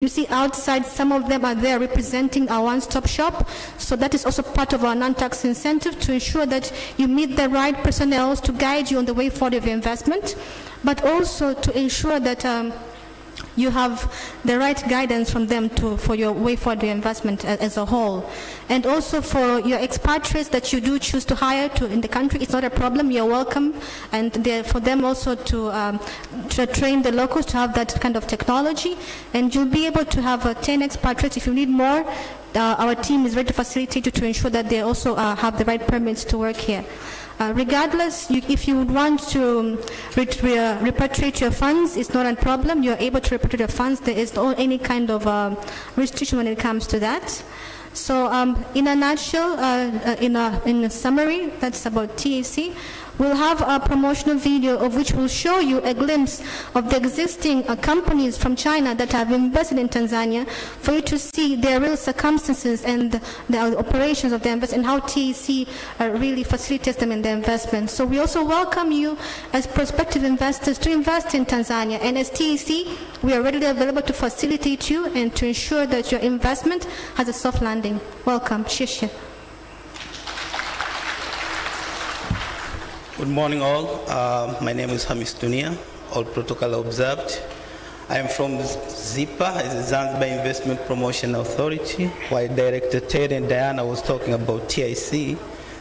You see outside, some of them are there representing our one-stop shop. So that is also part of our non-tax incentive to ensure that you meet the right personnel to guide you on the way forward of your investment, but also to ensure that you have the right guidance from them for your way forward your investment as a whole. And also for your expatriates that you do choose to hire in the country, it's not a problem, you're welcome. And for them also to train the locals to have that kind of technology. And you'll be able to have 10 expatriates. If you need more, our team is ready to facilitate you to ensure that they also have the right permits to work here. Regardless, if you would want to repatriate your funds, it's not a problem. You're able to repatriate your funds. There is no any kind of restriction when it comes to that. So in a nutshell, in a summary, that's about TAC. We'll have a promotional video of which will show you a glimpse of the existing companies from China that have invested in Tanzania, for you to see their real circumstances and the operations of the investment and how TAC really facilitates them in their investment. So we also welcome you as prospective investors to invest in Tanzania. And as TAC, we are readily available to facilitate you and to ensure that your investment has a soft landing. Welcome. Shishya. Good morning all. My name is Hamis Dunia, all protocol observed. I am from ZIPA, the Zanzibar Investment Promotion Authority, while Director Ted and Diana was talking about TIC,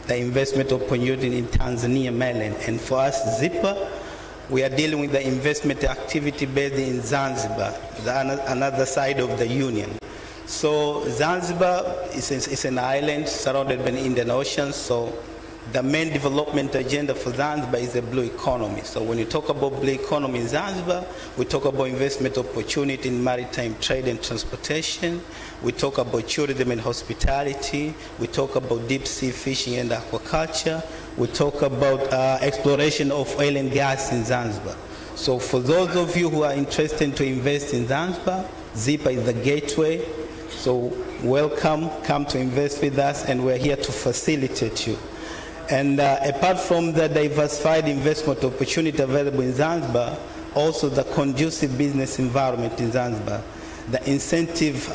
the investment opportunity in Tanzania mainland. And for us, ZIPA, we are dealing with the investment activity based in Zanzibar, another side of the union. So Zanzibar is an island surrounded by the Indian Ocean, so the main development agenda for Zanzibar is the blue economy. So when you talk about blue economy in Zanzibar, we talk about investment opportunity in maritime trade and transportation. We talk about tourism and hospitality. We talk about deep sea fishing and aquaculture. We talk about exploration of oil and gas in Zanzibar. So for those of you who are interested to invest in Zanzibar, ZIPA is the gateway. So welcome, come to invest with us, and we're here to facilitate you. And apart from the diversified investment opportunity available in Zanzibar, also the conducive business environment in Zanzibar, the incentive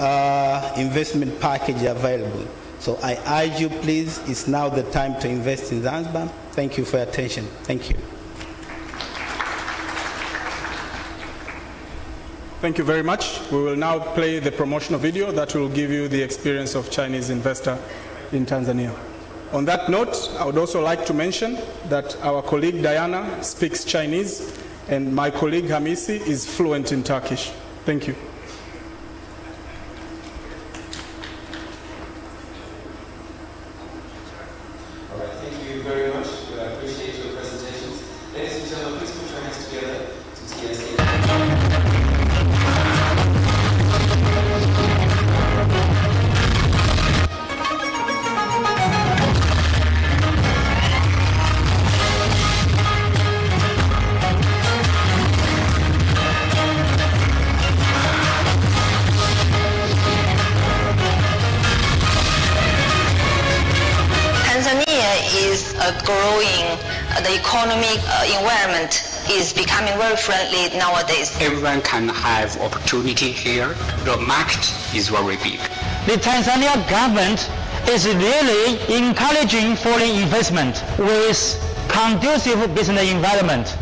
investment package available. So I urge you, please, it's now the time to invest in Zanzibar. Thank you for your attention. Thank you. Thank you very much. We will now play the promotional video that will give you the experience of Chinese investor in Tanzania. On that note, I would also like to mention that our colleague Diana speaks Chinese and my colleague Hamisi is fluent in Turkish. Thank you. All right, thank you very much. I appreciate your presentations. Ladies and gentlemen, please put your hands together to TSA. Is growing, the economic environment is becoming very friendly nowadays. Everyone can have opportunity here. The market is very big. The Tanzania government is really encouraging foreign investment with conducive business environment.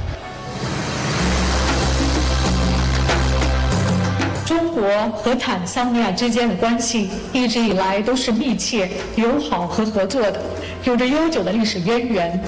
中国和坦桑尼亚之间的关系一直以来都是密切、友好和合作的，有着悠久的历史渊源。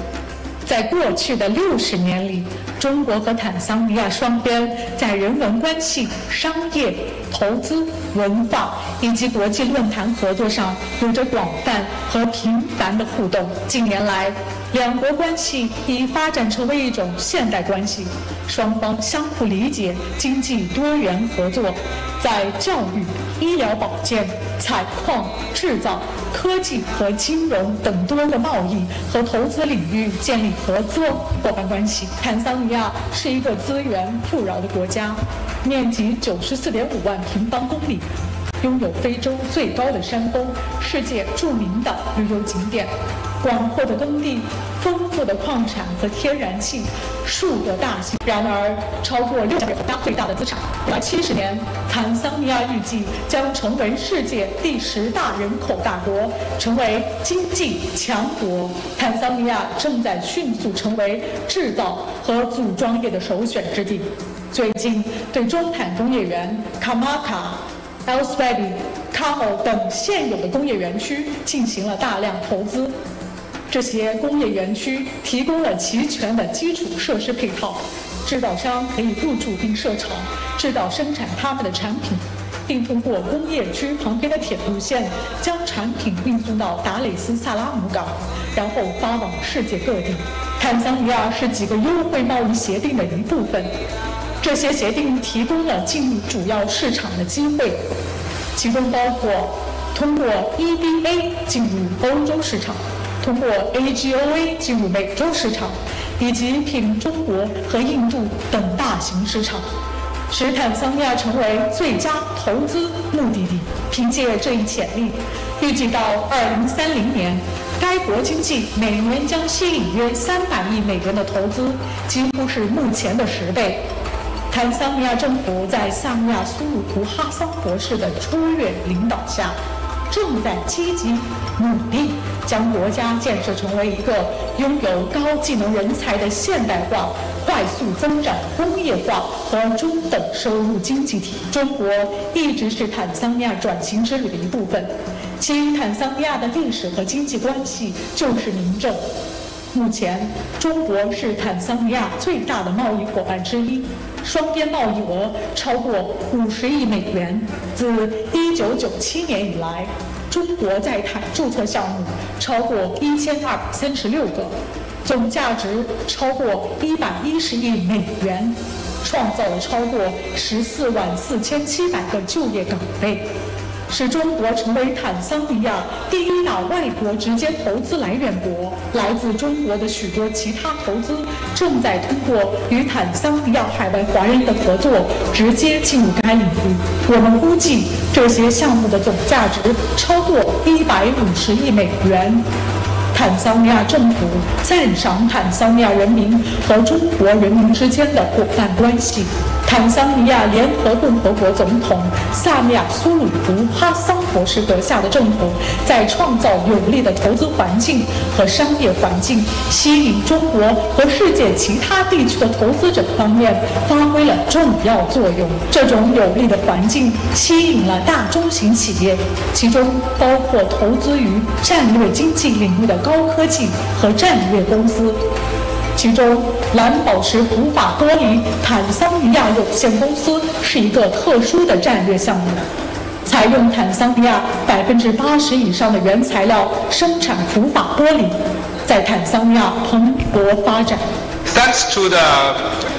在过去的60年里，中国和坦桑尼亚双边在人文关系、商业、投资、文化以及国际论坛合作上有着广泛和频繁的互动。近年来，两国关系已发展成为一种现代关系，双方相互理解，经济多元合作，在教育、医疗保健、采矿、制造、科技和金融等多个贸易和投资领域建立合作伙伴关系。坦桑尼亚是一个资源富饶的国家，面积94.5万平方公里，拥有非洲最高的山峰，世界著名的旅游景点，广阔的耕地，丰富的矿产和天然气，数个大型。然而，超过6个国家最大的资产，未来70年，坦桑尼亚预计将成为世界第10大人口大国，成为经济强国。坦桑尼亚正在迅速成为制造和组装业的首选之地。最近，对中坦工业园、卡马卡、Elsewedy、卡某等现有的工业园区进行了大量投资。这些工业园区提供了齐全的基础设施配套，制造商可以入驻并设厂，制造生产他们的产品，并通过工业区旁边的铁路线将产品运送到达累斯萨拉姆港，然后发往世界各地。坦桑尼亚是几个优惠贸易协定的一部分，这些协定提供了进入主要市场的机会，其中包括通过 EBA 进入欧洲市场，通过 AGOA 进入美洲市场，以及凭中国和印度等大型市场，使坦桑尼亚成为最佳投资目的地。凭借这一潜力，预计到2030年，该国经济每年将吸引约300亿美元的投资，几乎是目前的10倍。坦桑尼亚政府在萨米亚苏鲁图哈桑博士的卓越领导下，正在积极努力将国家建设成为一个拥有高技能人才的现代化、快速增长工业化和中等收入经济体。中国一直是坦桑尼亚转型之旅的一部分，其与坦桑尼亚的历史和经济关系就是明证。目前，中国是坦桑尼亚最大的贸易伙伴之一，双边贸易额超过50亿美元。自1997年以来，中国在坦注册项目超过1236个，总价值超过110亿美元，创造了超过144700个就业岗位，使中国成为坦桑尼亚第1大外国直接投资来源国。来自中国的许多其他投资正在通过与坦桑尼亚海外华人的合作直接进入该领域。我们估计这些项目的总价值超过150亿美元。坦桑尼亚政府赞赏坦桑尼亚人民和中国人民之间的伙伴关系。坦桑尼亚联合共和国总统萨米亚苏鲁图哈桑博士阁下的政府在创造有利的投资环境和商业环境，吸引中国和世界其他地区的投资者方面发挥了重要作用。这种有利的环境吸引了大中型企业，其中包括投资于战略经济领域的高科技和战略公司。其中，蓝宝石普法玻璃坦桑尼亚有限公司是一个特殊的战略项目，采用坦桑尼亚80%以上的原材料生产普法玻璃，在坦桑尼亚蓬勃发展。Thanks to the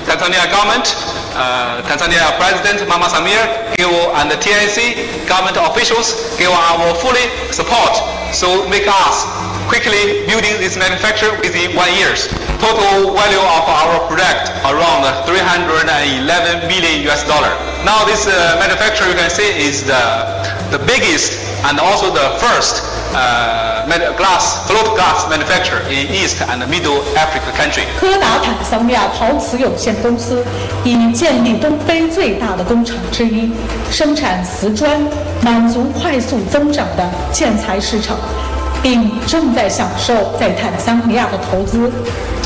Tanzania government, Tanzania President Mama Samia and the TNC government officials give our fully support, so make us quickly building this manufacturer within 1 year. Total value of our project around $311 million. Now this manufacturer you can see is the biggest and also the first float glass manufacturer in East and Middle Africa country. 柯达坦桑尼亚陶瓷有限公司已建立东非最大的工厂之一，生产瓷砖，满足快速增长的建材市场，并正在享受在坦桑尼亚的投资。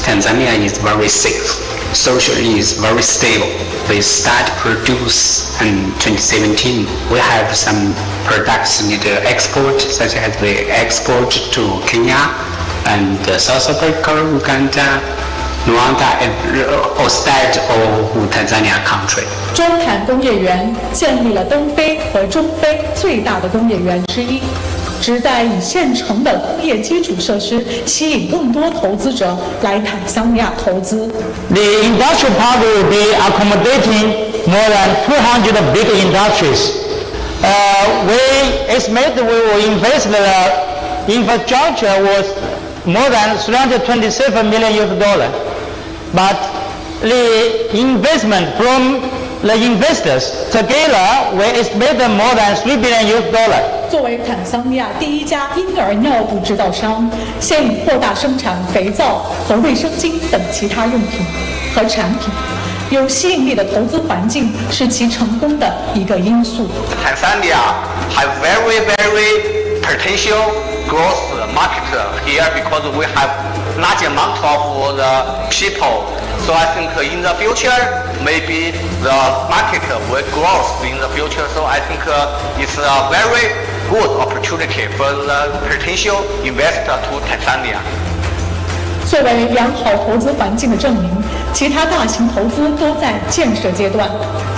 Tanzania is very safe. Socially is very stable. We start produce in 2017. We have some products need to export, such as we export to Kenya and South Africa, Uganda, Rwanda, and outside of Tanzania country. 中坦工业园建立了东非和中非最大的工业园之一，旨在以现成的工业基础设施吸引更多投资者来坦桑尼亚投资。The industrial park will be accommodating more than 200 big industries. We estimate we will invest the infrastructure worth more than $327 million. But the investment from the investors together we estimate more than $3 billion. 作为坦桑尼亚第一家婴儿尿布制造商，现已扩大生产肥皂和卫生巾等其他用品和产品。有吸引力的投资环境是其成功的一个因素。Tanzania have very potential growth market here because we have large amount of the people. So I think in the future, maybe the market will grow in the future. So I think it's a very good opportunity for the potential investor to Tanzania. 作为良好投资环境的证明，其他大型投资都在建设阶段。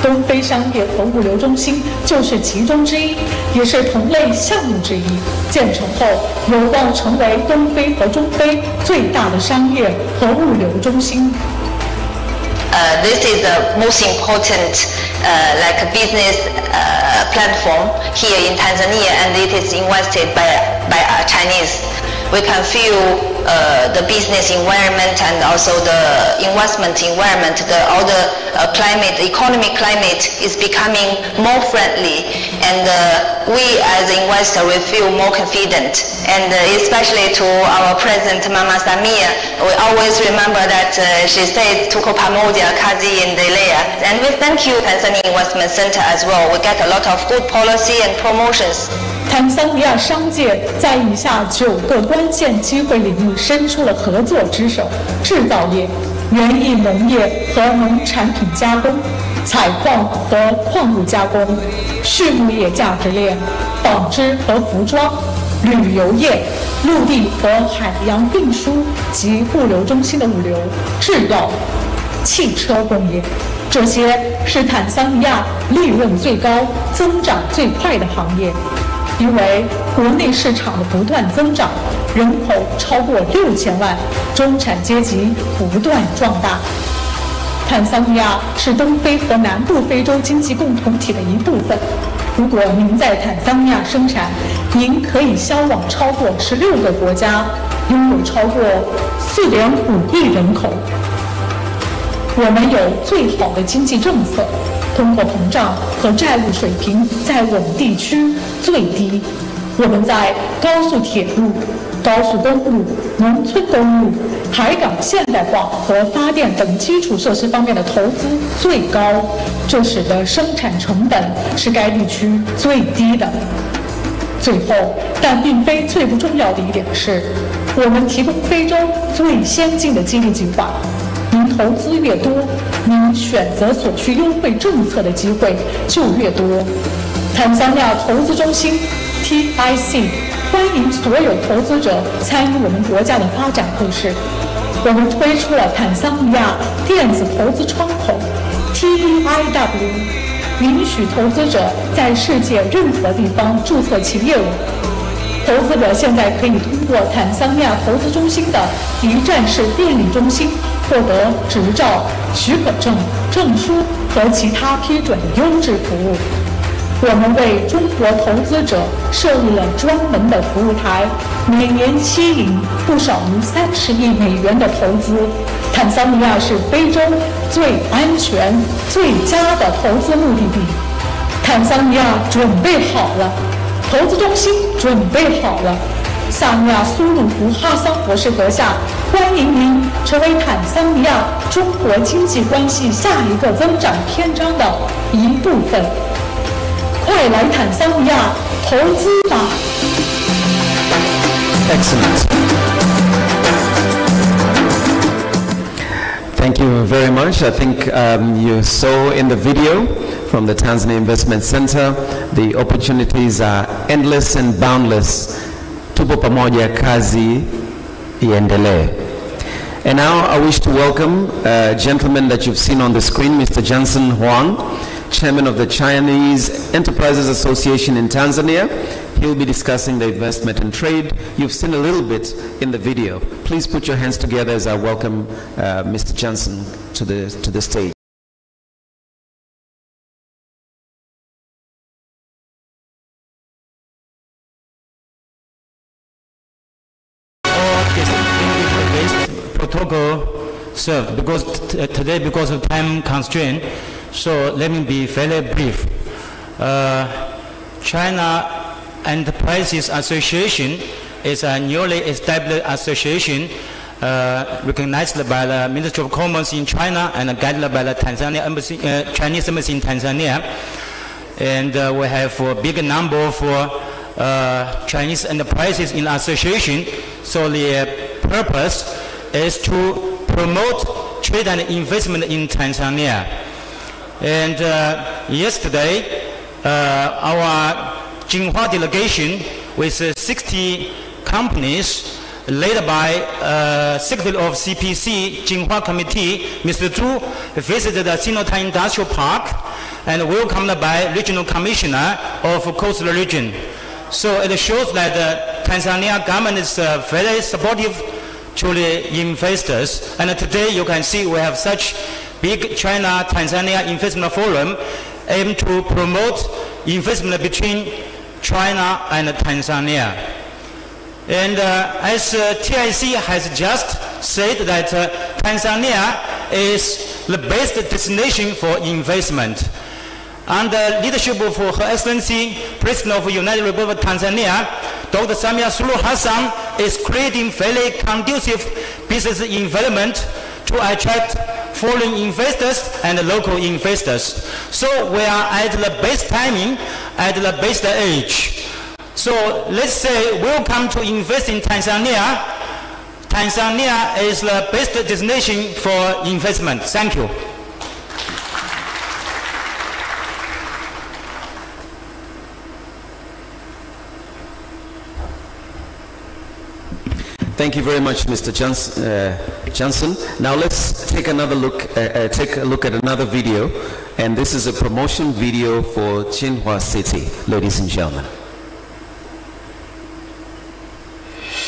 东非商业和物流中心就是其中之一，也是同类项目之一。建成后，有望成为东非和中非最大的商业和物流中心。This is the most important business platform here in Tanzania, and it is invested by Chinese. We can feel the business environment and also the investment environment, all the economic climate is becoming more friendly, and we as investor will feel more confident. And especially to our President Mama Samia, we always remember that she said "Tuko pamoja, kazi endelea," and we thank you Tanzania Investment Center as well. We get a lot of good policy and promotions. 坦桑尼亚商界在以下9个关键机会领域伸出了合作之手：制造业、园艺农业和农产品加工、采矿和矿物加工、畜牧业价值链、纺织和服装、旅游业、陆地和海洋运输及物流中心的物流、制药、汽车工业。这些是坦桑尼亚利润最高、增长最快的行业。因为国内市场的不断增长，人口超过6000万，中产阶级不断壮大。坦桑尼亚是东非和南部非洲经济共同体的一部分。如果您在坦桑尼亚生产，您可以销往超过16个国家，拥有超过4.5亿人口。我们有最好的经济政策，通货膨胀和债务水平在我们地区最低。我们在高速铁路、高速公路、农村公路、海港现代化和发电等基础设施方面的投资最高，这使得生产成本是该地区最低的。最后，但并非最不重要的一点是，我们提供非洲最先进的激励计划。您投资越多，您选择所需优惠政策的机会就越多。坦桑尼亚投资中心 TIC 欢迎所有投资者参与我们国家的发展故事。我们推出了坦桑尼亚电子投资窗口 TEIW， 允许投资者在世界任何地方注册其业务。投资者现在可以通过坦桑尼亚投资中心的一站式便利中心获得执照、许可证、证书和其他批准优质服务。我们为中国投资者设立了专门的服务台，每年吸引不少于30亿美元的投资。坦桑尼亚是非洲最安全、最佳的投资目的地。坦桑尼亚准备好了，投资中心准备好了。萨米亚苏鲁福哈桑博士阁下，欢迎您成为坦桑尼亚中国经济关系下一个增长篇章的一部分。快来坦桑尼亚投资吧 ！Excellent. Thank you very much. I think you saw in the video from the Tanzania Investment Center, the opportunities are endless and boundless. Tupo pamoja, kazi iendelee. And now I wish to welcome a gentleman that you've seen on the screen, Mr. Johnson Huang, Chairman of the Chinese Enterprises Association in Tanzania. He'll be discussing the investment and trade. You've seen a little bit in the video. Please put your hands together as I welcome Mr. Johnson to the stage. Protocol served because today, because of time constraint, So let me be very brief. China Enterprises Association is a newly established association recognized by the Ministry of Commerce in China and guided by the Chinese Embassy in Tanzania. And we have a big number of Chinese enterprises in the association. So the purpose is to promote trade and investment in Tanzania. And yesterday, our Jukwaa delegation with 60 companies led by Secretary of CPC Jukwaa Committee, Mr. Zhu, visited the China-Tanzania Industrial Park and welcomed by Regional Commissioner of Coastal Region. So it shows that the Tanzania government is very supportive to the investors. And today you can see we have such big China-Tanzania investment forum aimed to promote investment between China and Tanzania. And as TIC has just said that Tanzania is the best destination for investment. Under leadership of Her Excellency President of the United Republic of Tanzania, Dr. Samia Suluhu Hassan is creating very conducive business environment to attract foreign investors and local investors. So we are at the best timing, at the best age. So let's say welcome to invest in Tanzania. Tanzania is the best destination for investment. Thank you. Thank you very much, Mr. Johnson. Now let's take another look. Take a look at another video, and this is a promotion video for Jinhua City, ladies and gentlemen.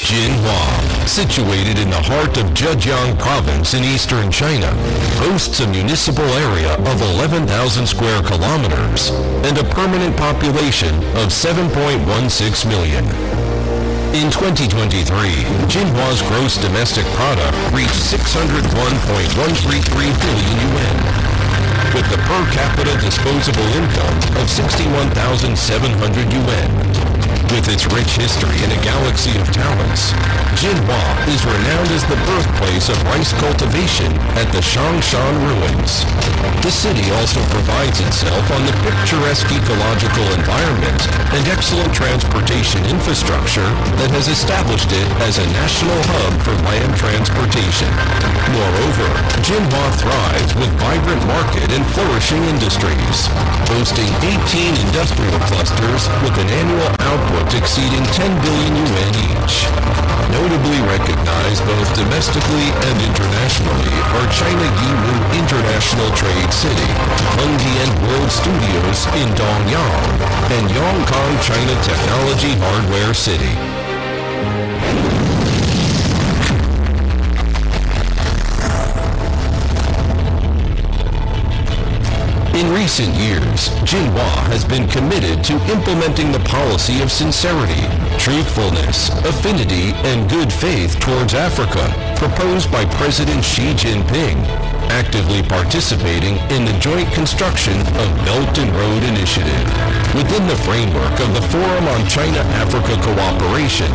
Jinhua, situated in the heart of Zhejiang Province in eastern China, hosts a municipal area of 11,000 square kilometers and a permanent population of 7.16 million. In 2023, Jinhua's gross domestic product reached 601.133 billion yuan, with the per capita disposable income of 61,700 yuan. With its rich history and a galaxy of talents, Jinhua is renowned as the birthplace of rice cultivation at the Shangshan ruins. The city also provides itself on the picturesque ecological environment and excellent transportation infrastructure that has established it as a national hub for land transportation. Moreover, Jinhua thrives with vibrant market and flourishing industries, boasting 18 industrial clusters with an annual output exceeding 10 billion yuan each. Notably recognized both domestically and internationally are China Yiwu International Trade City, Hengdian World Studios in Dongyang, and Yongkang China Technology Hardware City. In recent years, Jinhua has been committed to implementing the policy of sincerity, truthfulness, affinity, and good faith towards Africa proposed by President Xi Jinping, actively participating in the joint construction of Belt and Road Initiative. Within the framework of the Forum on China-Africa Cooperation,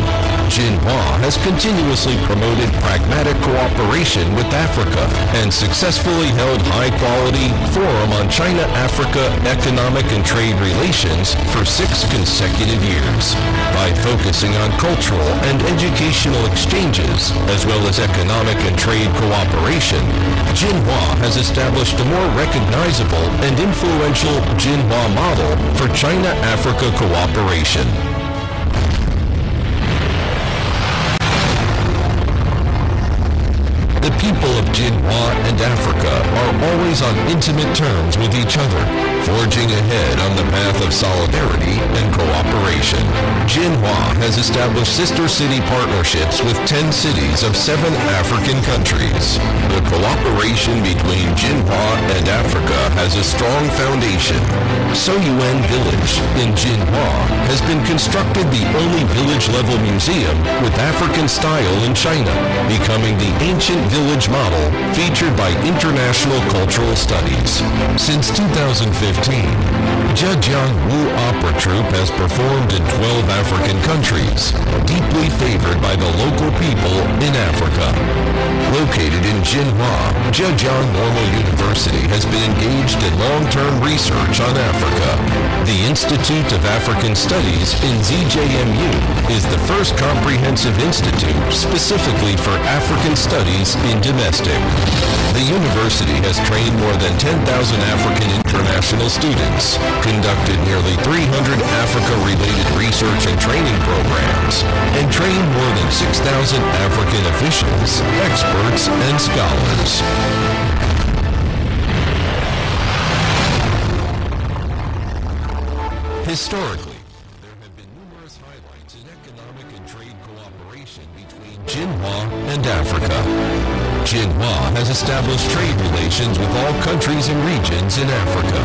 Jinhua has continuously promoted pragmatic cooperation with Africa and successfully held high-quality Forum on China-Africa Economic and Trade Relations for 6 consecutive years. By focusing on cultural and educational exchanges, as well as economic and trade cooperation, Jinhua has established a more recognizable and influential Jinhua model for China-Africa cooperation. The people of Jinhua and Africa are always on intimate terms with each other, forging ahead on the path of solidarity and cooperation. Jinhua has established sister city partnerships with 10 cities of 7 African countries. The cooperation between Jinhua and Africa has a strong foundation. Soyuan Village in Jinhua has been constructed the only village-level museum with African style in China, becoming the ancient village model featured by International Cultural Studies. Since 2015, Zhejiang Wu Opera Troupe has performed in 12 African countries, deeply favored by the local people in Africa. Located in Jinhua, Zhejiang Normal University has been engaged in long-term research on Africa. The Institute of African Studies in ZJMU is the first comprehensive institute specifically for African studies in domestic. The university has trained more than 10,000 African international students, conducted nearly 300 Africa-related research and training programs, and trained more than 6,000 African officials, experts, and scholars. Historically, there have been numerous highlights in economic and trade cooperation between Jinhua and Africa. Jinhua has established trade relations with all countries and regions in Africa.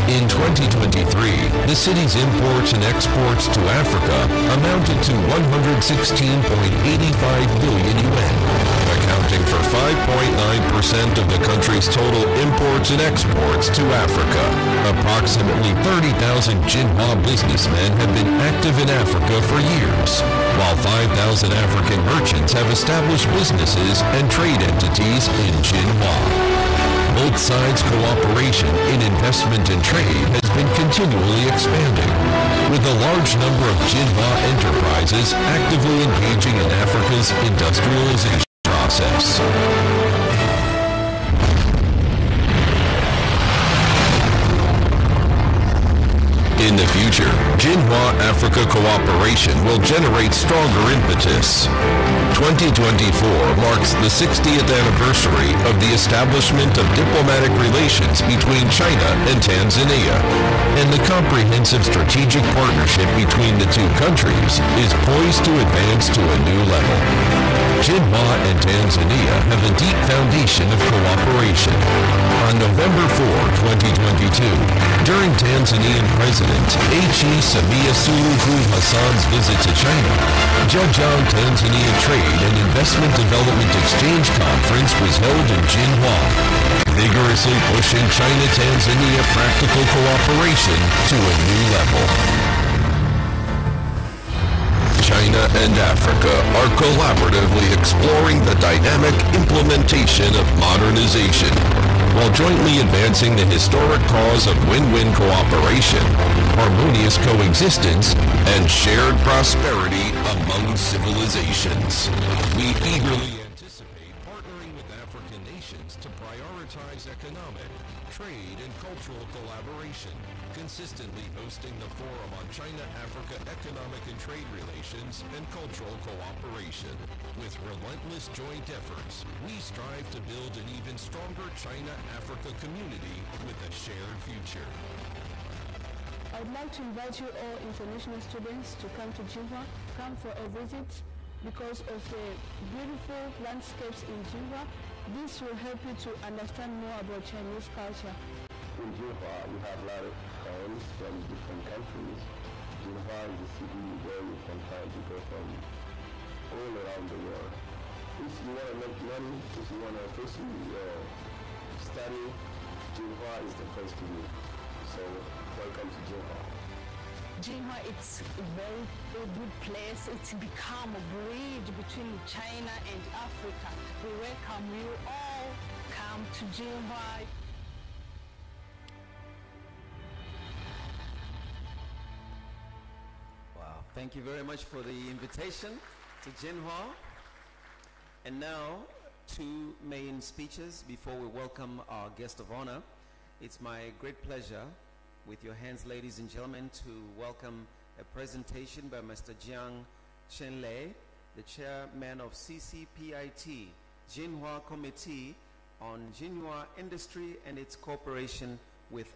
In 2023, the city's imports and exports to Africa amounted to 116.85 billion yuan, accounting for 5.9% of the country's total imports and exports to Africa. Approximately 30,000 Jinhua businessmen have been active in Africa for years, while 5,000 African merchants have established businesses and trade entities in Jinhua. Both sides' cooperation in investment and trade has been continually expanding, with a large number of Jinhua enterprises actively engaging in Africa's industrialization process. In the future, Jinhua-Africa cooperation will generate stronger impetus. 2024 marks the 60th anniversary of the establishment of diplomatic relations between China and Tanzania, and the comprehensive strategic partnership between the two countries is poised to advance to a new level. Jinhua and Tanzania have a deep foundation of cooperation. On November 4, 2022, during Tanzanian President H.E. Samia Suluhu Hassan's visit to China, Zhejiang Tanzania Trade and Investment Development Exchange Conference was held in Jinhua, vigorously pushing China-Tanzania practical cooperation to a new level. China and Africa are collaboratively exploring the dynamic implementation of modernization, while jointly advancing the historic cause of win-win cooperation, harmonious coexistence, and shared prosperity among civilizations. We eagerly anticipate partnering with African nations to prioritize economic, trade, and cultural collaboration, consistently hosting the Forum on China-Africa Economic and Trade Relations and Cultural Cooperation. With relentless joint efforts, we strive to build an even stronger China-Africa community with a shared future. I would like to invite you all international students to come to Jinhua, come for a visit because of the beautiful landscapes in Jinhua. This will help you to understand more about Chinese culture. In Jinhua, we have a lot of friends from different countries. Jinhua is a city where you can find people from all around the world. If you want to make money, if you want to pursue your study, Jinhua is the place to be. So, welcome to Jinhua. Jinhua, it's a very good place. It's become a bridge between China and Africa. We welcome you all. Come to Jinhua. Wow, thank you very much for the invitation to Jinhua. And now, two main speeches before we welcome our guest of honor. It's my great pleasure, with your hands, ladies and gentlemen, to welcome a presentation by Mr. Jiang Chenlei, the chairman of CCPIT, Jinhua Committee on Jinhua Industry and its cooperation with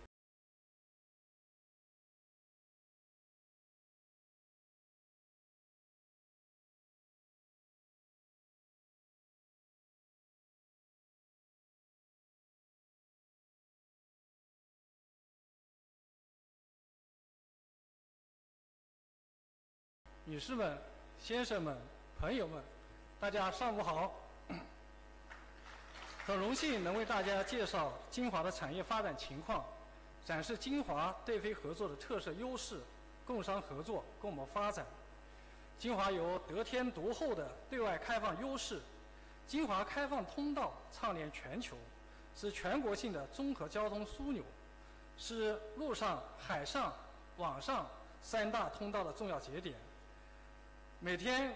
女士们、先生们、朋友们，大家上午好。很荣幸能为大家介绍金华的产业发展情况，展示金华对非合作的特色优势，共商合作，共谋发展。金华有得天独厚的对外开放优势，金华开放通道畅连全球，是全国性的综合交通枢纽，是陆上、海上、网上3大通道的重要节点。每天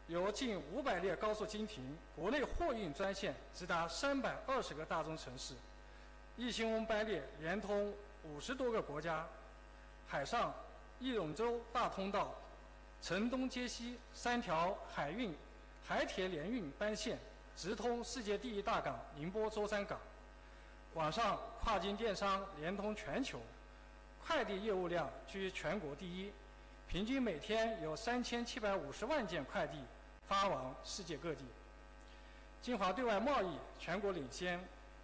有近500列高速经停，国内货运专线直达320个大中城市，一星翁班列连通50多个国家。海上义永州大通道、城东接西3条海铁联运班线，直通世界第1大港宁波舟山港。网上跨境电商连通全球，快递业务量居全国第1。平均每天有3750万件快递发往世界各地。金华对外贸易全国领先，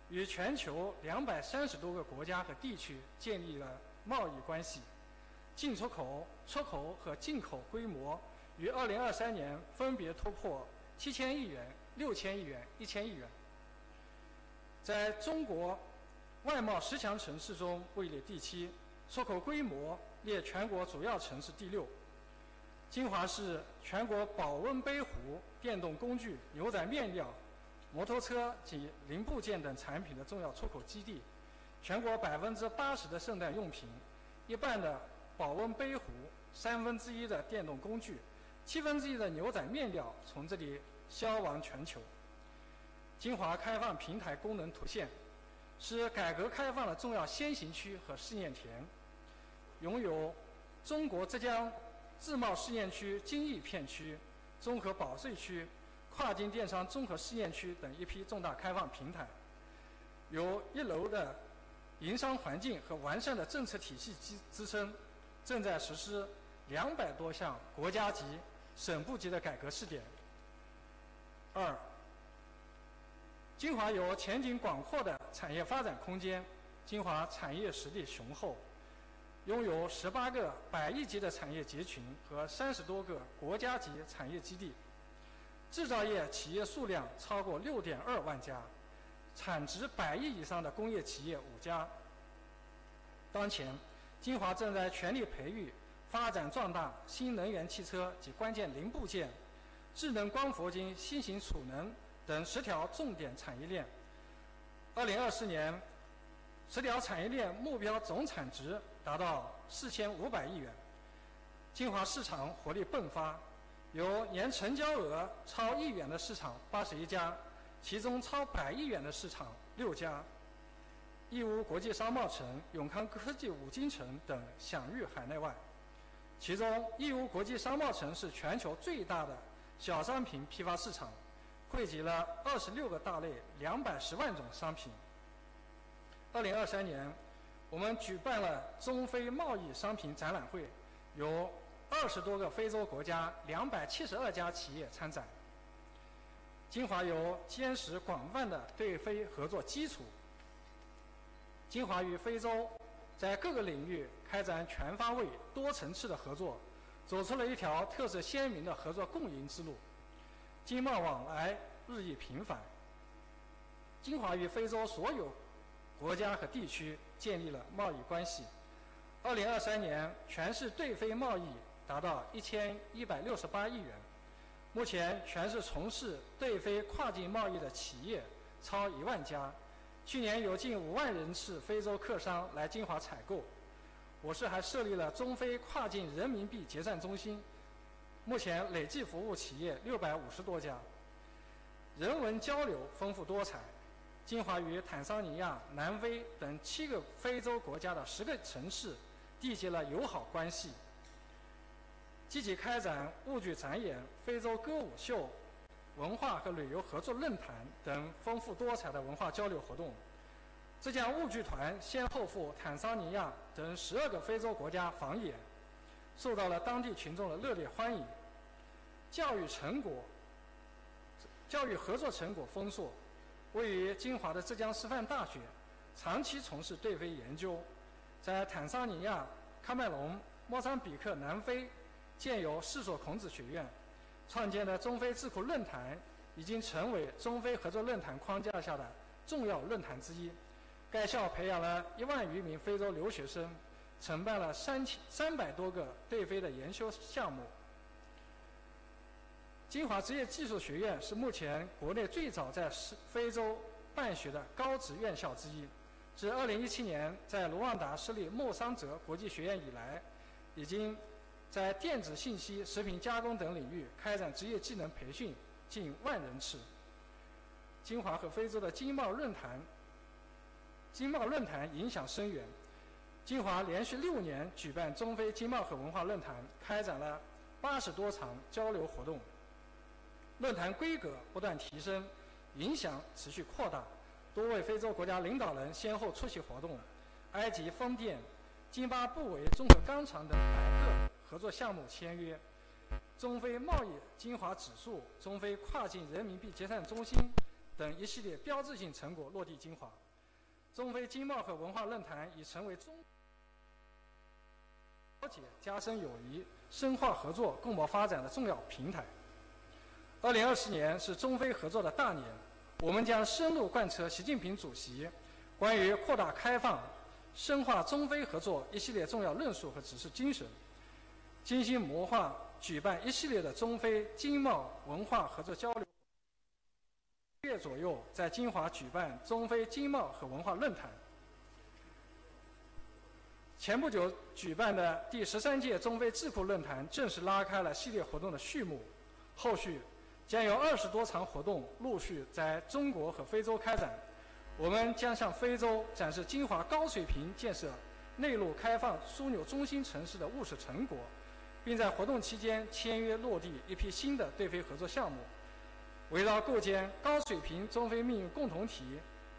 与全球230多个国家和地区建立了贸易关系。进出口、出口和进口规模于2023年分别突破7000亿元、6000亿元、1000亿元。在中国外贸10强城市中位列第7，出口规模列全国主要城市第6。金华是全国保温杯壶、电动工具、牛仔面料、摩托车及零部件等产品的重要出口基地。全国80%的圣诞用品、1半的保温杯壶、1/3的电动工具、1/7的牛仔面料从这里销往全球。金华开放平台功能图现，是改革开放的重要先行区和试验田，拥有中国浙江自贸试验区、金益片区、综合保税区、跨境电商综合试验区等一批重大开放平台，有1流的营商环境和完善的政策体系支撑，正在实施200多项国家级、省部级的改革试点。2、金华有前景广阔的产业发展空间，金华产业实力雄厚，拥有18个100亿级的产业集群和30多个国家级产业基地，制造业企业数量超过6.2万家，产值100亿以上的工业企业5家。当前，金华正在全力培育、发展壮大新能源汽车及关键零部件、智能光伏及新型储能等10条重点产业链。2024年10条产业链目标总产值达到4500亿元。金华市场活力迸发，有年成交额超1亿元的市场81家，其中超100亿元的市场6家。义乌国际商贸城、永康科技5金城等享誉海内外。其中，义乌国际商贸城是全球最大的小商品批发市场，汇集了26个大类210万种商品。2023年，我们举办了中非贸易商品展览会，有20多个非洲国家272家企业参展。金华有坚实广泛的对非合作基础。金华与非洲在各个领域开展全方位、多层次的合作，走出了一条特色鲜明的合作共赢之路，经贸往来日益频繁。金华与非洲所有国家和地区建立了贸易关系。2023年，全市对非贸易达到1168亿元。目前，全市从事对非跨境贸易的企业超1万家。去年有近5万人次非洲客商来金华采购。我市还设立了中非跨境人民币结算中心，目前累计服务企业650多家。人文交流丰富多彩。金华与坦桑尼亚、南非等7个非洲国家的10个城市缔结了友好关系，积极开展物剧展演、非洲歌舞秀、文化和旅游合作论坛等丰富多彩的文化交流活动。浙江物剧团先后赴坦桑尼亚等12个非洲国家访演，受到了当地群众的热烈欢迎。教育合作成果丰硕。位于金华的浙江师范大学长期从事对非研究，在坦桑尼亚、喀麦隆、莫桑比克、南非建有4所孔子学院，创建的中非智库论坛已经成为中非合作论坛框架下的重要论坛之一。该校培养了1万余名非洲留学生，承办了300多个对非的研修项目。金华职业技术学院是目前国内最早在非洲办学的高职院校之一。自2017年在卢旺达设立莫桑泽国际学院以来，已经在电子信息、食品加工等领域开展职业技能培训近1万人次。金华和非洲的经贸论坛影响深远。金华连续6年举办中非经贸和文化论坛，开展了80多场交流活动。论坛规格不断提升，影响持续扩大。多位非洲国家领导人先后出席活动，埃及风电、津巴布韦综合钢厂等100个合作项目签约，中非贸易金华指数、中非跨境人民币结算中心等一系列标志性成果落地金华。中非经贸和文化论坛已成为中了解、加深友谊、深化合作、共谋发展的重要平台。2020年是中非合作的大年，我们将深入贯彻习近平主席关于扩大开放、深化中非合作一系列重要论述和指示精神，精心谋划举办一系列的中非经贸文化合作交流。1月左右在金华举办中非经贸和文化论坛。前不久举办的第13届中非智库论坛正式拉开了系列活动的序幕，后续将有20多场活动陆续在中国和非洲开展。我们将向非洲展示金华高水平建设内陆开放枢纽中心城市的务实成果，并在活动期间签约落地一批新的对非合作项目。围绕构建高水平中非命运共同体，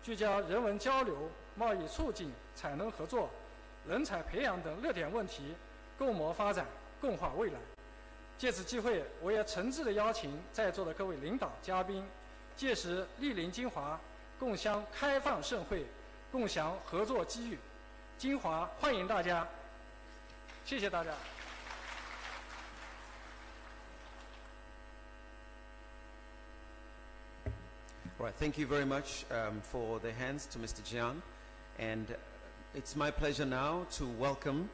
聚焦人文交流、贸易促进、产能合作、人才培养等热点问题，共谋发展、共话未来。借此机会，我也诚挚地邀请在座的各位领导嘉宾，届时莅临金华，共襄开放盛会，共享合作机遇。金华欢迎大家，谢谢大家。Right, thank you very much for the hands to Mr. Jiang. And it's my pleasure now to welcome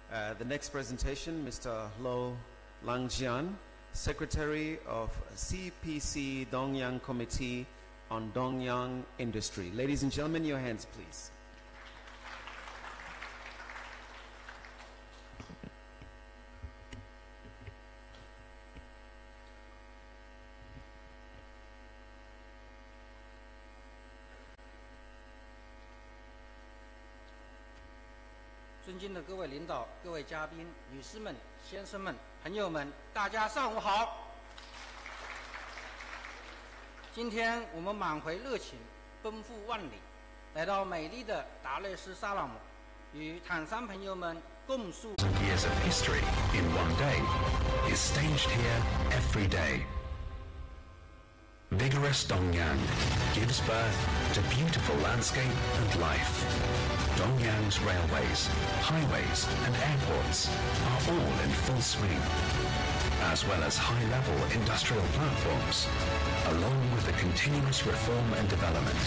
the next presentation, Mr. Lo Langjian, Secretary of CPC Dongyang Committee on Dongyang Industry. Ladies and gentlemen, your hands, please. "尊敬的各位领导、各位嘉宾、女士们、先生们、朋友们，大家上午好！今天我们满怀热情，奔赴万里，来到美丽的达累斯萨拉姆，与坦桑朋友们共述 years of history in one day is staged here every day. Vigorous Dongyang gives birth to beautiful landscape and life. Dongyang's railways, highways and airports are all in full swing, as well as high-level industrial platforms. Along with the continuous reform and development,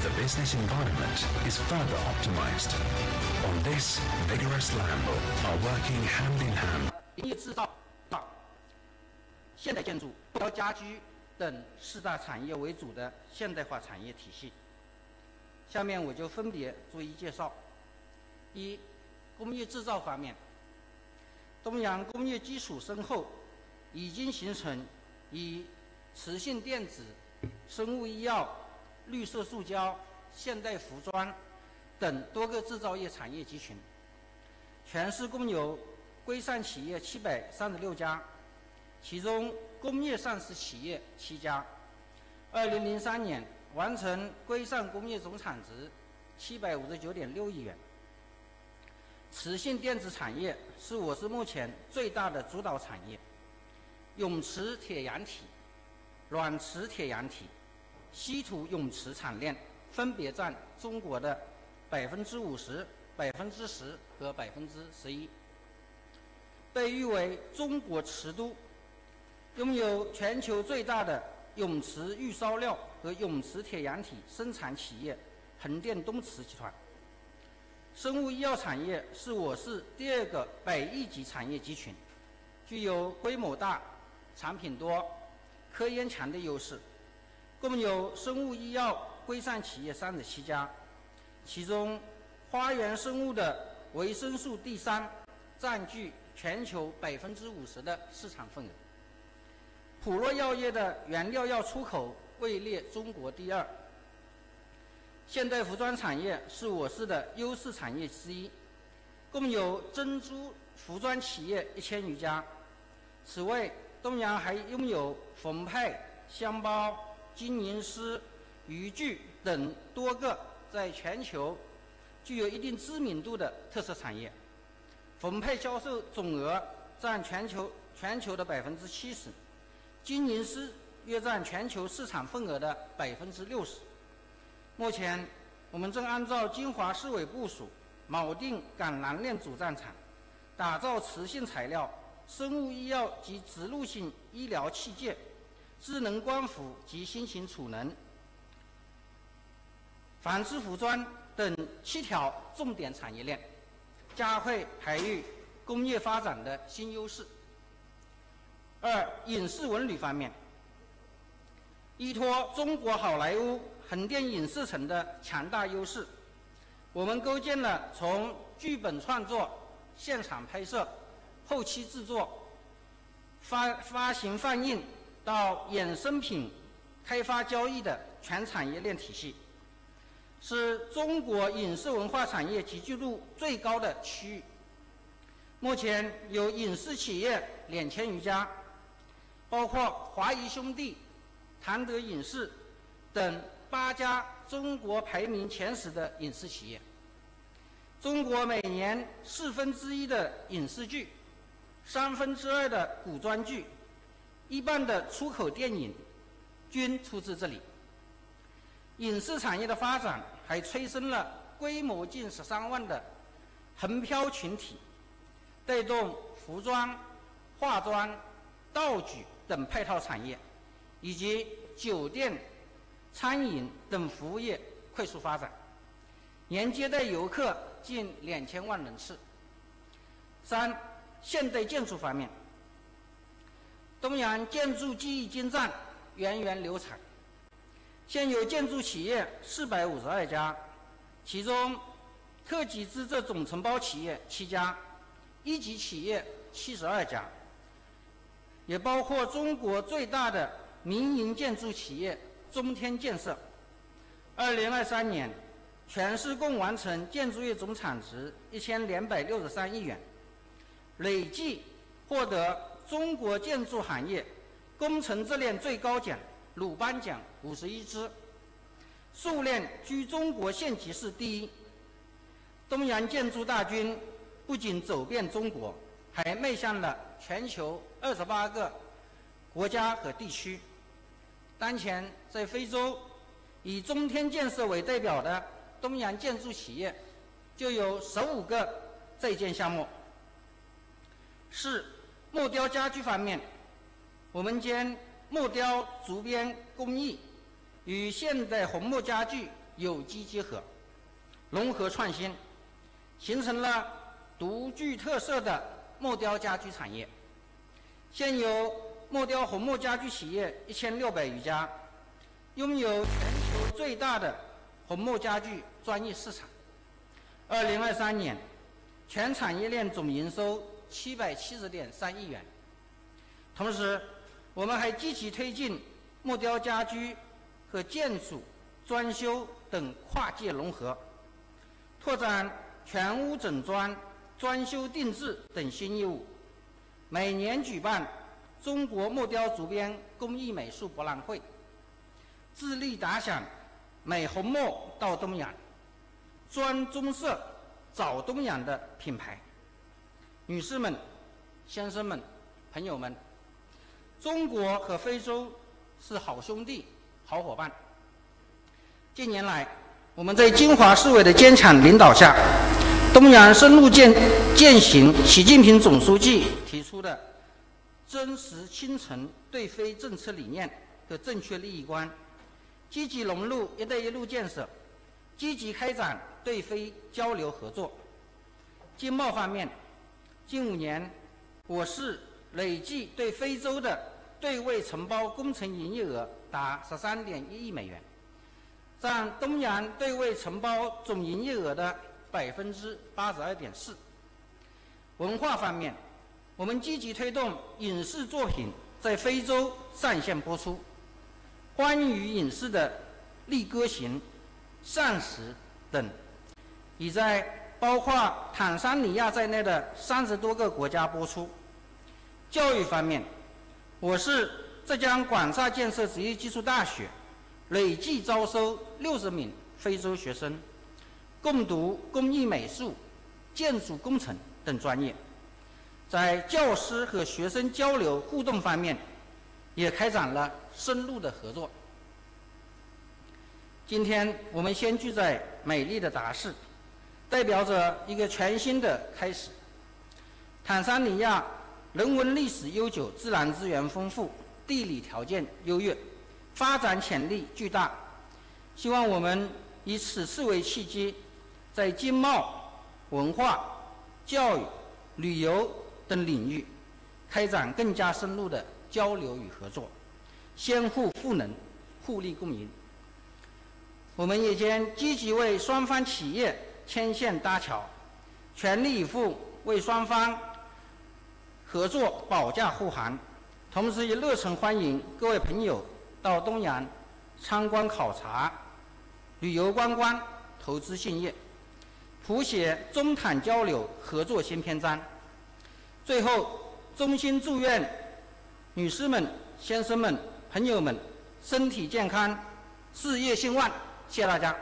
the business environment is further optimized. On this vigorous land are working hand in hand. 工业制造、现代建筑、高家居等4大产业为主的现代化产业体系。下面我就分别逐一介绍。一、工业制造方面，东洋工业基础深厚，已经形成以磁性电子、生物医药、绿色塑胶、现代服装等多个制造业产业集群。全市共有规上企业736家，其中工业上市企业7家。2003年完成规上工业总产值759.6亿元。磁性电子产业是我市目前最大的主导产业，永磁铁阳体、软磁铁阳体、稀土永磁产链分别占中国的50%、10%和11%。被誉为中国池都，拥有全球最大的泳池预烧料和泳池铁氧体生产企业横店东池集团。生物医药产业是我市第2个100亿级产业集群，具有规模大、产品多、科研强的优势。共有生物医药规范企业37家，其中花园生物的维生素 D3 占据全球50%的市场份额。普洛药业的原料药出口位列中国第2。现代服装产业是我市的优势产业之一，共有珍珠服装企业1000余家。此外，东阳还拥有缝配、箱包、金银丝、渔具等多个在全球具有一定知名度的特色产业。缝配销售总额占全球的70%，金银丝约占全球市场份额的60%。目前，我们正按照金华市委部署，锚定橄榄链主战场，打造磁性材料、生物医药及植入性医疗器械、智能光伏及新型储能、纺织服装等7条重点产业链，加快培育工业发展的新优势。2、影视文旅方面，依托中国好莱坞横店影视城的强大优势，我们构建了从剧本创作、现场拍摄、后期制作、发行放映到衍生品开发交易的全产业链体系，是中国影视文化产业集聚度最高的区域。目前有影视企业2000余家，包括华谊兄弟、唐德影视等8家中国排名前10的影视企业。中国每年1/4的影视剧、2/3的古装剧、1半的出口电影均出自这里。影视产业的发展还催生了规模近13万的横漂群体，带动服装、化妆、道具等配套产业，以及酒店、餐饮等服务业快速发展，年接待游客近2000万人次。3、现代建筑方面，东阳建筑技艺精湛，源远流长，现有建筑企业452家，其中特级资质总承包企业7家，一级企业72家，也包括中国最大的民营建筑企业中天建设。2023年，全市共完成建筑业总产值1263亿元，累计获得中国建筑行业工程质量最高奖鲁班奖51支，数量居中国县级市第一。东阳建筑大军不仅走遍中国，还迈向了全球28个国家和地区。当前在非洲，以中天建设为代表的东阳建筑企业就有15个在建项目。4、木雕家具方面，我们将木雕竹编工艺与现代红木家具有机结合，融合创新，形成了独具特色的木雕家具产业。现有木雕红木家具企业1600余家，拥有全球最大的红木家具专业市场。2023年，全产业链总营收770.3亿元。同时，我们还积极推进木雕家居和建筑、装修等跨界融合，拓展全屋整装、装修定制等新业务。每年举办中国木雕竹编工艺美术博览会，致力打响美红木到东阳、专中色找东阳的品牌。女士们、先生们、朋友们，中国和非洲是好兄弟、好伙伴。近年来，我们在金华市委的坚强领导下，东洋深入践行习近平总书记提出的真实倾陈对非政策理念和正确利益观，积极融入“一带一路”建设，积极开展对非交流合作。经贸方面，近5年，我市累计对非洲的对外承包工程营业额达13.1亿美元，占东洋对外承包总营业额的82.4%。文化方面，我们积极推动影视作品在非洲上线播出，欢愉影视的《力歌行》《膳食》等，已在包括坦桑尼亚在内的30多个国家播出。教育方面，我市浙江广厦建设职业技术大学累计招收60名非洲学生，共读工艺美术、建筑工程等专业。在教师和学生交流互动方面，也开展了深入的合作。今天我们相聚在美丽的达市，代表着一个全新的开始。坦桑尼亚人文历史悠久，自然资源丰富，地理条件优越，发展潜力巨大。希望我们以此次为契机，在经贸、文化、教育、旅游等领域开展更加深入的交流与合作，相互赋能，互利共赢。我们也将积极为双方企业牵线搭桥，全力以赴为双方合作保驾护航，同时也热忱欢迎各位朋友到东洋参观考察、旅游观光、投资兴业，谱写中坦交流合作新篇章。最后，衷心祝愿女士们、先生们、朋友们身体健康，事业兴旺。谢谢大家。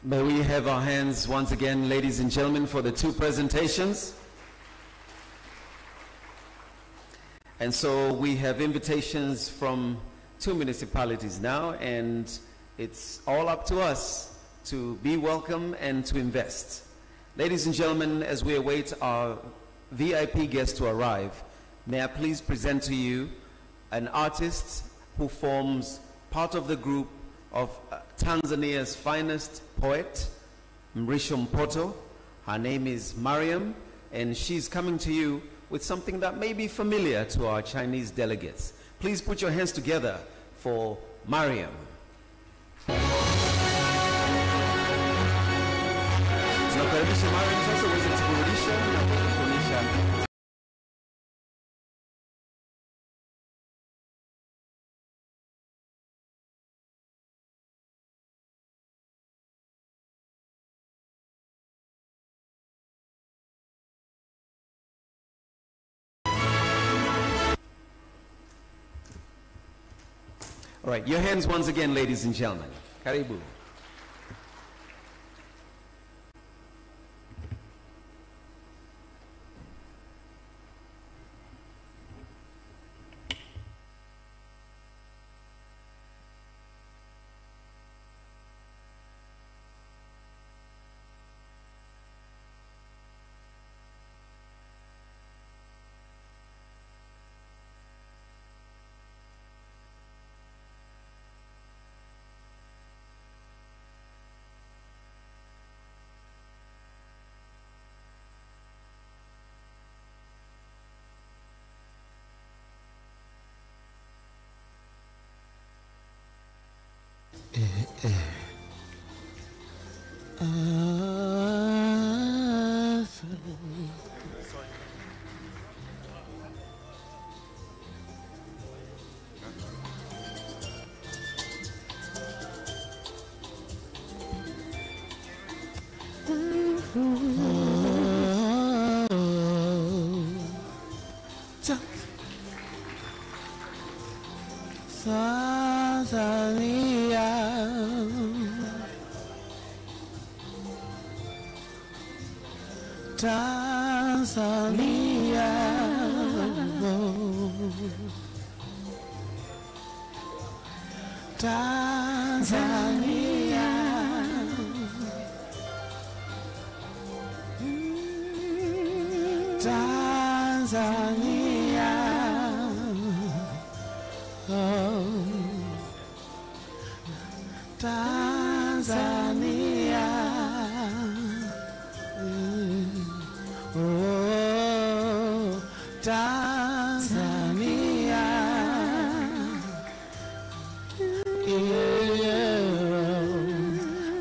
May we have our hands once again, ladies and gentlemen, for the 2 presentations. And so we have invitations from 2 municipalities now, and it's all up to us to be welcome and to invest. Ladies and gentlemen, as we await our VIP guests to arrive, may I please present to you an artist who forms part of the group of Tanzania's finest poet, Mrisho Mpoto. Her name is Mariam, and she's coming to you with something that may be familiar to our Chinese delegates. Please put your hands together for Mariam. Tunakaribisha Mariam sasa uweze kuburudisha na kutuonyesha. All right, your hands once again, ladies and gentlemen. Karibu. Tanzania, Tanzania. Tanzania. Oh. Tanzania. Oh, Tanzania.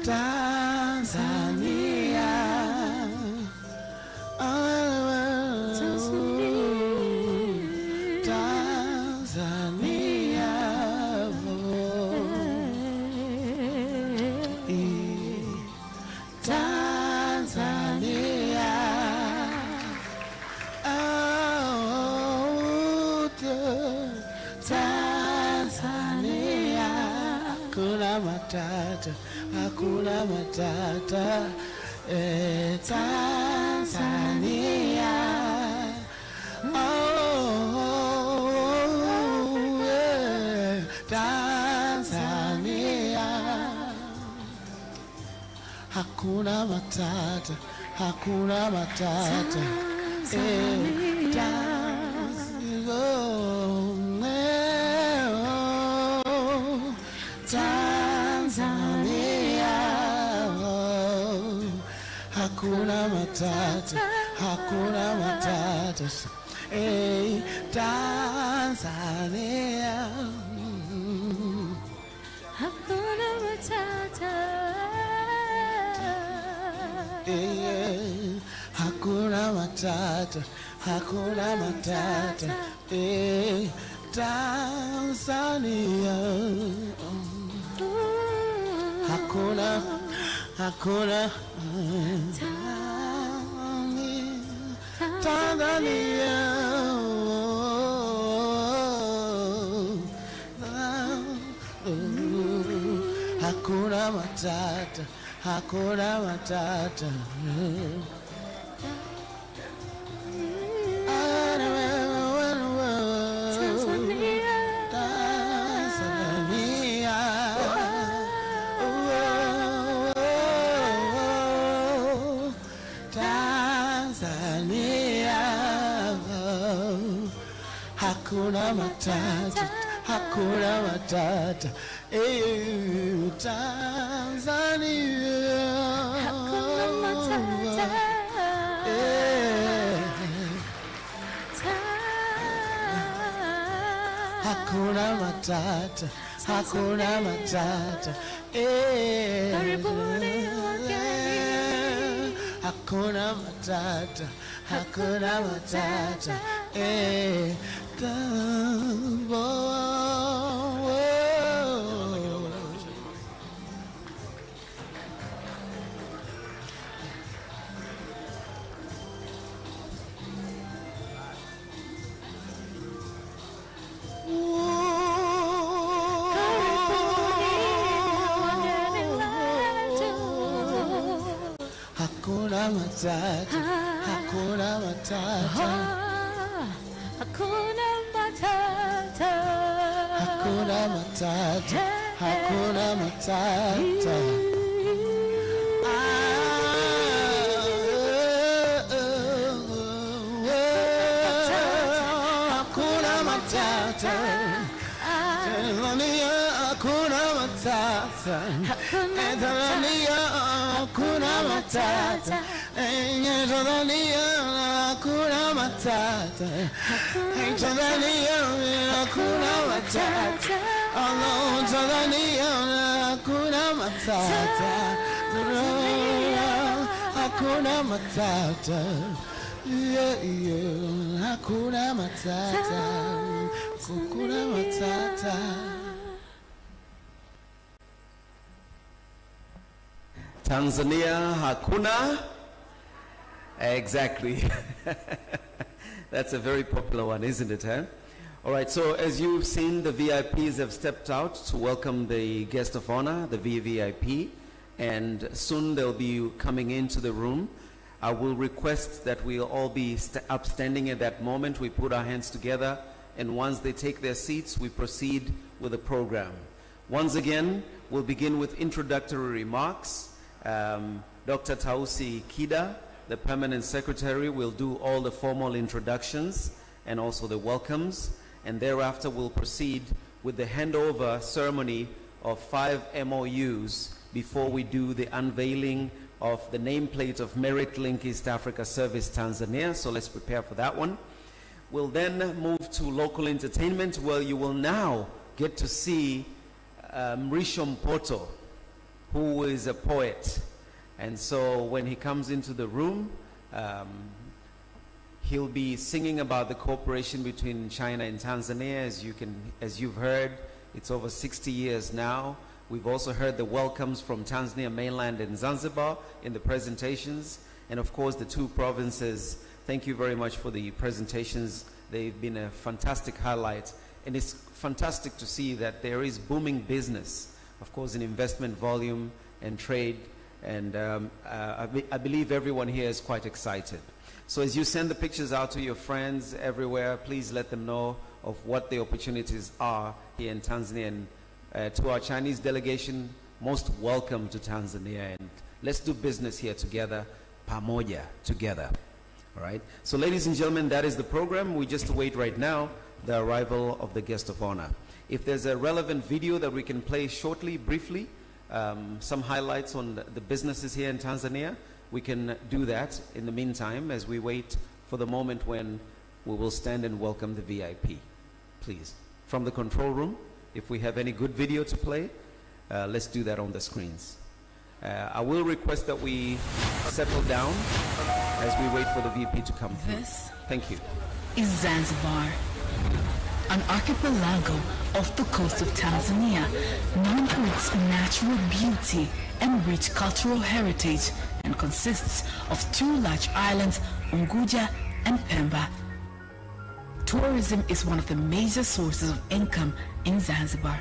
Tanzania. Oh, Tanzania. Tanzania. Oh, Tanzania. Hakuna matata, hakuna matata. Tanzania. Oh, Tanzania. Hakuna matata, hakuna matata. Tanzania. Hakuna matata, hakuna matata. Tanzania. Hakuna matata. Hakuna matata, hakuna matata. Tanzania. Hakuna, hakuna. Tanzania. Hakuna matata, hakuna matata. Hakuna matata, hakuna matata. Tanzania. Hakuna matata. Hakuna matata, hakuna matata. Karibuni wageni. Hakuna matata, hakuna matata. Hakuna matata, hakuna matata. Hakuna matata. Hakuna matata, hakuna matata. Hakuna matata. Tanzania, hakuna matata. Tanzania, hakuna matata. Tanzania, hakuna matata. Tanzania, hakuna matata. Tanzania, hakuna matata. Hakuna matata. Hakuna matata. Hakuna matata. Tanzania hakuna. Exactly. That's a very popular one, isn't it? Huh? All right, so as you've seen, the VIPs have stepped out to welcome the guest of honor, the VVIP, and soon they'll be coming into the room. I will request that we'll all be upstanding at that moment. We put our hands together, and once they take their seats, we proceed with the program. Once again, we'll begin with introductory remarks. Dr. Tausi Kida, the Permanent Secretary, will do all the formal introductions and also the welcomes, and thereafter we'll proceed with the handover ceremony of 5 MOUs before we do the unveiling of the nameplate of Merit Link East Africa Service Tanzania. So let's prepare for that one. We'll then move to local entertainment, where you will now get to see Mrisho Mpoto, who is a poet. And so when he comes into the room, he'll be singing about the cooperation between China and Tanzania. As you've heard, it's over 60 years now. We've also heard the welcomes from Tanzania mainland and Zanzibar in the presentations. And of course, the 2 provinces. Thank you very much for the presentations. They've been a fantastic highlight. And it's fantastic to see that there is booming business, of course, in investment volume and trade. And I believe everyone here is quite excited. So as you send the pictures out to your friends everywhere, please let them know of what the opportunities are here in Tanzania. And to our Chinese delegation, most welcome to Tanzania. And let's do business here together, pamoja, together. All right. So ladies and gentlemen, that is the program. We just await right now the arrival of the guest of honor. If there's a relevant video that we can play shortly, briefly, some highlights on the businesses here in Tanzania, we can do that in the meantime as we wait for the moment when we will stand and welcome the VIP. Please, from the control room, if we have any good video to play, let's do that on the screens. I will request that we settle down as we wait for the VP to come through. This Thank you. is Zanzibar, an archipelago off the coast of Tanzania, known for its natural beauty and rich cultural heritage, and consists of 2 large islands, Unguja and Pemba. Tourism is one of the major sources of income in Zanzibar,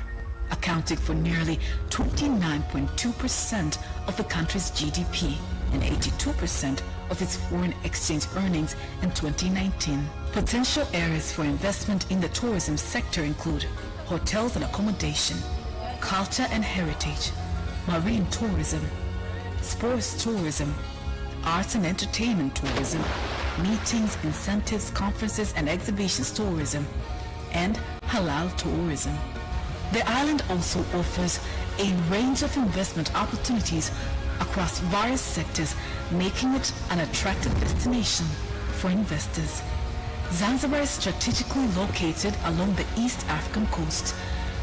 accounting for nearly 29.2% of the country's GDP and 82% of its foreign exchange earnings in 2019. Potential areas for investment in the tourism sector include hotels and accommodation, culture and heritage, marine tourism, sports tourism, arts and entertainment tourism, meetings, incentives, conferences and exhibitions tourism, and halal tourism. The island also offers a range of investment opportunities across various sectors, making it an attractive destination for investors. Zanzibar is strategically located along the East African coast,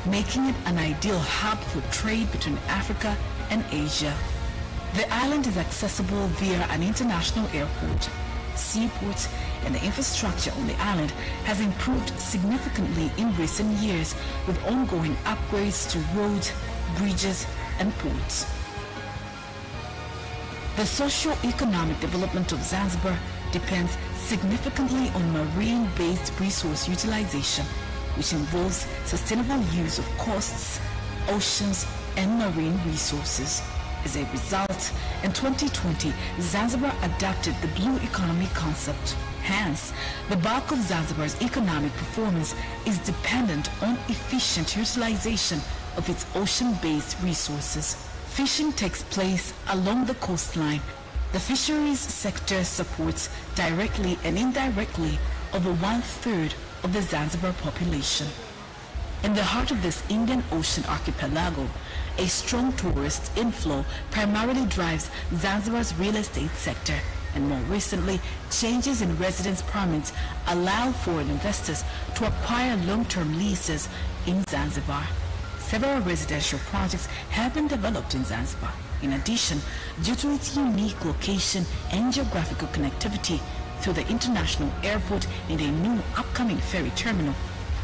making it an ideal hub for trade between Africa and Asia. The island is accessible via an international airport, seaports, and the infrastructure on the island has improved significantly in recent years with ongoing upgrades to roads, bridges, and ports. The socio-economic development of Zanzibar depends significantly on marine-based resource utilization, which involves sustainable use of coasts, oceans, and marine resources. As a result, in 2020, Zanzibar adopted the blue economy concept. Hence, the bulk of Zanzibar's economic performance is dependent on efficient utilization of its ocean-based resources. Fishing takes place along the coastline. The fisheries sector supports directly and indirectly over 1/3 of the Zanzibar population. In the heart of this Indian Ocean archipelago, a strong tourist inflow primarily drives Zanzibar's real estate sector, and more recently, changes in residence permits allow foreign investors to acquire long-term leases in Zanzibar. Several residential projects have been developed in Zanzibar. In addition, due to its unique location and geographical connectivity through the international airport and a new upcoming ferry terminal,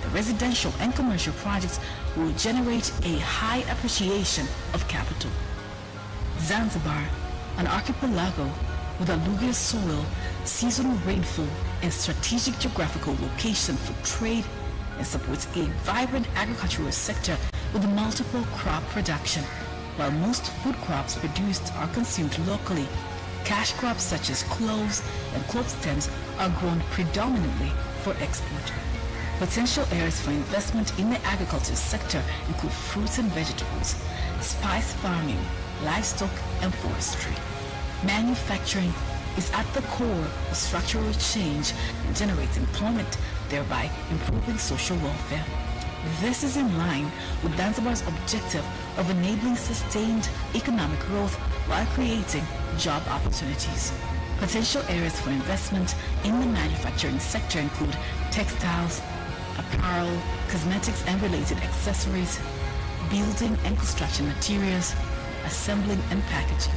the residential and commercial projects will generate a high appreciation of capital. Zanzibar, an archipelago with alluvial soil, seasonal rainfall, and strategic geographical location for trade, and supports a vibrant agricultural sector with multiple crop production. While most food crops produced are consumed locally, cash crops such as cloves and clove stems are grown predominantly for export. Potential areas for investment in the agriculture sector include fruits and vegetables, spice farming, livestock, and forestry. Manufacturing is at the core of structural change and generates employment, thereby improving social welfare. This is in line with Zanzibar's objective of enabling sustained economic growth while creating job opportunities. Potential areas for investment in the manufacturing sector include textiles, apparel, cosmetics and related accessories, building and construction materials, assembling and packaging.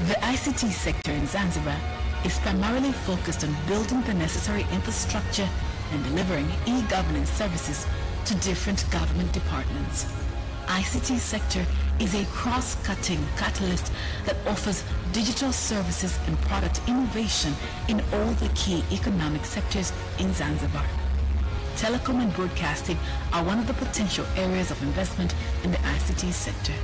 The ICT sector in Zanzibar is primarily focused on building the necessary infrastructure and delivering e-governance services to different government departments. ICT sector is a cross-cutting catalyst that offers digital services and product innovation in all the key economic sectors in Zanzibar. Telecom and broadcasting are one of the potential areas of investment in the ICT sector.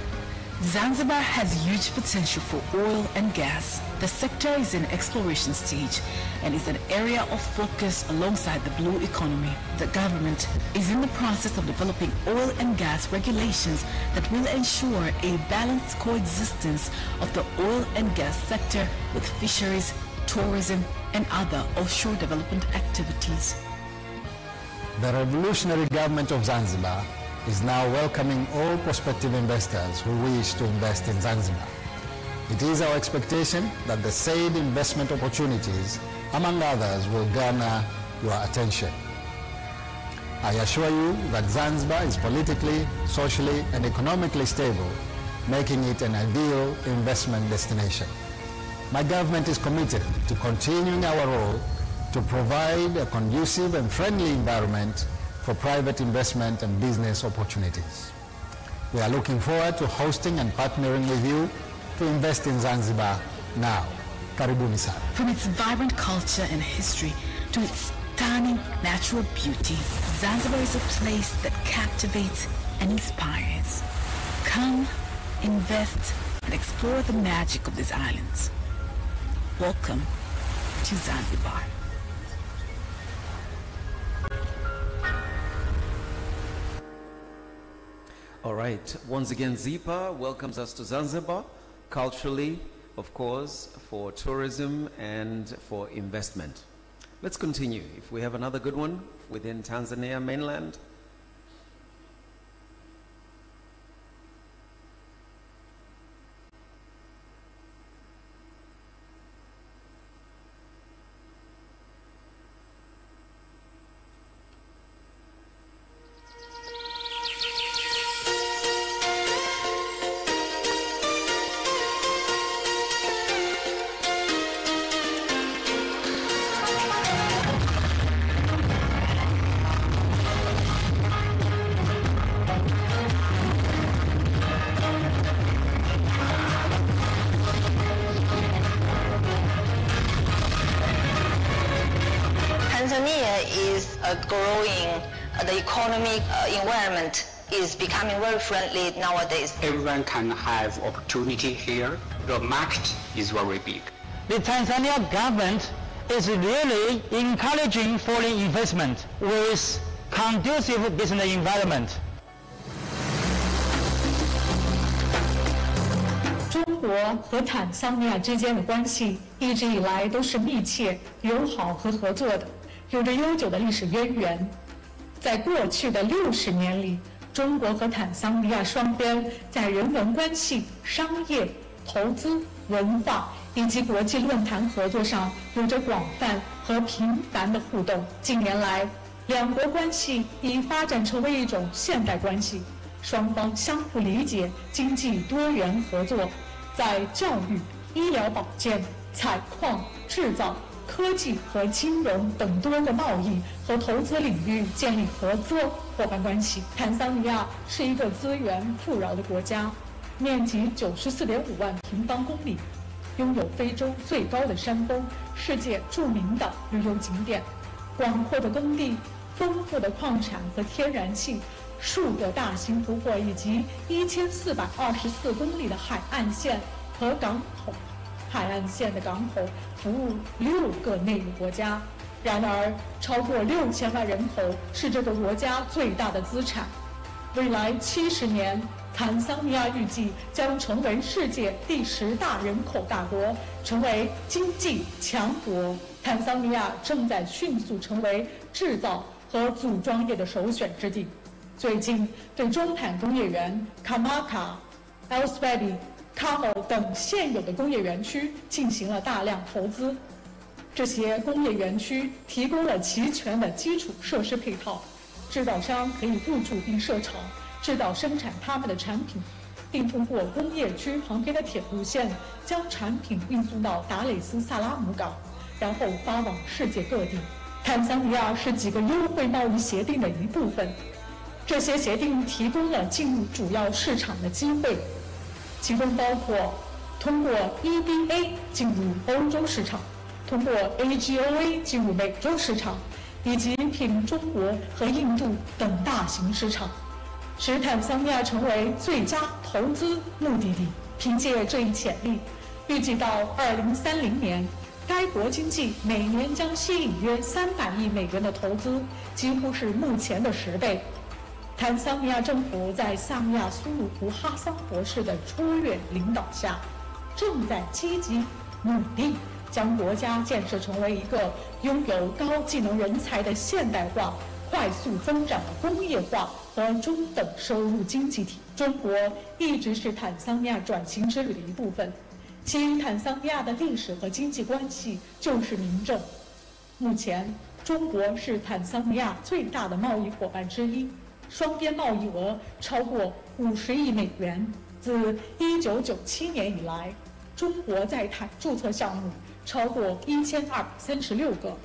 Zanzibar has huge potential for oil and gas. The sector is in exploration stage and is an area of focus alongside the blue economy. The government is in the process of developing oil and gas regulations that will ensure a balanced coexistence of the oil and gas sector with fisheries, tourism, and other offshore development activities. The revolutionary government of Zanzibar is now welcoming all prospective investors who wish to invest in Zanzibar. It is our expectation that the said investment opportunities, among others, will garner your attention. I assure you that Zanzibar is politically, socially, and economically stable, making it an ideal investment destination. My government is committed to continuing our role to provide a conducive and friendly environment for private investment and business opportunities. We are looking forward to hosting and partnering with you to invest in Zanzibar now. Karibuni sana. From its vibrant culture and history to its stunning natural beauty, Zanzibar is a place that captivates and inspires. Come, invest, and explore the magic of these islands. Welcome to Zanzibar. All right, once again, ZIPA welcomes us to Zanzibar, culturally, of course, for tourism and for investment. Let's continue. If we have another good one within Tanzania mainland. The economic environment is becoming very friendly nowadays. Everyone can have opportunity here. The market is very big. The Tanzania government is really encouraging foreign investment with conducive business environment. 中国和坦桑尼亚之间的关系一直以来都是密切、友好和合作的，有着悠久的历史渊源。在过去的60年里，中国和坦桑尼亚双边在人文关系、商业、投资、文化以及国际论坛合作上有着广泛和频繁的互动。近年来，两国关系已发展成为一种现代关系，双方相互理解，经济多元合作，在教育、医疗保健、采矿、制造、科技和金融等多个贸易和投资领域建立合作伙伴关系。坦桑尼亚是一个资源富饶的国家，面积94.5万平方公里，拥有非洲最高的山峰、世界著名的旅游景点、广阔的耕地、丰富的矿产和天然气、数个大型湖泊以及1424公里的海岸线和港口。海岸线的港口服务6个内陆国家，然而，超过6000万人口是这个国家最大的资产。未来70年，坦桑尼亚预计将成为世界第10大人口大国，成为经济强国。坦桑尼亚正在迅速成为制造和组装业的首选之地。最近，对中坦工业园、卡马卡、埃斯贝比、卡某等现有的工业园区进行了大量投资。这些工业园区提供了齐全的基础设施配套，制造商可以入驻并设厂，制造生产他们的产品，并通过工业区旁边的铁路线将产品运送到达累斯萨拉姆港，然后发往世界各地。坦桑尼亚是几个优惠贸易协定的一部分，这些协定提供了进入主要市场的机会，其中包括通过 EBA 进入欧洲市场，通过 AGOA 进入美洲市场，以及毗邻中国和印度等大型市场，使坦桑尼亚成为最佳投资目的地。凭借这一潜力，预计到2030年，该国经济每年将吸引约300亿美元的投资，几乎是目前的10倍。坦桑尼亚政府在萨米亚苏鲁胡哈桑博士的卓越领导下，正在积极努力将国家建设成为一个拥有高技能人才的现代化、快速增长的工业化和中等收入经济体。中国一直是坦桑尼亚转型之旅的一部分，其与坦桑尼亚的历史和经济关系就是明证。目前，中国是坦桑尼亚最大的贸易伙伴之一，双边贸易额超过50亿美元。自1997年以来，中国在坦注册项目超过1236个，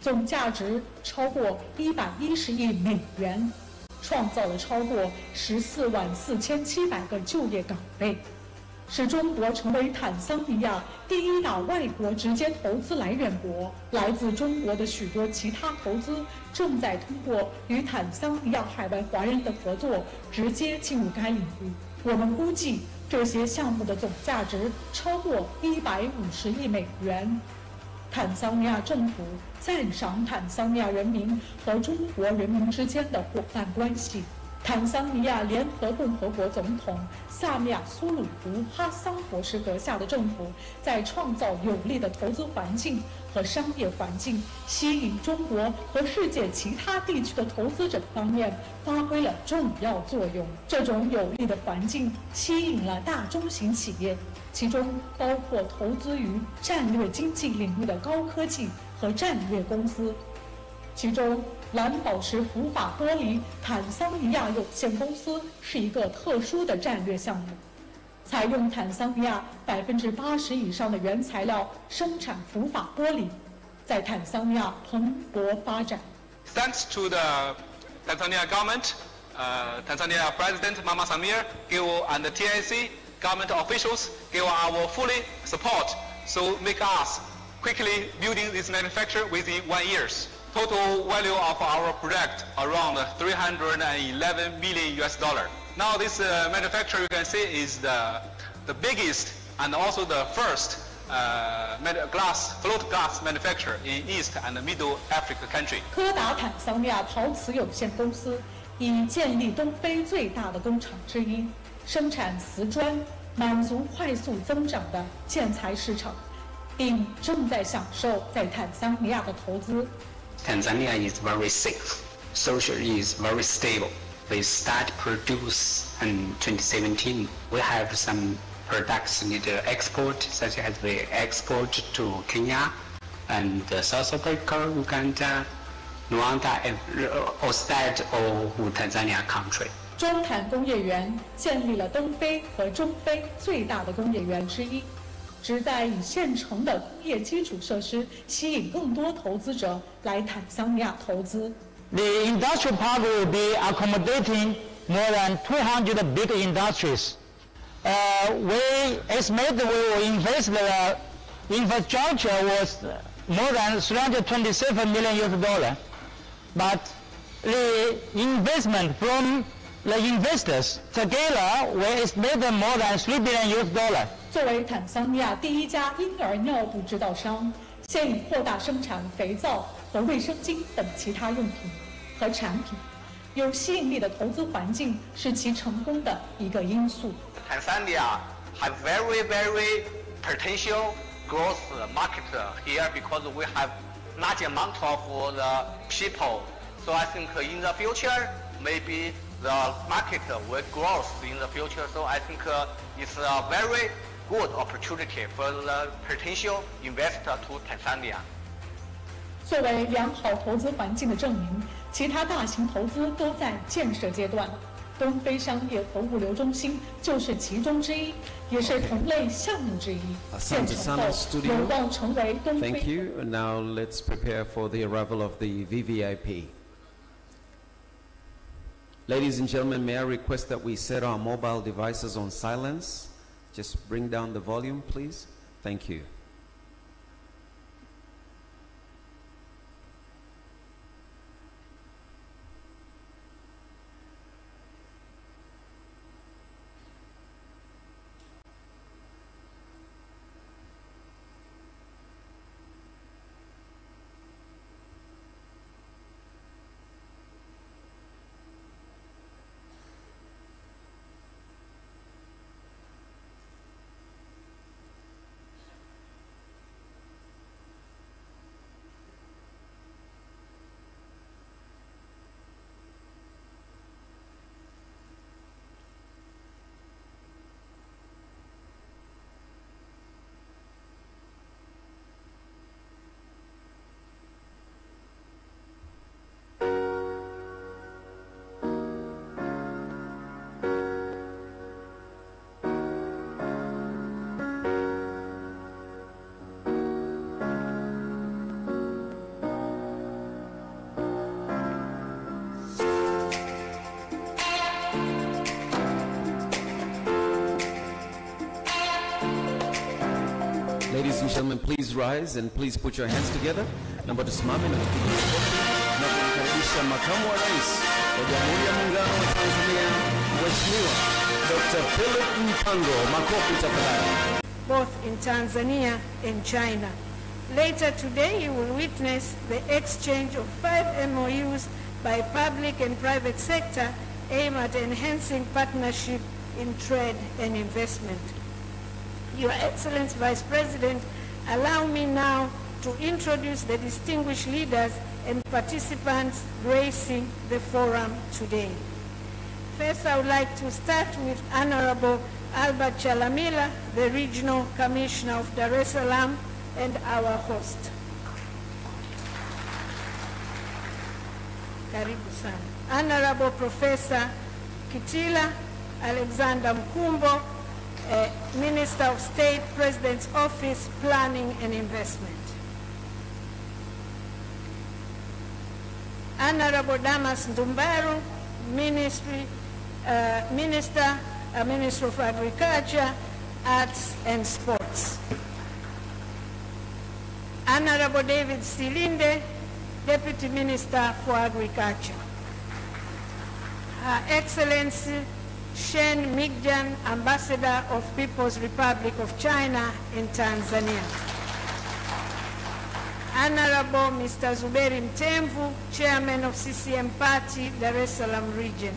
总价值超过110亿美元，创造了超过144700个就业岗位，使中国成为坦桑尼亚第1大外国直接投资来源国。来自中国的许多其他投资正在通过与坦桑尼亚海外华人的合作直接进入该领域。我们估计这些项目的总价值超过150亿美元。坦桑尼亚政府赞赏坦桑尼亚人民和中国人民之间的伙伴关系。坦桑尼亚联合共和国总统萨米亚苏鲁胡哈桑博士阁下的政府在创造有利的投资环境和商业环境，吸引中国和世界其他地区的投资者方面发挥了重要作用。这种有利的环境吸引了大中型企业，其中包括投资于战略经济领域的高科技和战略公司。其中，蓝宝石福法玻璃坦桑尼亚有限公司是一个特殊的战略项目，采用坦桑尼亚80%以上的原材料生产福法玻璃，在坦桑尼亚蓬勃发展。Thanks to the Tanzania government, Tanzania President Mama Samia and the TIC government officials give our fully support, so make us quickly building this manufacturer within 1 year. Total value of our project around $311 million. Now this manufacturer you can see is the biggest and also the first float glass manufacturer in East and Middle Africa country. 柯达坦桑尼亚陶瓷有限公司已建立东非最大的工厂之一，生产瓷砖，满足快速增长的建材市场，并正在享受在坦桑尼亚的投资。Tanzania is very safe. Socially is very stable. We start produce in 2017. We have some products need to export, such as we export to Kenya and South Africa, Uganda, Rwanda, and outside of Tanzania country. 中坦工业园建立了东非和中非最大的工业园之一，旨在以现成的工业基础设施吸引更多投资者来坦桑尼亚投资。The industrial park will be accommodating more than 200 big industries. We estimate we will invest the infrastructure was more than $327 million. But the investment from the investors together we estimate more than $3 billion. 作为坦桑尼亚第1家婴儿尿布制造商，现已扩大生产肥皂和卫生巾等其他用品和产品。有吸引力的投资环境是其成功的一个因素。Tanzania have very potential growth market here because we have large amount of the people. So I think in the future maybe the market will grow in the future. So I think it's a very good opportunity for the potential investor to Tanzania. 作为良好投资环境的证明，其他大型投资都在建设阶段。东非商业和物流中心就是其中之一，也是同类项目之一。建成后有望成为东非。Thank you. Now let's prepare for the arrival of the VVIP. Ladies and gentlemen, may I request that we set our mobile devices on silence? Just bring down the volume, please. Thank you. Ladies and gentlemen, please rise and please put your hands together. Naomba tusimame na kumkaribisha makamu wa rais wa Jamhuri ya Muungano wa Tanzania, Mheshimiwa Dr. Philip Mpango. Makofi tafadhali. Both in Tanzania and China. Later today, you will witness the exchange of 5 MOUs by public and private sector aimed at enhancing partnership in trade and investment. Your Excellency Vice President, allow me now to introduce the distinguished leaders and participants gracing the forum today. First, I would like to start with Honorable Albert Chalamila, the Regional Commissioner of Dar es Salaam, and our host. Karibu sana. Honorable Professor Kitila Alexander Mkumbo, Minister of State, President's Office, Planning and Investment. Honorable Damas Ndumbaru, Minister of Agriculture, Arts and Sports. Honorable David Silinde, Deputy Minister for Agriculture. Her Excellency Shen Migjan, Ambassador of People's Republic of China in Tanzania. Honorable Mr. Zuberi Mtemvu, Chairman of CCM Party, Dar es Salaam Region.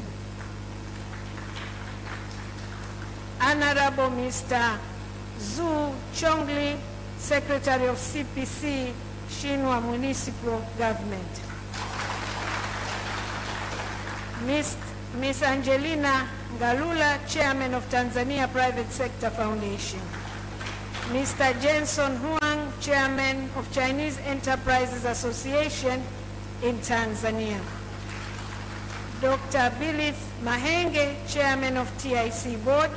Honorable Mr. Zhu Chongli, Secretary of CPC, Xinhua Municipal Government. Ms. Angelina Galula, Chairman of Tanzania Private Sector Foundation. Mr. Jenson Huang, Chairman of Chinese Enterprises Association in Tanzania. Dr. Bilith Mahenge, Chairman of TIC Board.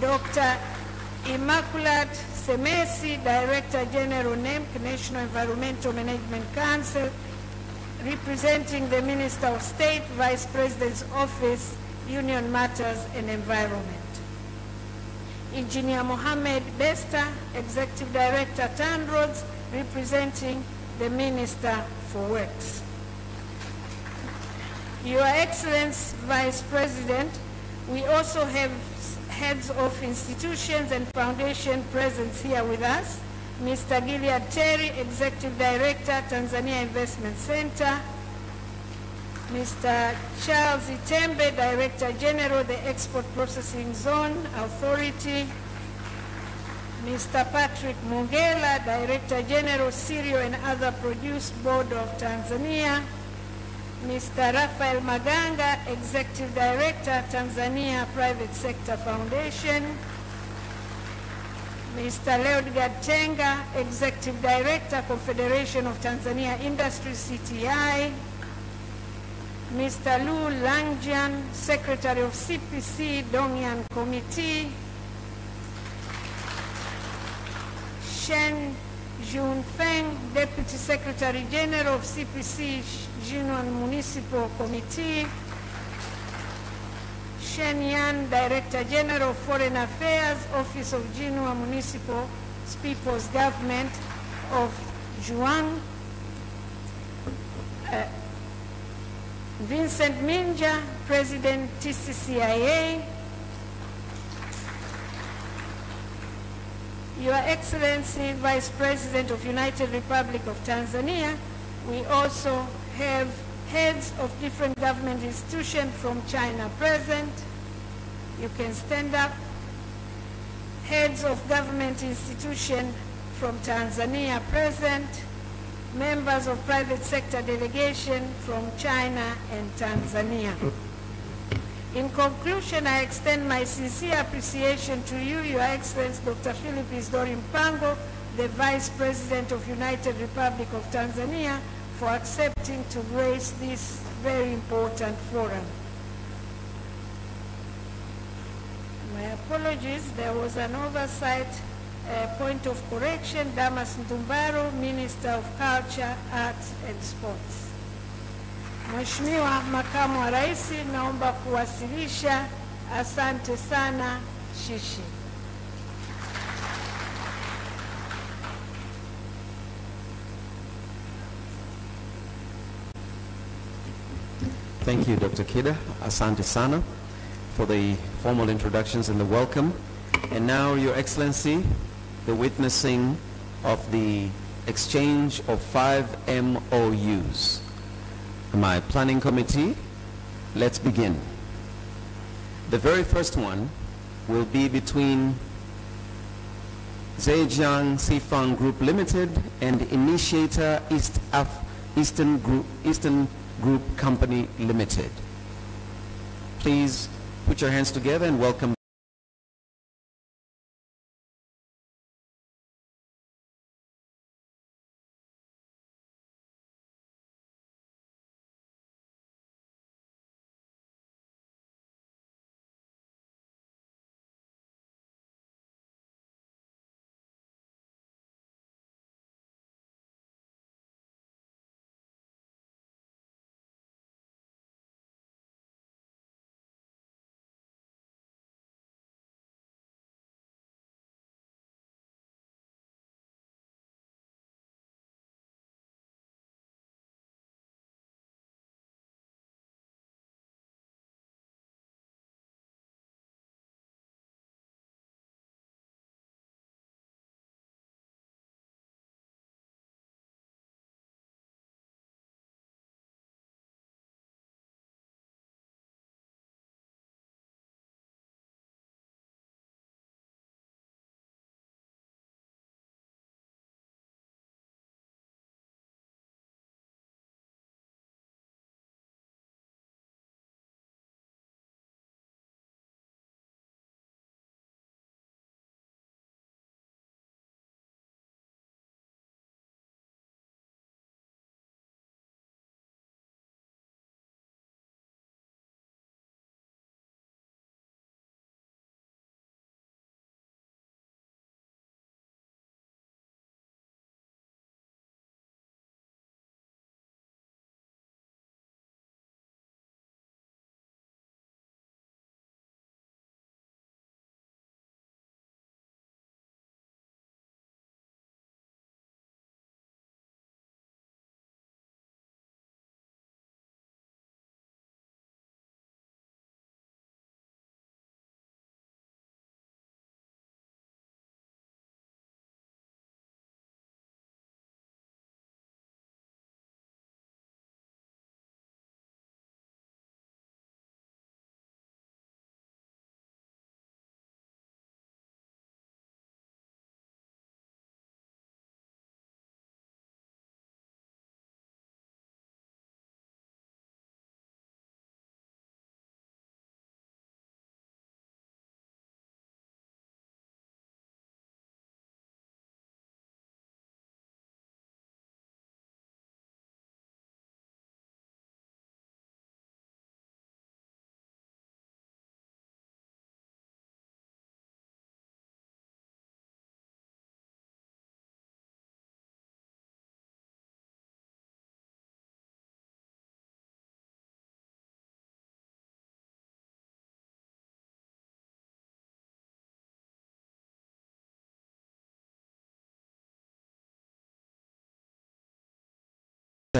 Dr. Immaculate Semesi, Director General NEMC, National Environmental Management Council, representing the Minister of State, Vice President's Office, Union Matters and Environment. Engineer Mohammed Besta, Executive Director, TANROADS, representing the Minister for Works. Your Excellency, Vice President, we also have heads of institutions and foundation present here with us, Mr. Gilead Terry, Executive Director, Tanzania Investment Center. Mr. Charles Itembe, Director General, the Export Processing Zone Authority. Mr. Patrick Mongela, Director General, Cereal and Other Produce Board of Tanzania. Mr. Rafael Maganga, Executive Director, Tanzania Private Sector Foundation. Mr. Leodgard Tenga, Executive Director, Confederation of Tanzania Industries, CTI. Mr. Lu Langjian, Secretary of CPC, Dongyan Committee. Shen Junfeng, Deputy Secretary General of CPC, Jinan Municipal Committee. Shen Yan, Director General of Foreign Affairs, Office of Jinhua Municipal People's Government of Zhuang. Vincent Minja, President TCCIA. Your Excellency, Vice President of United Republic of Tanzania, we also have heads of different government institutions from China present. You can stand up. Heads of government institutions from Tanzania present. Members of private sector delegation from China and Tanzania. In conclusion, I extend my sincere appreciation to you, Your Excellency Dr. Philip Isdori Mpango, the Vice President of United Republic of Tanzania, for accepting to grace this very important forum. My apologies, there was an oversight. Point of correction, Damas Ndumbaro, Minister of Culture, Arts and Sports. Mheshimiwa Makamu wa Rais, naomba kuwasilisha. Asante sana, Shishi. Thank you, Dr. Kida. Asante sana for the formal introductions and the welcome. And now, Your Excellency, the witnessing of the exchange of 5 MOUs. My planning committee, let's begin. The very first one will be between Zhejiang Sifang Group Limited and Initiator Eastern Group Company Limited. Please put your hands together and welcome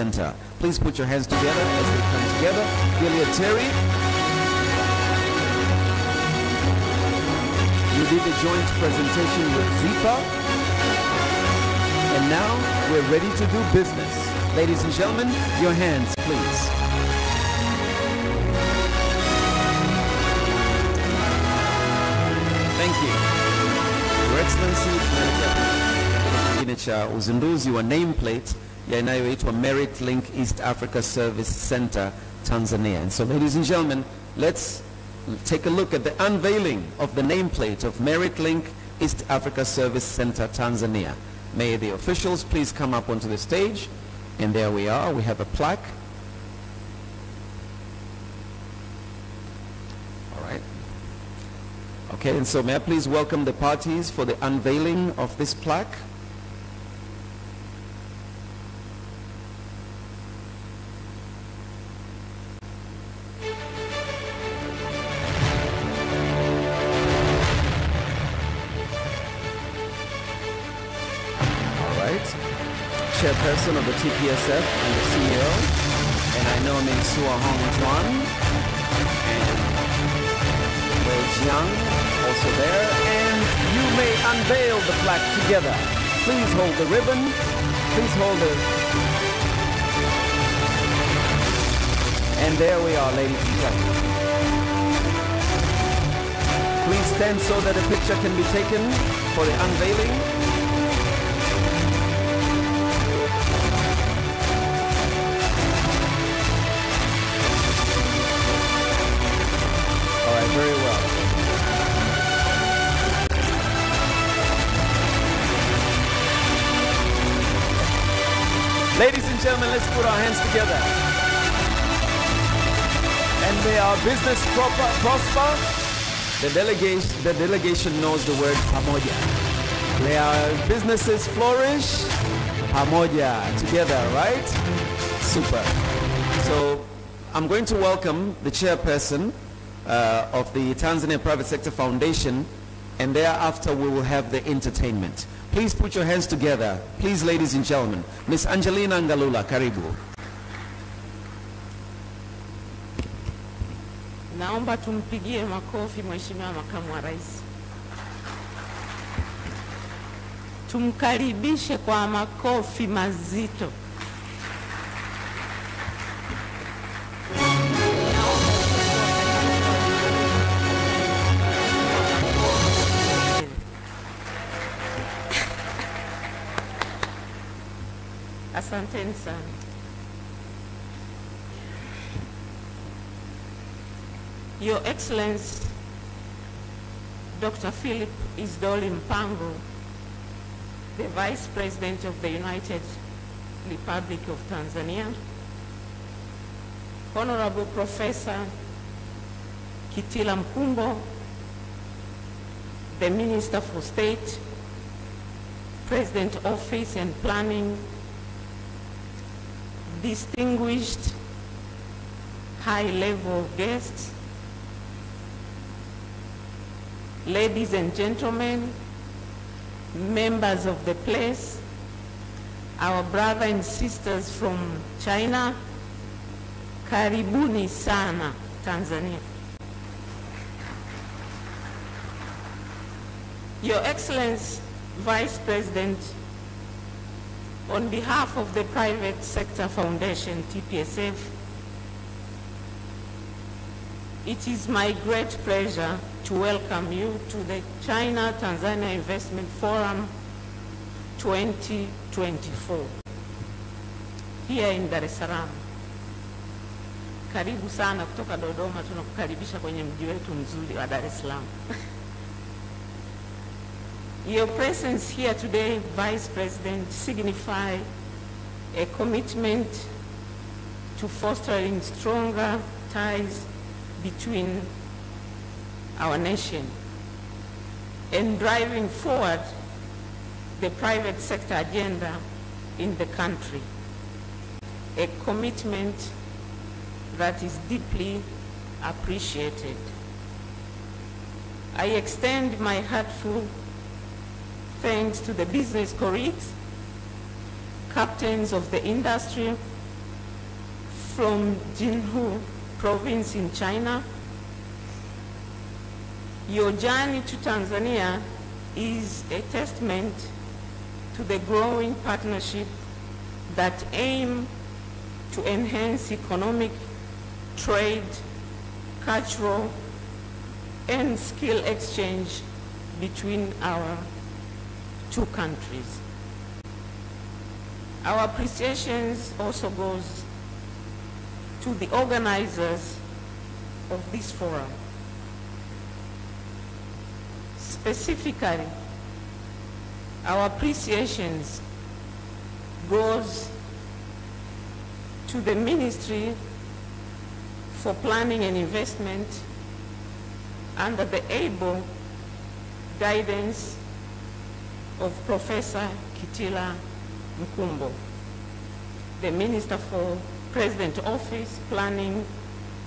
Center. Please put your hands together as they come together. Gilead Terry. You did a joint presentation with ZIPA. And now we're ready to do business. Ladies and gentlemen, your hands, please. Thank you. Your Excellency, kingine cha uzinduzi wa nameplate ya inayoitwa Merit Link East Africa Service Center, Tanzania. And so, ladies and gentlemen, let's take a look at the unveiling of the nameplate of Merit Link East Africa Service Center, Tanzania. May the officials please come up onto the stage. And there we are. We have a plaque. All right. Okay, and so may I please welcome the parties for the unveiling of this plaque. Chairperson of the TPSF and the CEO, and I know Ms. Sua Hong Chuan and Wei Jiang also there, and you may unveil the plaque together. Please hold the ribbon, please hold the... And there we are, ladies and gentlemen. Please stand so that a picture can be taken for the unveiling. Very well. Ladies and gentlemen, let's put our hands together. And may our business prosper. The delegation knows the word pamoja. May our businesses flourish. Pamoja, together, right? Super. So I'm going to welcome the chairperson of the Tanzania Private Sector Foundation, and thereafter we will have the entertainment. Please put your hands together. Please, ladies and gentlemen. Miss Angelina Ngalula, karibu. Naomba tumpigie makofi Mheshimiwa Makamu wa Rais. Tumkaribishe kwa makofi mazito. Asanteni sana. Your Excellency, Dr. Philip Isdoli Mpango, the Vice President of the United Republic of Tanzania, Honorable Professor Kitila Mkumbo, the Minister for State, President Office and Planning, distinguished high-level guests, ladies and gentlemen, members of the place, our brothers and sisters from China, karibuni sana Tanzania. Your Excellency, Vice President, on behalf of the Private Sector Foundation, TPSF, it is my great pleasure to welcome you to the China-Tanzania Investment Forum 2024 here in Dar es Salaam. Karibu sana kutoka Dodoma, tunakukaribisha kwenye mji wetu mzuri wa Dar es Salaam. Your presence here today, Vice President, signify a commitment to fostering stronger ties between our nation and driving forward the private sector agenda in the country, a commitment that is deeply appreciated. I extend my heartfelt thanks to the business colleagues, captains of the industry, from Jinhu province in China. Your journey to Tanzania is a testament to the growing partnership that aim to enhance economic, trade, cultural, and skill exchange between our two countries. Our appreciations also goes to the organizers of this forum. Specifically, our appreciations goes to the Ministry for Planning and Investment under the able guidance of Professor Kitila Mkumbo, the Minister for President Office, Planning,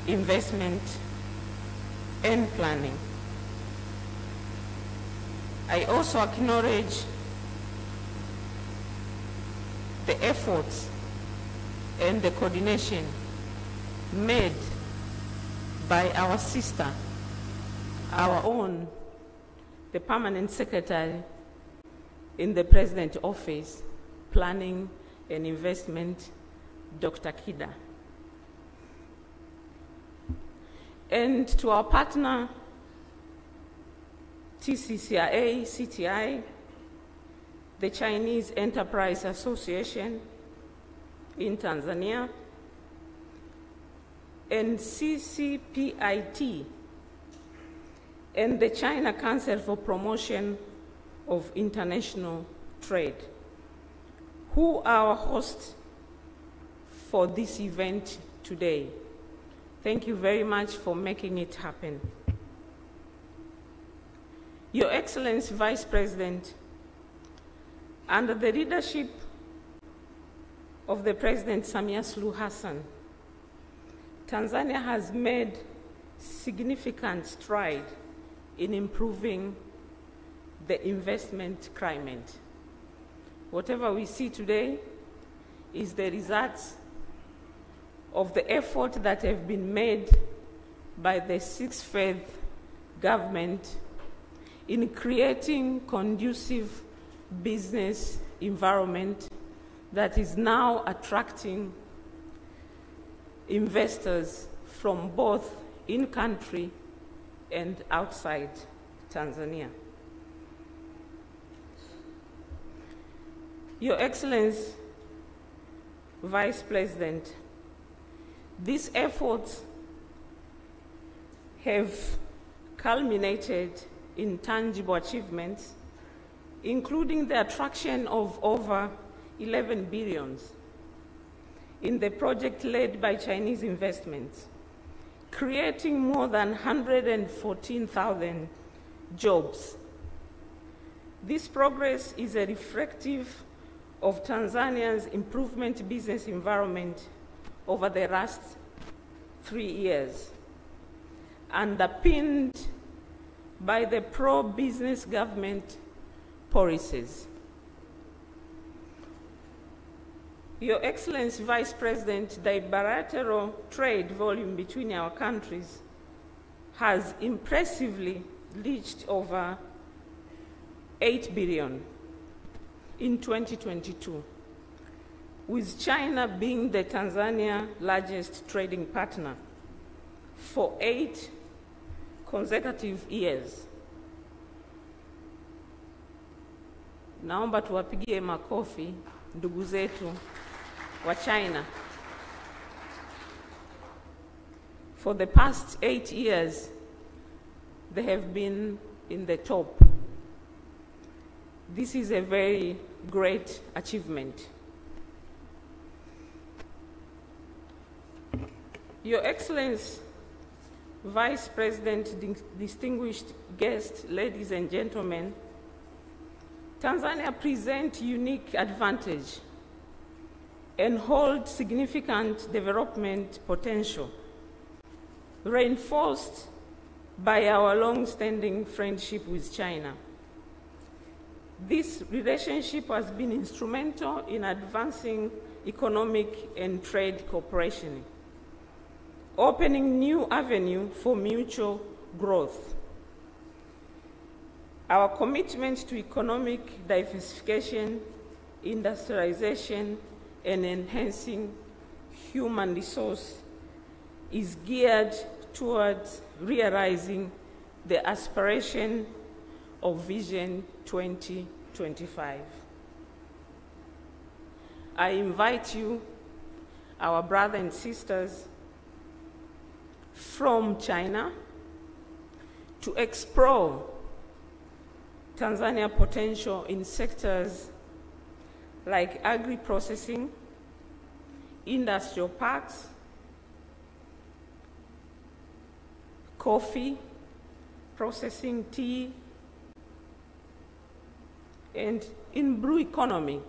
Investment, and Planning. I also acknowledge the efforts and the coordination made by our sister, our own, the Permanent Secretary in the President Office, Planning and Investment, Dr. Kida. And to our partner, TCCIA, CTI, the Chinese Enterprise Association in Tanzania, and CCPIT, and the China Council for Promotion of International Trade, who are our hosts for this event today. Thank you very much for making it happen. Your Excellency Vice President, under the leadership of the President Samia Suluhu Hassan, Tanzania has made significant stride in improving the investment climate. Whatever we see today is the results of the effort that have been made by the Sixth Faith government in creating conducive business environment that is now attracting investors from both in-country and outside Tanzania. Your Excellency, Vice President, these efforts have culminated in tangible achievements, including the attraction of over 11 billion in the project led by Chinese investments, creating more than 114,000 jobs. This progress is a reflective of Tanzania's improvement business environment over the last 3 years, underpinned by the pro-business government policies. Your Excellency Vice President, the bilateral trade volume between our countries has impressively reached over 8 billion in 2022, with China being the Tanzania largest trading partner for 8 consecutive years. Naomba tuwapigie makofi ndugu zetu wa China. For the past 8 years, they have been in the top. This is a very great achievement. Your Excellency, Vice President, distinguished guests, ladies and gentlemen, Tanzania presents unique advantage and holds significant development potential, reinforced by our long-standing friendship with China. This relationship has been instrumental in advancing economic and trade cooperation opening new avenue for mutual growth. Our commitment to economic diversification, industrialization, and enhancing human resource is geared towards realizing the aspiration of Vision 2025. I invite you, our brothers and sisters from China, to explore Tanzania's potential in sectors like agri-processing, industrial parks, coffee, processing tea, and in blue economy.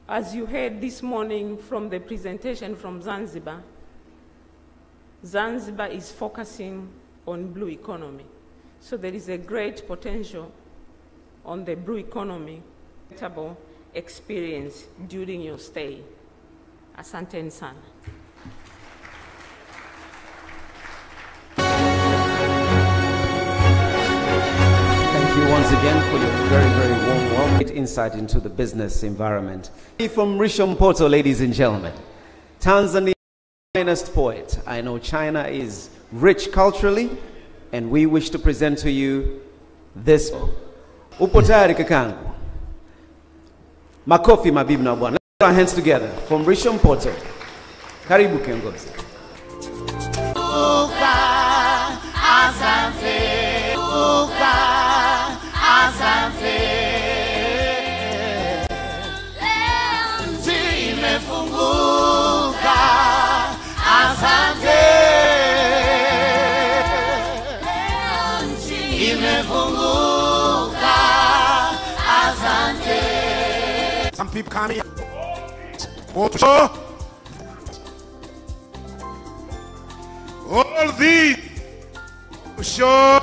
As you heard this morning from the presentation from Zanzibar, Zanzibar is focusing on blue economy. So there is a great potential on the blue economy experience during your stay. Asante sana. Thank you once again for your very, very warm welcome. Great insight into the business environment. From Rishampoto, ladies and gentlemen, Tanzania's finest poet. I know China is rich culturally, and we wish to present to you this. Upo tayari kakangu? Makofi mabibi na bwana. Let's put our hands together. From Rishampoto. Karibu kiongozi. Some people come here. All these show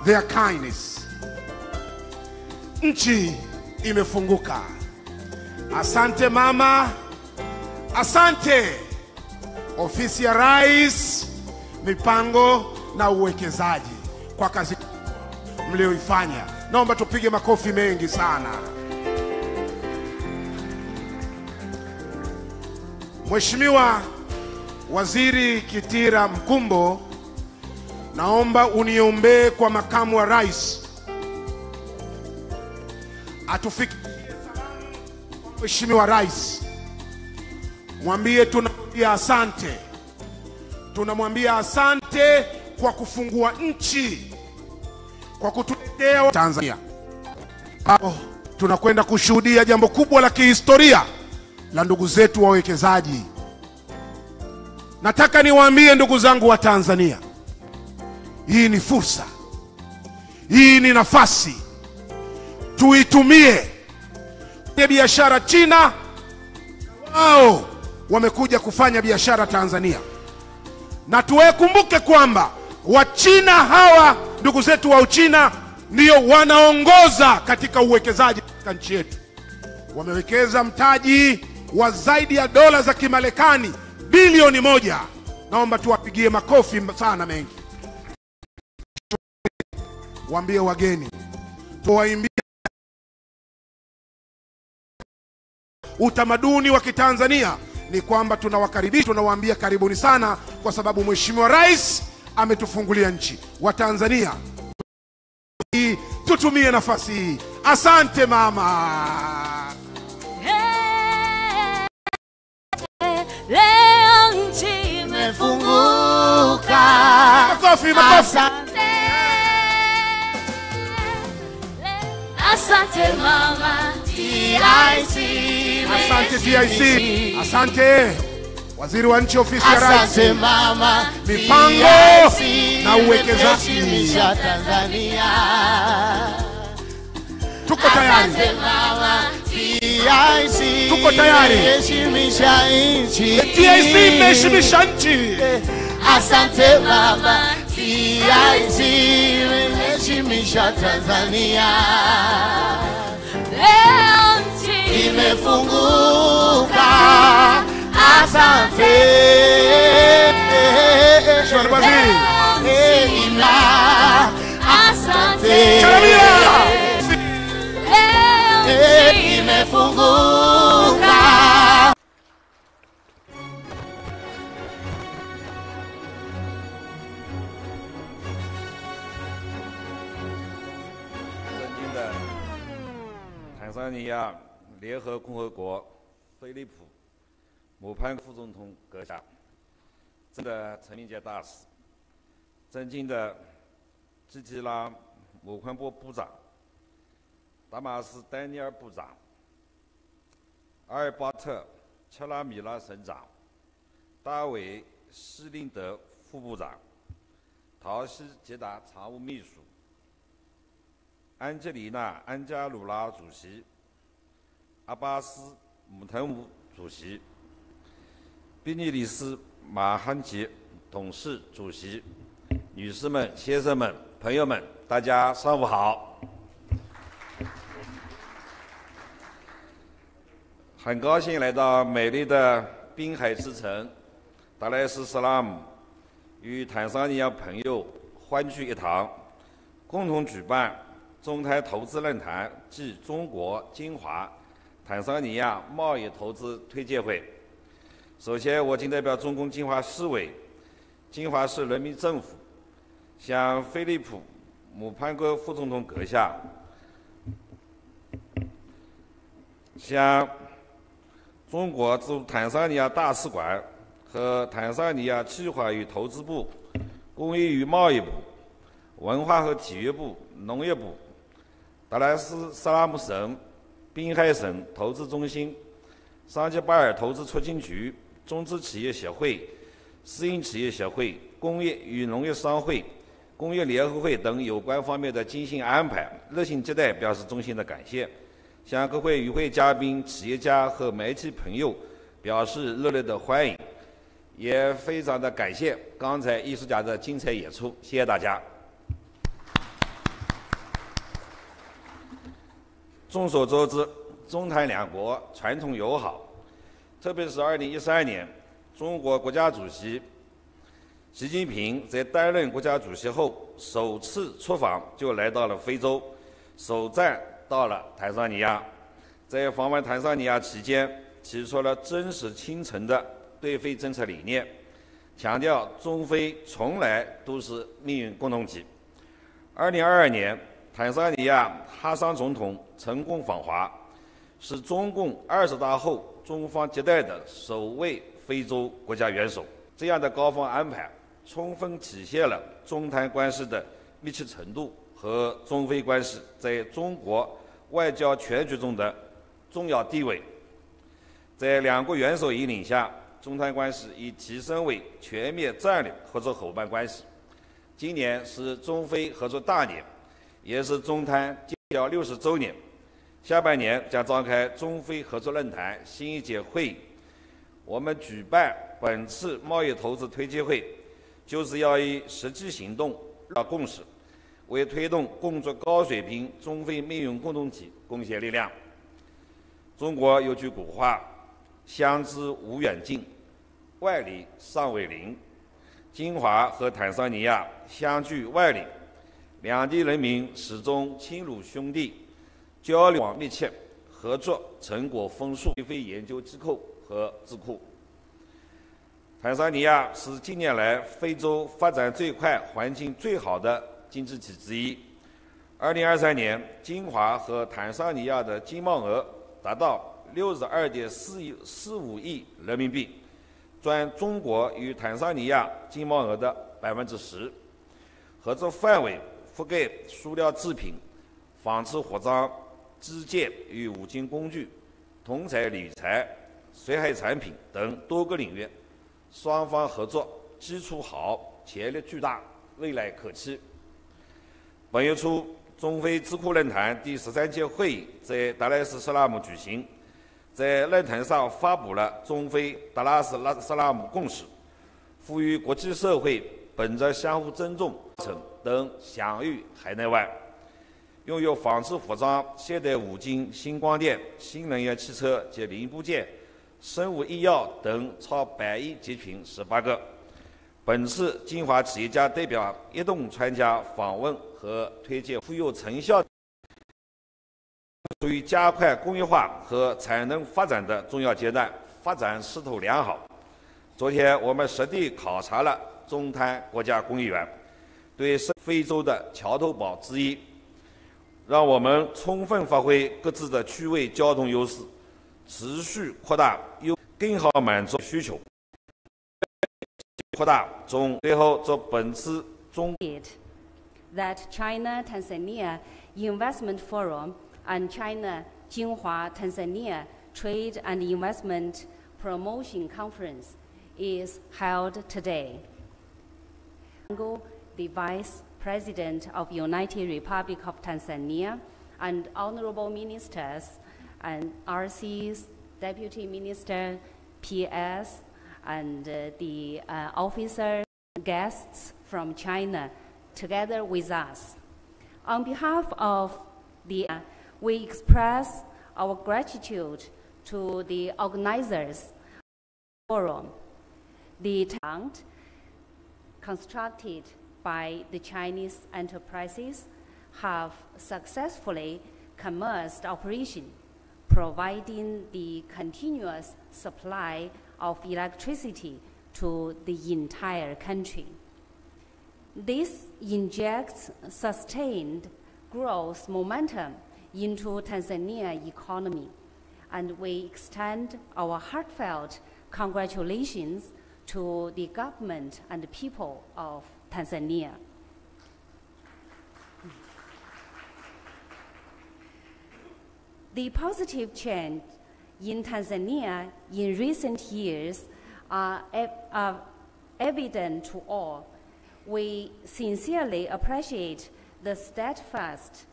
their kindness. Nchi imefunguka. Asante mama. Asante ofisi ya Rais, mipango na uwekezaji kwa kazi mlioifanya. Naomba tupige makofi mengi sana. Mheshimiwa Waziri Kitira Mkumbo, naomba uniombee kwa makamu wa rais atufikie salamu. Mheshimiwa Rais, mwambie tunamwambia asante. Tunamwambia asante kwa kufungua nchi, kwa kutuletea Tanzania. Tunakwenda kushuhudia jambo kubwa la kihistoria la ndugu zetu wawekezaji. Nataka niwaambie ndugu zangu wa Tanzania, hii ni fursa, hii ni nafasi, tuitumie. Biashara China, wao wamekuja kufanya biashara Tanzania, na tuwekumbuke kwamba Wachina hawa ndugu zetu wa Uchina ndio wanaongoza katika uwekezaji katika nchi yetu. Wamewekeza mtaji wa zaidi ya dola za Kimarekani bilioni 1. Naomba tuwapigie makofi sana mengi. Waambie wageni, tuwaimbie utamaduni wa Kitanzania ni kwamba tunawakaribisha, tunawaambia karibuni sana, kwa sababu Mheshimiwa Rais ametufungulia nchi. Wa Tanzania, tutumie nafasi hii. Asante mama. Leo nchi imefunguka. Makofi, makofi. Asante mama TIC. Asante TIC. Asante Waziri wa Nchi Ofisi ya Rais. Asante mama mipango na uwekezaji Tanzania. Tuko tayari. Asante mama TIC. Tuko tayari. Heshimisha nchi. TIC imeheshimisha nchi. Asante mama TIC. Heshimisha Tanzania. Leo nchi imefunguka. asante. Asante. Leo imefunguka.坦桑尼亚联合共和国菲利普姆潘副总统阁下，尊敬的陈明杰大使，尊敬的基提拉姆宽波部长，达马斯丹尼尔部长，阿尔巴特切拉米拉省长，大卫施林德副部长，陶西杰达常务秘书，安吉丽娜·安加鲁拉主席，阿巴斯·姆腾姆主席，比尼里斯·马汉杰董事主席，女士们、先生们、朋友们，大家上午好！很高兴来到美丽的滨海之城达莱斯萨拉姆，与坦桑尼亚朋友欢聚一堂，共同举办中泰投资论坛暨中国金华坦桑尼亚贸易投资推介会。首先，我谨代表中共金华市委、金华市人民政府，向菲利普姆潘戈副总统阁下、向中国驻坦桑尼亚大使馆和坦桑尼亚计划与投资部、工业与贸易部、文化和体育部、农业部、达莱斯萨拉姆省、滨海省投资中心、桑吉巴尔投资促进局、中资企业协会、私营企业协会、工业与农业商会、工业联合会等有关方面的精心安排、热情接待，表示衷心的感谢。向各位与会嘉宾、企业家和媒体朋友表示热烈的欢迎，也非常的感谢刚才艺术家的精彩演出，谢谢大家。众所周知，中坦两国传统友好，特别是2013年，中国国家主席习近平在担任国家主席后，首次出访就来到了非洲，首站到了坦桑尼亚。在访问坦桑尼亚期间，提出了真实倾城的对非政策理念，强调中非从来都是命运共同体。2022年，坦桑尼亚哈桑总统成功访华，是中共20大后中方接待的首位非洲国家元首。这样的高峰安排，充分体现了中坦关系的密切程度和中非关系在中国外交全局中的重要地位。在两国元首引领下，中坦关系已提升为全面战略合作伙伴关系。今年是中非合作大年，也是中坦建交60周年。下半年将召开中非合作论坛新一届会议。我们举办本次贸易投资推介会，就是要以实际行动达共识，为推动共筑高水平中非命运共同体贡献力量。中国有句古话：“相知无远近，万里尚为邻。”金华和坦桑尼亚相距万里，两地人民始终亲如兄弟，交流往密切，合作成果丰硕。非研究机构和智库。坦桑尼亚是近年来非洲发展最快、环境最好的经济体之一。2023年，金华和坦桑尼亚的经贸额达到62.45亿人民币，占中国与坦桑尼亚经贸额的10%。合作范围覆盖塑料制品、纺织服装、基建与五金工具、铜材铝材、水海产品等多个领域，双方合作基础好，潜力巨大，未来可期。本月初，中非智库论坛第13届会议在达莱斯萨拉姆举行，在论坛上发布了中非达拉斯萨拉姆共识，呼吁国际社会本着相互尊重等享誉海内外。拥有纺织服装、现代五金、新光电、新能源汽车及零部件、生物医药等超100亿集群18个。本次金华企业家代表一同参加访问和推荐富有成效，属于加快工业化和产能发展的重要阶段，发展势头良好。昨天我们实地考察了中滩国家工业园，对非洲的桥头堡之一，让我们充分发挥各自的区位交通优势，持续扩大更好满足需求。扩大中，最后做本次中。That China-Tanzania Investment Forum and China-Jinhua-Tanzania Trade and Investment Promotion Conference is held today. The Vice President of United Republic of Tanzania and honorable ministers and RCs, Deputy Minister, PS, and the officers, guests from China, together with us. On behalf of we express our gratitude to the organizers of the forum. The tent constructed by the Chinese enterprises have successfully commenced operation, providing the continuous supply of electricity to the entire country. This injects sustained growth momentum into Tanzania economy, and we extend our heartfelt congratulations to the government and the people of Tanzania. The positive change in Tanzania in recent years are evident to all. We sincerely appreciate the steadfast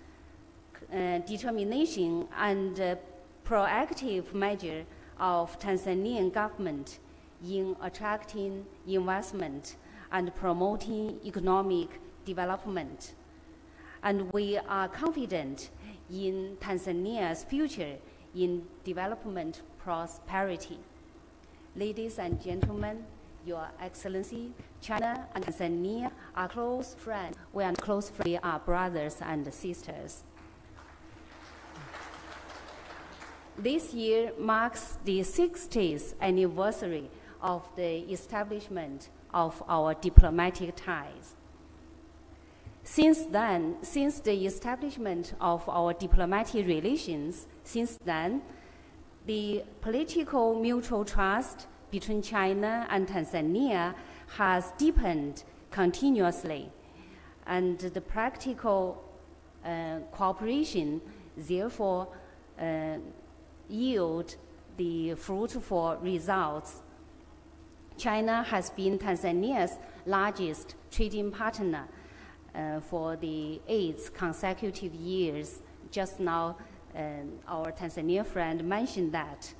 determination and proactive measure of Tanzanian government in attracting investment and promoting economic development. And we are confident in Tanzania's future in development prosperity. Ladies and gentlemen, Your Excellency, China and Tanzania are close friends. We are close friends. We are brothers and sisters. This year marks the 60th anniversary of the establishment of our diplomatic ties. Since then, since the establishment of our diplomatic relations, the political mutual trust between China and Tanzania has deepened continuously, and the practical cooperation therefore yield the fruitful results. China has been Tanzania's largest trading partner for the 8th consecutive years. Just now, our Tanzania friend mentioned that.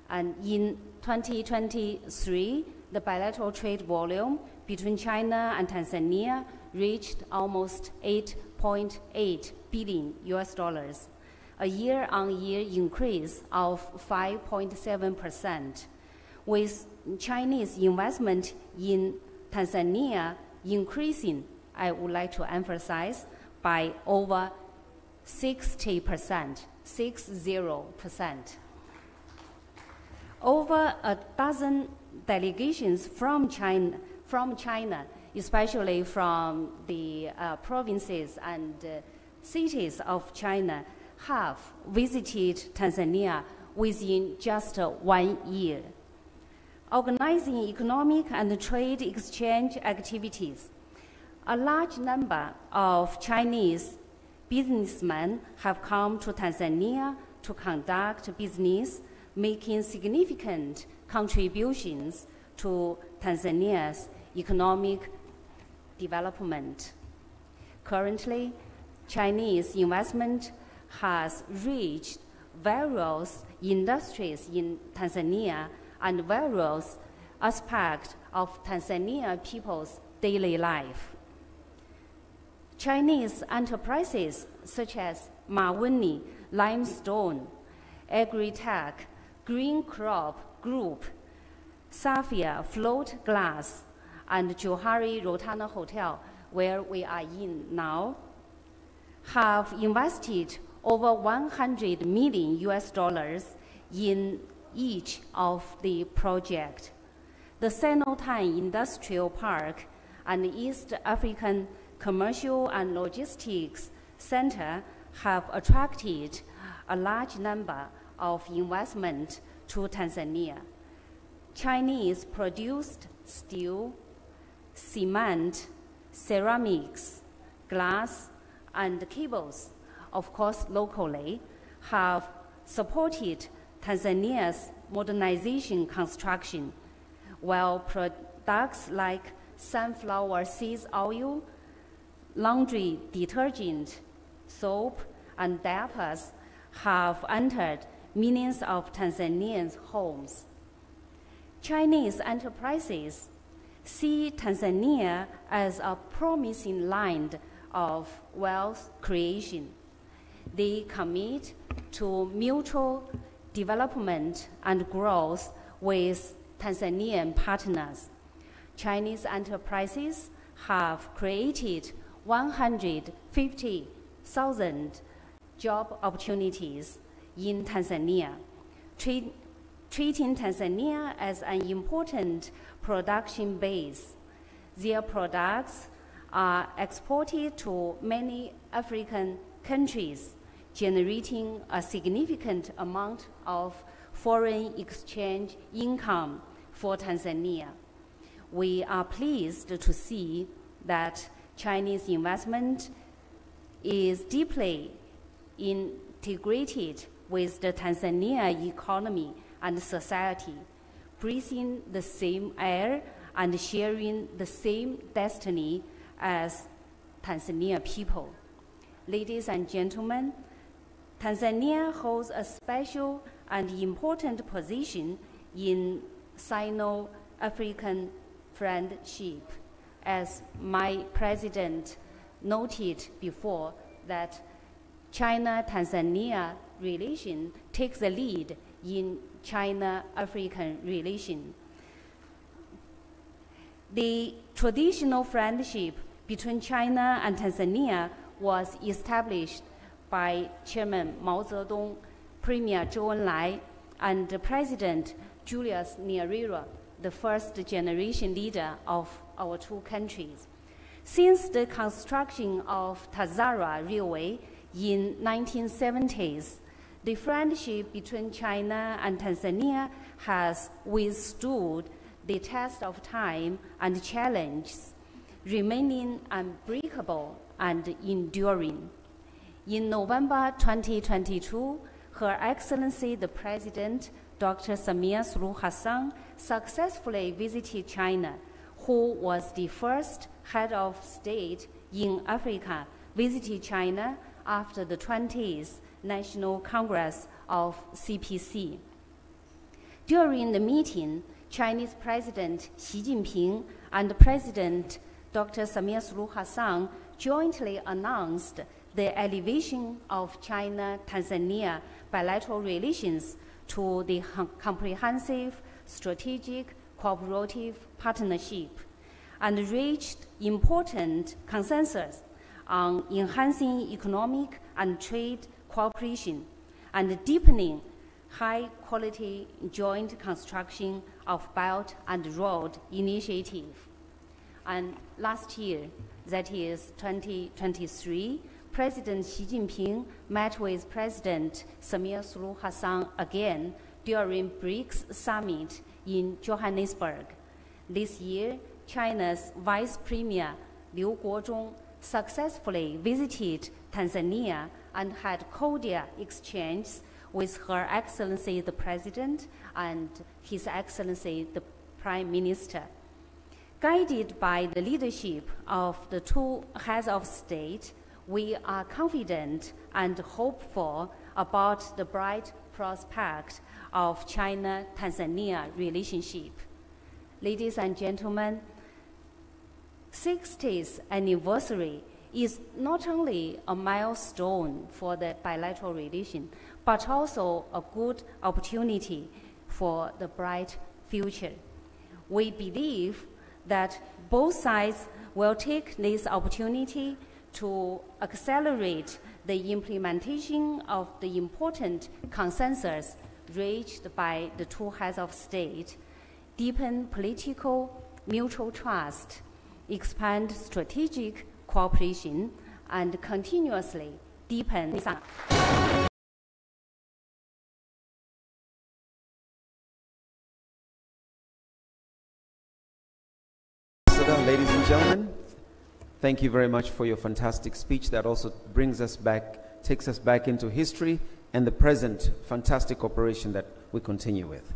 And in 2023, the bilateral trade volume between China and Tanzania reached almost $8.8 billion, a year-on-year increase of 5.7%, with Chinese investment in Tanzania increasing, I would like to emphasize, by over 60%, 60%. Over a dozen delegations from China, especially from the provinces and cities of China, have visited Tanzania within just 1 year. Organizing economic and trade exchange activities, a large number of Chinese businessmen have come to Tanzania to conduct business, making significant contributions to Tanzania's economic development. Currently, Chinese investment has reached various industries in Tanzania and various aspects of Tanzania people's daily life. Chinese enterprises such as Mawuni, limestone, agri-tech, green crop, Group, Safia Float Glass, and Johari Rotana Hotel, where we are in now, have invested over $100 million in each of the projects. The Sino-Tan Industrial Park and East African Commercial and Logistics Center have attracted a large number of investment to Tanzania. Chinese-produced steel, cement, ceramics, glass, and cables, of course locally, have supported Tanzania's modernization construction, while products like sunflower seeds oil, laundry detergent, soap, and diapers have entered millions of Tanzanians' homes. Chinese enterprises see Tanzania as a promising land of wealth creation. They commit to mutual development and growth with Tanzanian partners. Chinese enterprises have created 150,000 job opportunities in Tanzania, treating Tanzania as an important production base. Their products are exported to many African countries, generating a significant amount of foreign exchange income for Tanzania. We are pleased to see that Chinese investment is deeply integrated with the Tanzania economy and society, breathing the same air and sharing the same destiny as Tanzania people. Ladies and gentlemen, Tanzania holds a special and important position in Sino-African friendship. As my president noted before, that China-Tanzania relation takes the lead in China-African relation. The traditional friendship between China and Tanzania was established by Chairman Mao Zedong, Premier Zhou Enlai, and President Julius Nyerere, the first generation leader of our two countries. Since the construction of Tazara Railway in 1970s, the friendship between China and Tanzania has withstood the test of time and challenges, remaining unbreakable and enduring. In November 2022, Her Excellency the President, Dr. Samia Suluhu Hassan, successfully visited China, who was the first head of state in Africa visited China after the 20th National Congress of CPC. During the meeting, Chinese President Xi Jinping and President Dr. Samia Suluhu Hassan jointly announced the elevation of China-Tanzania bilateral relations to the comprehensive strategic cooperative partnership and reached important consensus on enhancing economic and trade cooperation and deepening high-quality joint construction of Belt and Road Initiative. And last year, that is 2023, President Xi Jinping met with President Samia Suluhu Hassan again during BRICS Summit in Johannesburg. This year, China's Vice Premier Liu Guozhong successfully visited Tanzania and had cordial exchanges with Her Excellency the President and His Excellency the Prime Minister. Guided by the leadership of the two heads of state, we are confident and hopeful about the bright prospect of China-Tanzania relationship. Ladies and gentlemen, 60th anniversary is not only a milestone for the bilateral relation, but also a good opportunity for the bright future. We believe that both sides will take this opportunity to accelerate the implementation of the important consensus reached by the two heads of state, deepen political mutual trust, expand strategic cooperation, and continuously deepen. Ladies and gentlemen, thank you very much for your fantastic speech that also takes us back into history and the present fantastic operation that we continue with.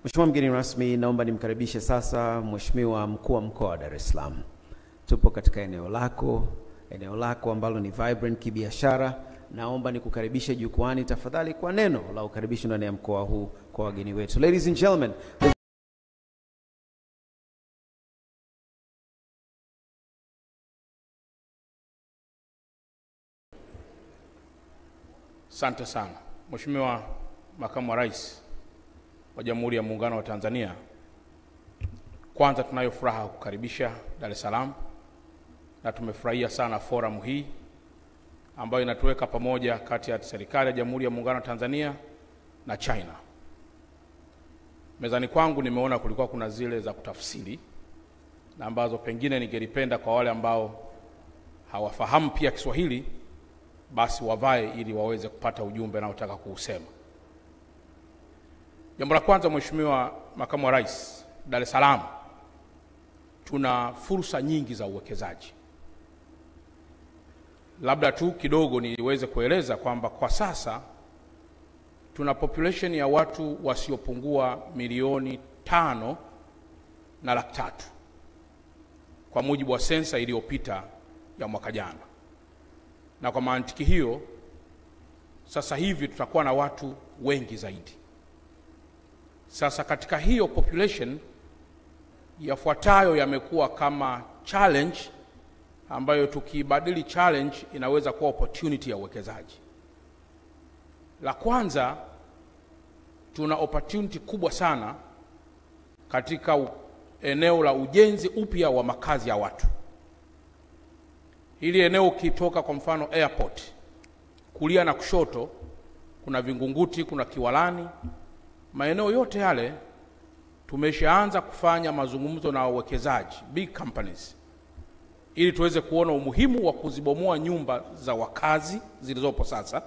Mheshimiwa mgeni rasmi, naomba nimkaribishe sasa Mheshimiwa mkuu wa mkoa wa Dar es Salaam. Tupo katika eneo lako ambalo ni vibrant kibiashara. Naomba nikukaribishe jukwaani tafadhali kwa neno la ukaribisho ndani ya mkoa huu kwa wageni wetu. Ladies and gentlemen, asante sana. Mheshimiwa Makamu wa Rais wa Jamhuri ya Muungano wa Tanzania, kwanza tunayo furaha kukaribisha Dar es Salaam, na tumefurahia sana forum hii ambayo inatuweka pamoja kati ya serikali ya Jamhuri ya Muungano wa Tanzania na China. Mezani kwangu nimeona kulikuwa kuna zile za kutafsiri na ambazo pengine ningelipenda kwa wale ambao hawafahamu pia Kiswahili basi wavae ili waweze kupata ujumbe naotaka kuusema. Jambo la kwanza, Mheshimiwa Makamu wa Rais, Dar es Salaam tuna fursa nyingi za uwekezaji. Labda tu kidogo niweze kueleza kwamba kwa sasa tuna population ya watu wasiopungua milioni 5.3 kwa mujibu wa sensa iliyopita ya mwaka jana. Na kwa mantiki hiyo sasa hivi tutakuwa na watu wengi zaidi. Sasa katika hiyo population yafuatayo yamekuwa kama challenge ambayo tukibadili challenge inaweza kuwa opportunity ya uwekezaji. La kwanza, tuna opportunity kubwa sana katika eneo la ujenzi upya wa makazi ya watu. Hili eneo ukitoka kwa mfano airport, kulia na kushoto kuna Vingunguti, kuna Kiwalani, maeneo yote yale tumeshaanza kufanya mazungumzo na wawekezaji, big companies, ili tuweze kuona umuhimu wa kuzibomoa nyumba za wakazi zilizopo sasa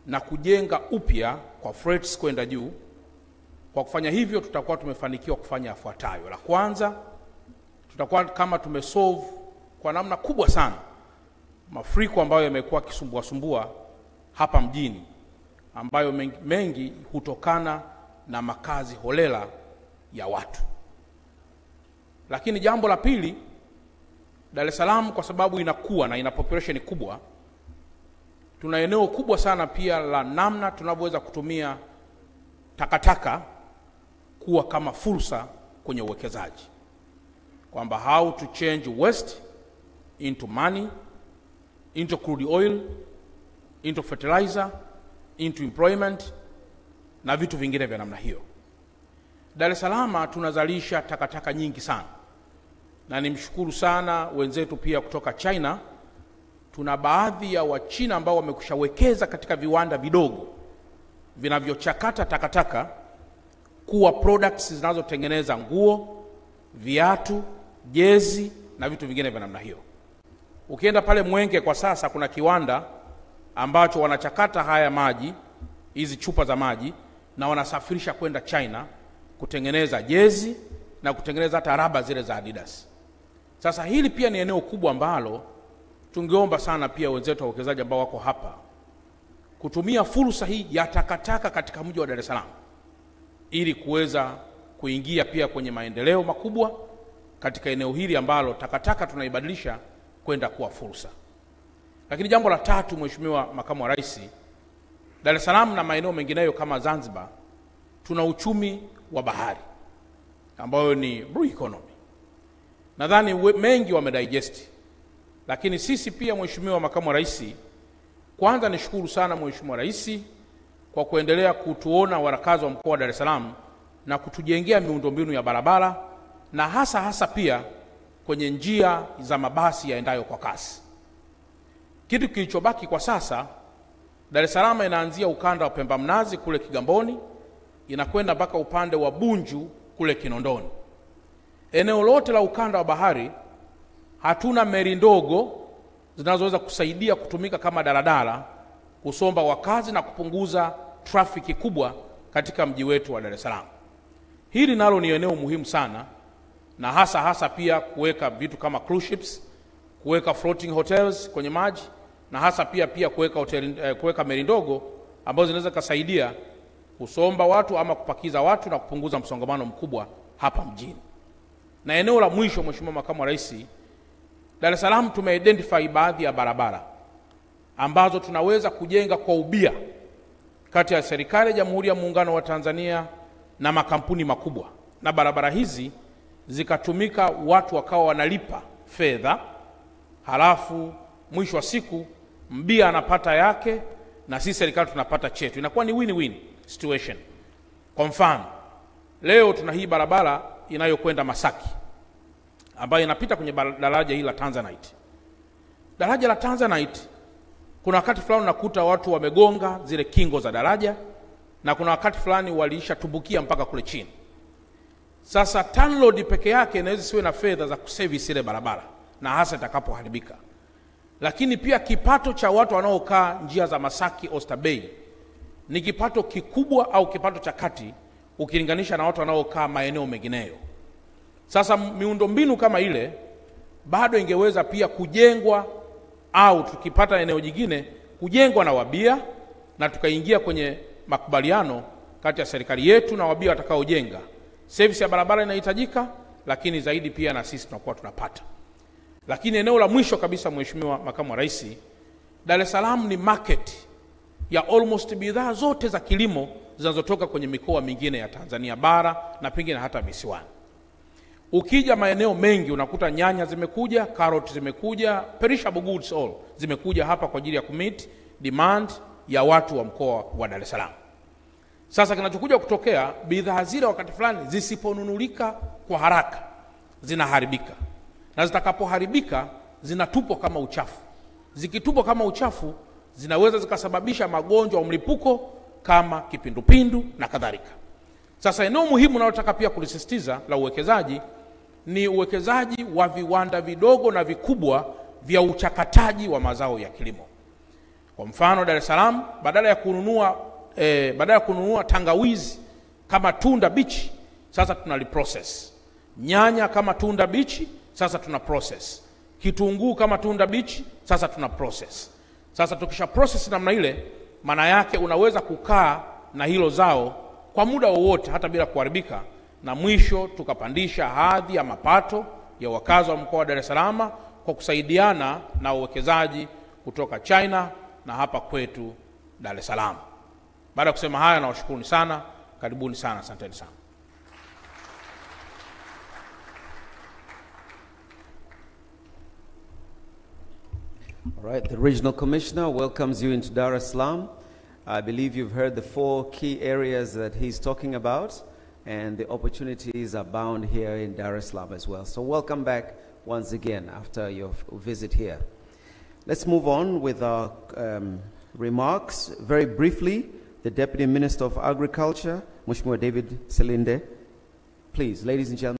na kujenga upya kwa flats kwenda juu. Kwa kufanya hivyo tutakuwa tumefanikiwa kufanya yafuatayo. La kwanza, tutakuwa kama tumesolve kwa namna kubwa sana mafuriko ambayo yamekuwa kisumbua hapa mjini, ambayo mengi hutokana na makazi holela ya watu. Lakini jambo la pili, Dar es Salaam kwa sababu inakuwa na ina population kubwa, tuna eneo kubwa sana pia la namna tunavyoweza kutumia takataka kuwa kama fursa kwenye uwekezaji, kwamba how to change waste into money, into crude oil, into fertilizer, into employment na vitu vingine vya namna hiyo. Dar es Salaam tunazalisha takataka nyingi sana, na nimshukuru sana wenzetu pia kutoka China. Tuna baadhi ya Wachina ambao wamekushawekeza katika viwanda vidogo vinavyochakata takataka kuwa products zinazotengeneza nguo, viatu, jezi na vitu vingine vya namna hiyo. Ukienda pale Mwenge kwa sasa kuna kiwanda ambacho wanachakata haya maji, hizi chupa za maji, na wanasafirisha kwenda China kutengeneza jezi na kutengeneza hata raba zile za Adidas. Sasa hili pia ni eneo kubwa ambalo tungeomba sana pia wenzetu wawekezaji ambao wako hapa kutumia fursa hii ya takataka katika mji wa Dar es Salaam ili kuweza kuingia pia kwenye maendeleo makubwa katika eneo hili ambalo takataka tunaibadilisha kwenda kuwa fursa. Lakini jambo la tatu, Mheshimiwa Makamu wa Rais, Dar es Salaam na maeneo mengineyo kama Zanzibar tuna uchumi wa bahari ambayo ni blue economy. Nadhani mengi wamedigest. Lakini sisi pia, Mheshimiwa Makamu wa Rais, kwanza nishukuru sana Mheshimiwa Rais kwa kuendelea kutuona wakazi wa mkoa wa Dar es Salaam na kutujengea miundombinu ya barabara na hasa pia kwenye njia za mabasi yaendayo kwa kasi. Kitu kilichobaki kwa sasa, Dar es Salaam inaanzia ukanda wa Pemba Mnazi kule Kigamboni, inakwenda mpaka upande wa Bunju kule Kinondoni. Eneo lote la ukanda wa bahari hatuna meli ndogo zinazoweza kusaidia kutumika kama daladala kusomba wakazi na kupunguza trafiki kubwa katika mji wetu wa Dar es Salaam. Hili nalo ni eneo muhimu sana, na hasa pia kuweka vitu kama cruise ships, kuweka floating hotels kwenye maji, na hasa pia kuweka meli ndogo ambazo zinaweza kusaidia kusomba watu ama kupakiza watu na kupunguza msongamano mkubwa hapa mjini. Na eneo la mwisho, Mheshimiwa Makamu wa Rais, Dar es Salaam tumeidentify baadhi ya barabara ambazo tunaweza kujenga kwa ubia kati ya serikali ya Jamhuri ya Muungano wa Tanzania na makampuni makubwa, na barabara hizi zikatumika, watu wakawa wanalipa fedha, halafu mwisho wa siku mbia anapata yake na sisi serikali tunapata chetu. Inakuwa ni win-win situation. Kwa mfano, leo tuna hii barabara inayokwenda Masaki ambayo inapita kwenye daraja hili la Tanzanite. Daraja la Tanzanite, kuna wakati fulani unakuta watu wamegonga zile kingo za daraja, na kuna wakati fulani waliisha tumbukia mpaka kule chini. Sasa TANROADS peke yake inaweza siwe na fedha za kuservice ile barabara, na hasa itakapoharibika. Lakini pia kipato cha watu wanaokaa njia za Masaki Oyster Bay ni kipato kikubwa au kipato cha kati ukilinganisha na watu wanaokaa maeneo mengineyo. Sasa miundombinu kama ile bado ingeweza pia kujengwa, au tukipata eneo jingine kujengwa na wabia, na tukaingia kwenye makubaliano kati ya serikali yetu na wabia watakaojenga. Service ya barabara inahitajika, lakini zaidi pia na sisi tunakuwa tunapata. Lakini eneo la mwisho kabisa, Mheshimiwa Makamu wa Rais, Dar es Salaam ni market ya almost bidhaa zote za kilimo zinazotoka kwenye mikoa mingine ya Tanzania bara na pengine hata visiwani. Ukija maeneo mengi unakuta nyanya zimekuja, carrot zimekuja, perishable goods all zimekuja hapa kwa ajili ya kumit demand ya watu wa mkoa wa Dar es Salaam. Sasa kinachokuja kutokea, bidhaa zile wakati fulani zisiponunulika kwa haraka zinaharibika, na zitakapoharibika zinatupwa kama uchafu. Zikitupwa kama uchafu zinaweza zikasababisha magonjwa ya mlipuko kama kipindupindu na kadhalika. Sasa eneo muhimu nalotaka pia kulisisitiza la uwekezaji ni uwekezaji wa viwanda vidogo na vikubwa vya uchakataji wa mazao ya kilimo. Kwa mfano, Dar es Salaam badala ya kununua tangawizi kama tunda bichi, sasa tunaliprocess. Nyanya kama tunda bichi, sasa tuna process. Kitunguu kama tunda bichi, sasa tuna process. Sasa tukisha process namna ile, maana yake unaweza kukaa na hilo zao kwa muda wowote hata bila kuharibika, na mwisho tukapandisha hadhi ya mapato ya wakazi wa mkoa wa Dar es Salaam kwa kusaidiana na uwekezaji kutoka China na hapa kwetu Dar es Salaam. Baada ya kusema haya, nawashukuru sana, karibuni sana, asanteni sana. All right, the Regional Commissioner welcomes you into Dar es Salaam. I believe you've heard the 4 key areas that he's talking about, and the opportunities are bound here in Dar es Salaam as well. So welcome back once again after your visit here. Let's move on with our remarks. Very briefly, the Deputy Minister of Agriculture, Mheshimiwa David Selinde. Please, ladies and gentlemen.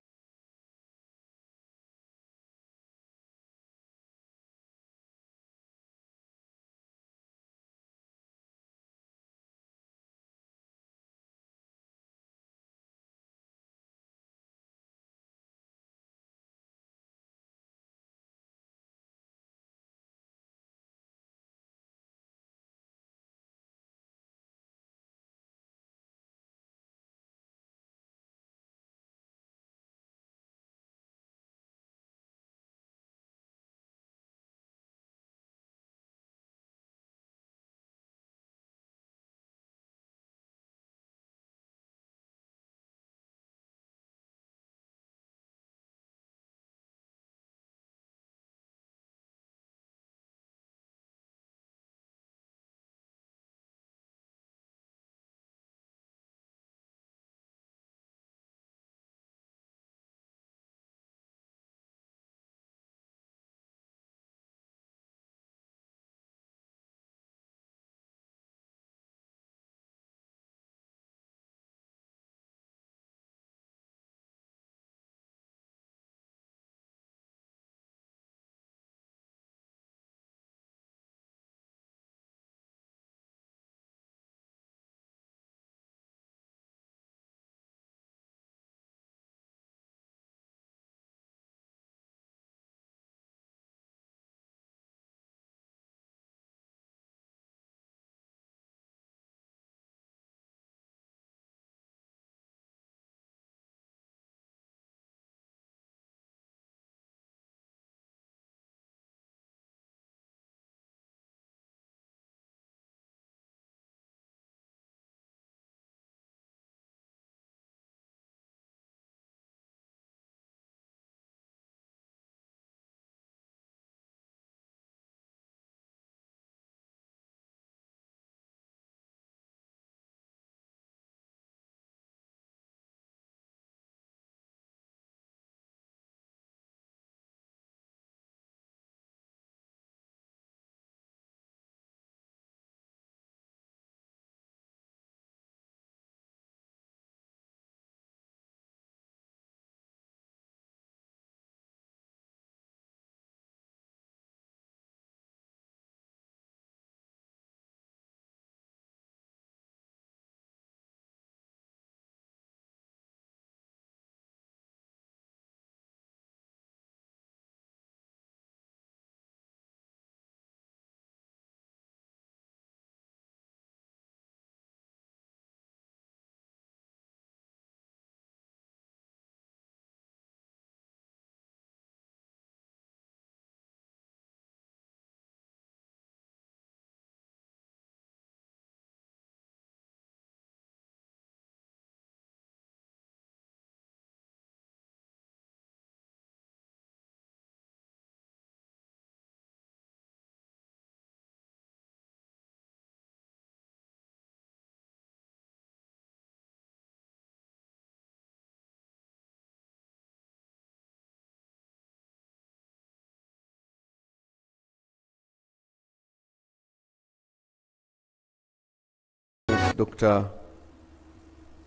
Dr.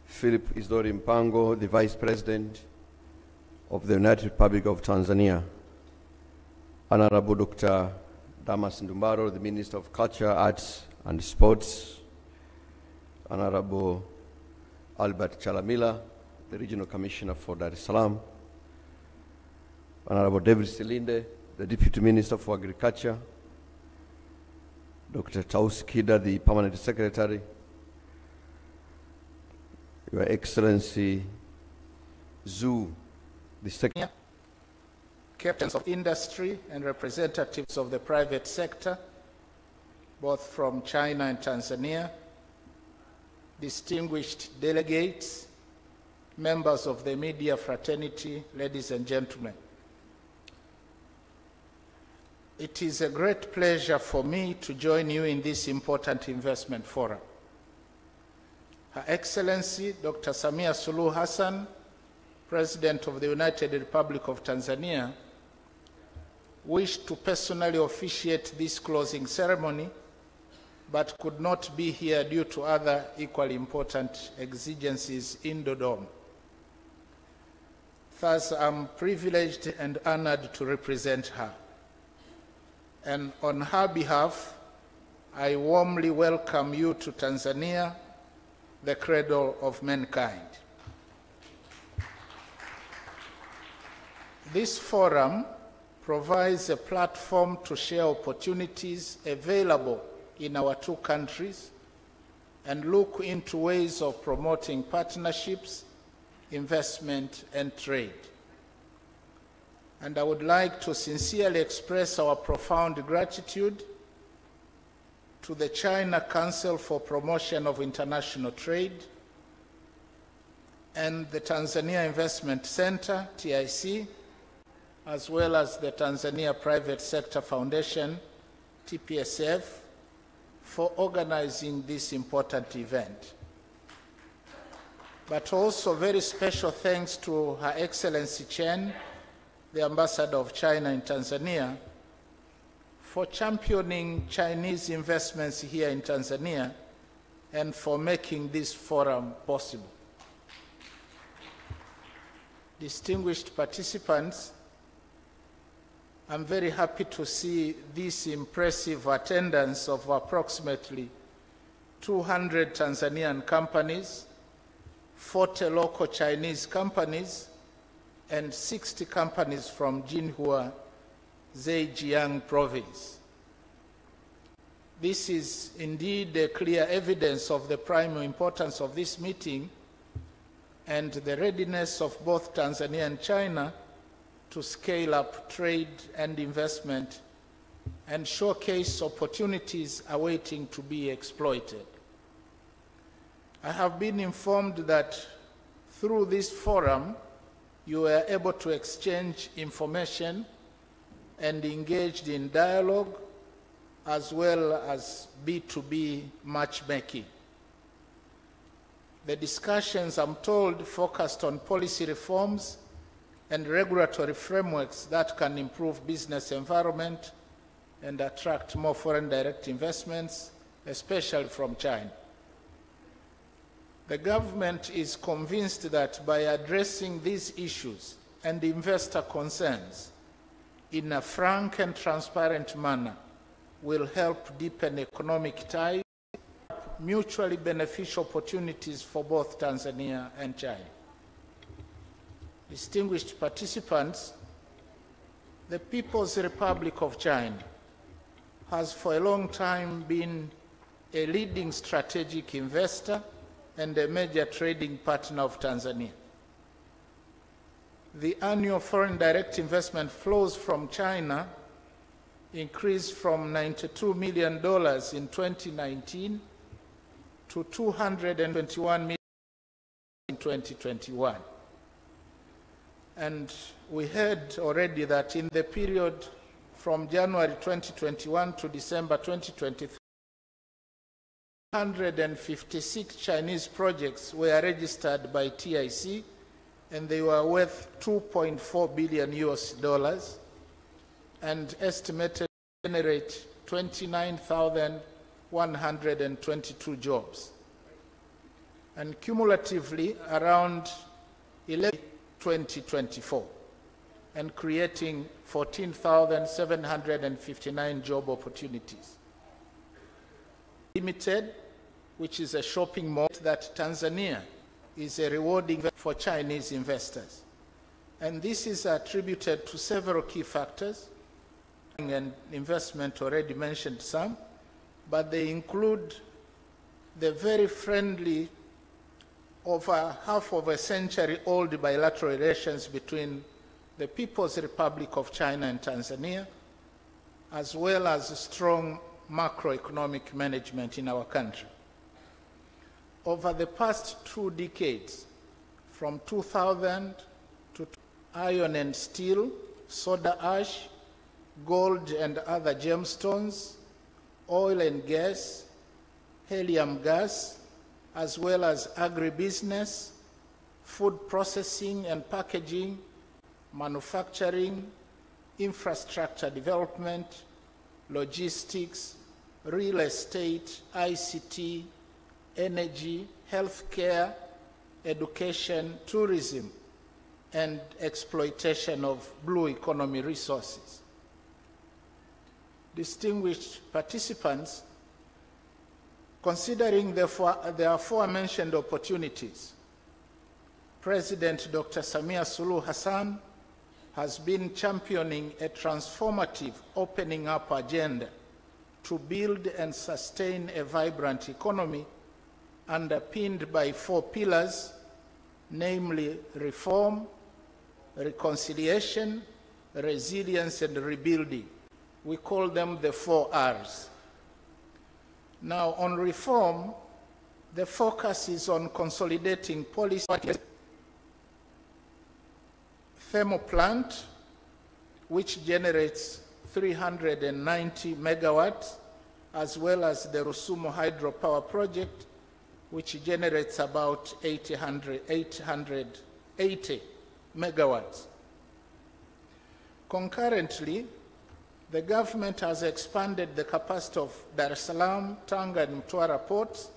Philip Isdori Mpango, the Vice President of the United Republic of Tanzania, Honorable Dr. Damas Ndumbaro, the Minister of Culture, Arts and Sports, Honorable Albert Chalamila, the Regional Commissioner for Dar es Salaam, Honorable David Silinde, the Deputy Minister for Agriculture, Dr. Taus Kida, the Permanent Secretary, Your Excellency Zhu, the Secretary, captains of industry and representatives of the private sector, both from China and Tanzania, distinguished delegates, members of the media fraternity, ladies and gentlemen. It is a great pleasure for me to join you in this important investment forum. Her Excellency Dr. Samia Suluhu Hassan, President of the United Republic of Tanzania, wished to personally officiate this closing ceremony, but could not be here due to other equally important exigencies in Dodoma. Thus, I'm privileged and honored to represent her. And on her behalf, I warmly welcome you to Tanzania, the cradle of mankind. This forum provides a platform to share opportunities available in our two countries and look into ways of promoting partnerships, investment, and trade. And I would like to sincerely express our profound gratitude to the China Council for Promotion of International Trade and the Tanzania Investment Center, TIC, as well as the Tanzania Private Sector Foundation, TPSF, for organizing this important event. But also very special thanks to Her Excellency Chen, the Ambassador of China in Tanzania, for championing Chinese investments here in Tanzania and for making this forum possible. Distinguished participants, I'm very happy to see this impressive attendance of approximately 200 Tanzanian companies, 40 local Chinese companies, and 60 companies from Jinhua, Zhejiang province. This is indeed a clear evidence of the prime importance of this meeting and the readiness of both Tanzania and China to scale up trade and investment and showcase opportunities awaiting to be exploited. I have been informed that through this forum, you were able to exchange information and engaged in dialogue as well as B2B matchmaking. The discussions, I'm told, focused on policy reforms and regulatory frameworks that can improve business environment and attract more foreign direct investments, especially from China. The government is convinced that by addressing these issues and investor concerns in a frank and transparent manner will help deepen economic ties, mutually beneficial opportunities for both Tanzania and China. Distinguished participants, the People's Republic of China has for a long time been a leading strategic investor and a major trading partner of Tanzania. The annual foreign direct investment flows from China increased from $92 million in 2019 to $221 million in 2021. And we heard already that in the period from January 2021 to December 2023, 156 Chinese projects were registered by TIC, and they were worth $2.4 billion and estimated to generate 29,122 jobs. and cumulatively around 2024, and creating 14,759 job opportunities. Limited, which is a shopping mall that Tanzania is a rewarding for Chinese investors. And this is attributed to several key factors, and investment already mentioned some, but they include the very friendly, over half of a century old bilateral relations between the People's Republic of China and Tanzania, as well as strong macroeconomic management in our country. Over the past 2 decades, from 2000 to iron and steel, soda ash, gold and other gemstones, oil and gas, helium gas, as well as agribusiness, food processing and packaging, manufacturing, infrastructure development, logistics, real estate, ICT, energy, healthcare, education, tourism, and exploitation of blue economy resources. Distinguished participants, considering the aforementioned opportunities, President Dr. Samia Suluhu Hassan has been championing a transformative opening up agenda to build and sustain a vibrant economy underpinned by 4 pillars, namely reform, reconciliation, resilience, and rebuilding. We call them the 4 R's. Now, on reform, the focus is on consolidating policy. Thermal plant, which generates 390 megawatts, as well as the Rusumo hydropower project, which generates about 880 megawatts. Concurrently, the government has expanded the capacity of Dar es Salaam, Tanga, and Mtwara ports,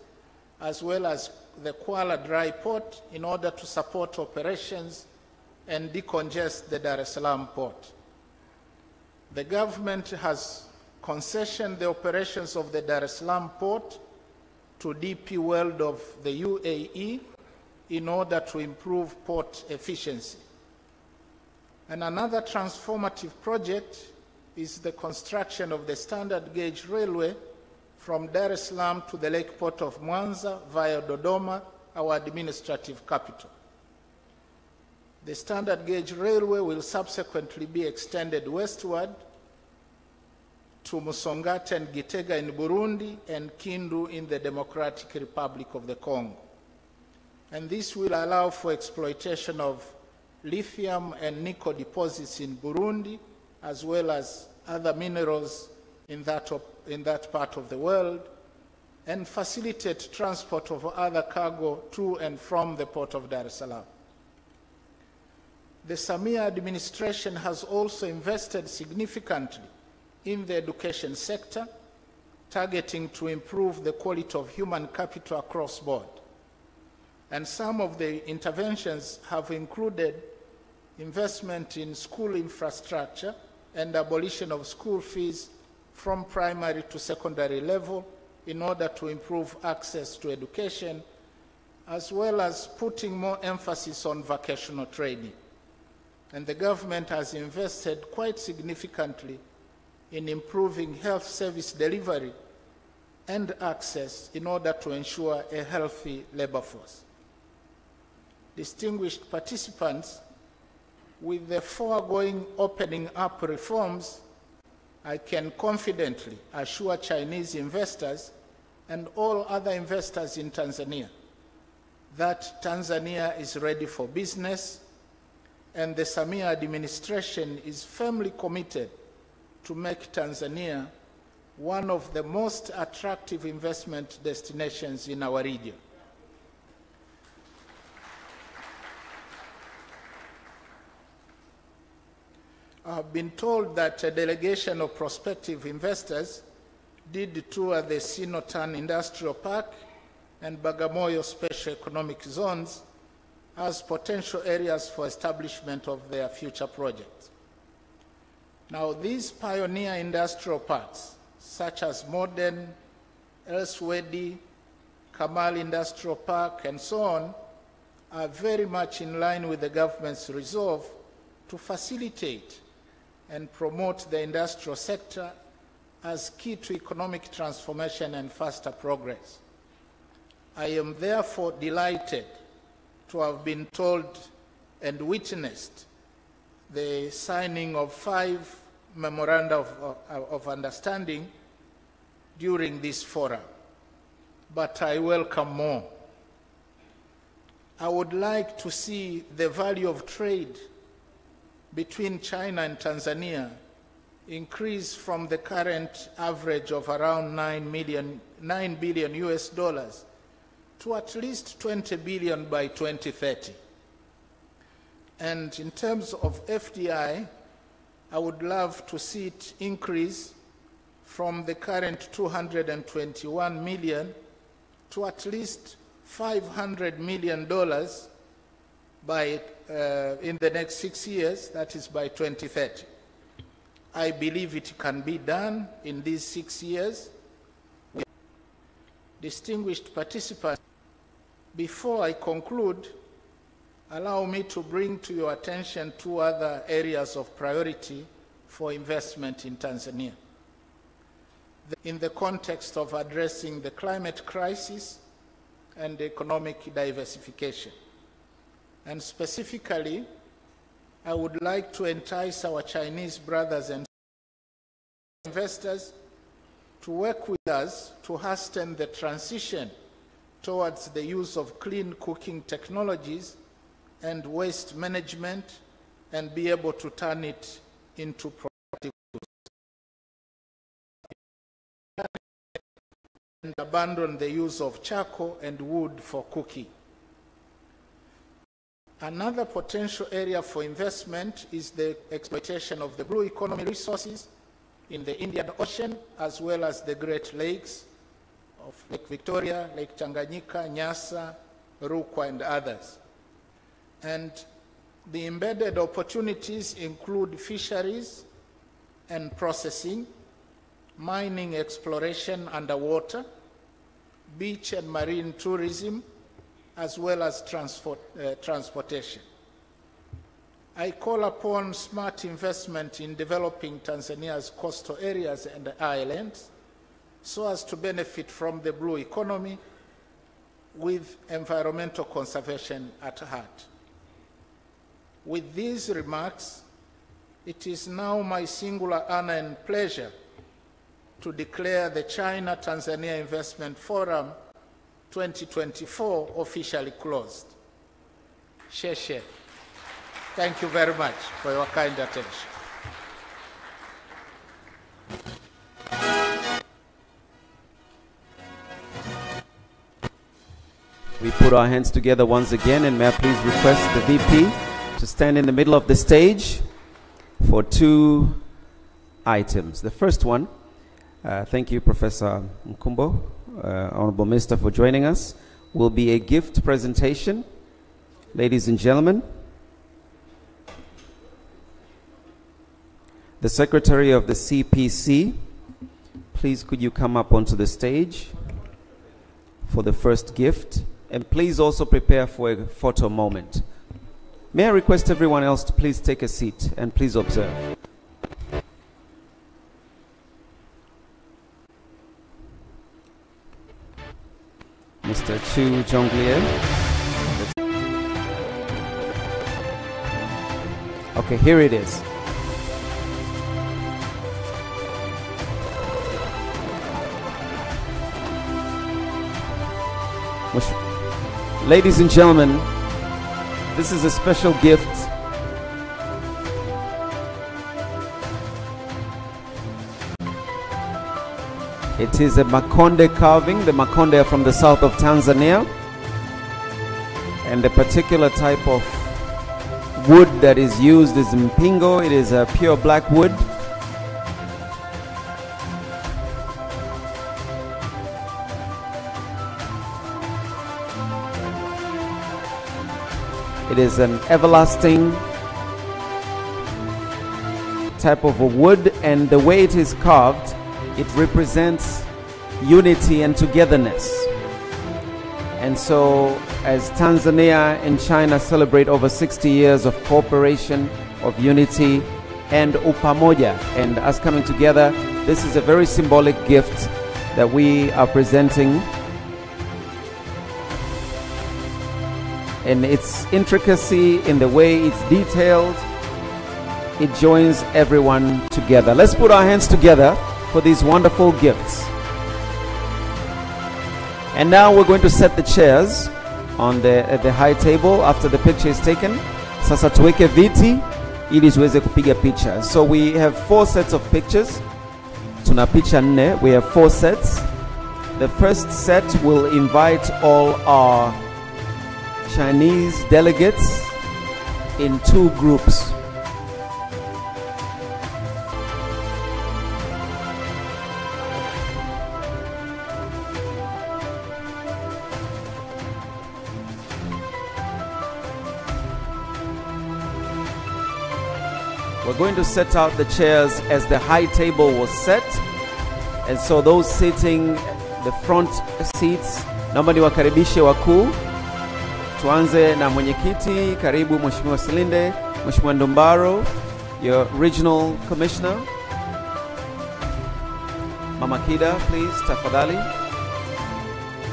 as well as the Kuala dry port, in order to support operations and decongest the Dar es Salaam port. The government has concessioned the operations of the Dar es Salaam port to DP World of the UAE in order to improve port efficiency. And another transformative project is the construction of the standard gauge railway from Dar es Salaam to the lake port of Mwanza via Dodoma, our administrative capital. The standard gauge railway will subsequently be extended westward to Musongati and Gitega in Burundi and Kindu in the Democratic Republic of the Congo. And this will allow for exploitation of lithium and nickel deposits in Burundi, as well as other minerals in that part of the world, and facilitate transport of other cargo to and from the port of Dar es Salaam. The Samia administration has also invested significantly in the education sector, targeting to improve the quality of human capital across board. And some of the interventions have included investment in school infrastructure and abolition of school fees from primary to secondary level in order to improve access to education, as well as putting more emphasis on vocational training. And the government has invested quite significantly in improving health service delivery and access in order to ensure a healthy labor force. Distinguished participants, with the foregoing opening up reforms, I can confidently assure Chinese investors and all other investors in Tanzania that Tanzania is ready for business, and the Samia administration is firmly committed to make Tanzania one of the most attractive investment destinations in our region. I've been told that a delegation of prospective investors did tour the Sinotan Industrial Park and Bagamoyo Special Economic Zones as potential areas for establishment of their future projects. Now, these pioneer industrial parks, such as Modern, Elsewedi, Kamal Industrial Park, and so on, are very much in line with the government's resolve to facilitate and promote the industrial sector as key to economic transformation and faster progress. I am therefore delighted to have been told and witnessed the signing of 5 memoranda of understanding during this forum, but I welcome more. I would like to see the value of trade between China and Tanzania increase from the current average of around $9 billion US dollars to at least 20 billion by 2030. And in terms of FDI, I would love to see it increase from the current 221 million to at least $500 million by, in the next 6 years, that is by 2030. I believe it can be done in these 6 years. Distinguished participants, before I conclude, allow me to bring to your attention 2 other areas of priority for investment in Tanzania. In the context of addressing the climate crisis and economic diversification. And specifically, I would like to entice our Chinese brothers and investors to work with us to hasten the transition towards the use of clean cooking technologies and waste management and be able to turn it into productive use. And abandon the use of charcoal and wood for cooking. Another potential area for investment is the exploitation of the blue economy resources in the Indian Ocean, as well as the Great Lakes of Lake Victoria, Lake Tanganyika, Nyasa, Rukwa, and others. And the embedded opportunities include fisheries and processing, mining exploration underwater, beach and marine tourism, as well as transportation. I call upon smart investment in developing Tanzania's coastal areas and islands so as to benefit from the blue economy with environmental conservation at heart. With these remarks, it is now my singular honor and pleasure to declare the China-Tanzania Investment Forum 2024 officially closed. Sheshe. Thank you very much for your kind attention. We put our hands together once again, and may I please request the VP to stand in the middle of the stage for 2 items. The first one, thank you, Professor Mkumbo, Honorable Minister, for joining us, will be a gift presentation. Ladies and gentlemen, the Secretary of the CPC, please could you come up onto the stage for the first gift, and please also prepare for a photo moment. May I request everyone else to please take a seat and please observe. Mr. Chu Jonglier. Okay, here it is. Ladies and gentlemen, this is a special gift. It is a Makonde carving. The Makonde are from the south of Tanzania. And the particular type of wood that is used is mpingo. It is a pure black wood. It is an everlasting type of a wood, and the way it is carved, it represents unity and togetherness. And so as Tanzania and China celebrate over 60 years of cooperation, of unity and upamoja, and us coming together, this is a very symbolic gift that we are presenting. And its intricacy in the way it's detailed, it joins everyone together. Let's put our hands together for these wonderful gifts. And now we're going to set the chairs on at the high table after the picture is taken. Sasa tuweke viti ili tuweze kupiga picha. So we have 4 sets of pictures. Tuna picha 4. We have 4 sets. The first set will invite all our Chinese delegates in 2 groups. We're going to set out the chairs as the high table was set, and so those sitting the front seats, naomba niwakaribishe wakuu. Tuanze na mwenyekiti. Karibu Mheshimiwa Silinde, Mheshimiwa Ndumbaro, your regional commissioner. Mama Kida, please, tafadhali.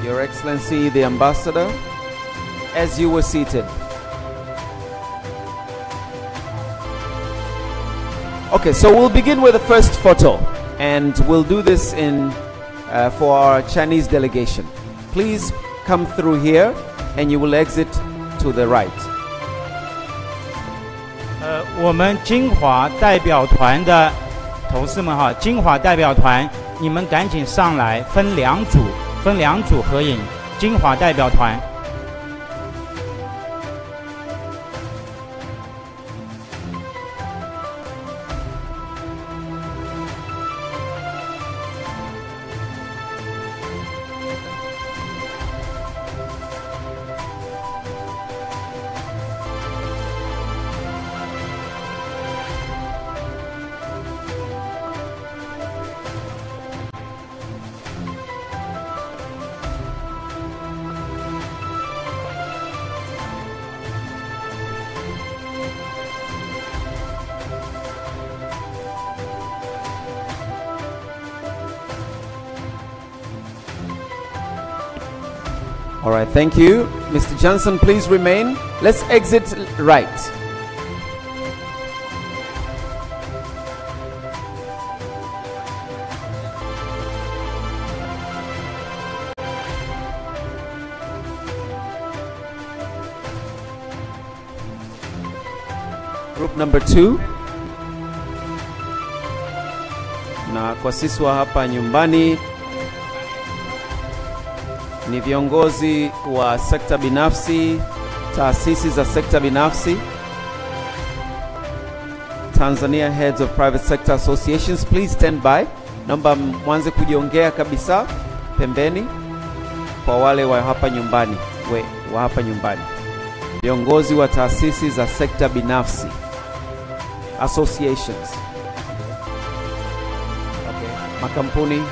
Your Excellency the Ambassador, as you were seated. Okay, so we'll begin with the first photo, and we'll do this in for our Chinese delegation. Please come through here, and you will exit to the right. 我们金华代表团的同事们哈，金华代表团，你们赶紧上来，分两组合影。金华代表团。 All right, thank you. Mr. Johnson, please remain. Let's exit right. Group number 2. Na kwa sisi wa hapa nyumbani ni viongozi wa sekta binafsi, taasisi za sekta binafsi, Tanzania Heads of Private Sector Associations. Please stand by. Naomba mwanze kujiongea kabisa pembeni kwa wale wa hapa nyumbani, wa hapa nyumbani. Viongozi wa taasisi za sekta binafsi, associations. Okay. Makampuni, yes.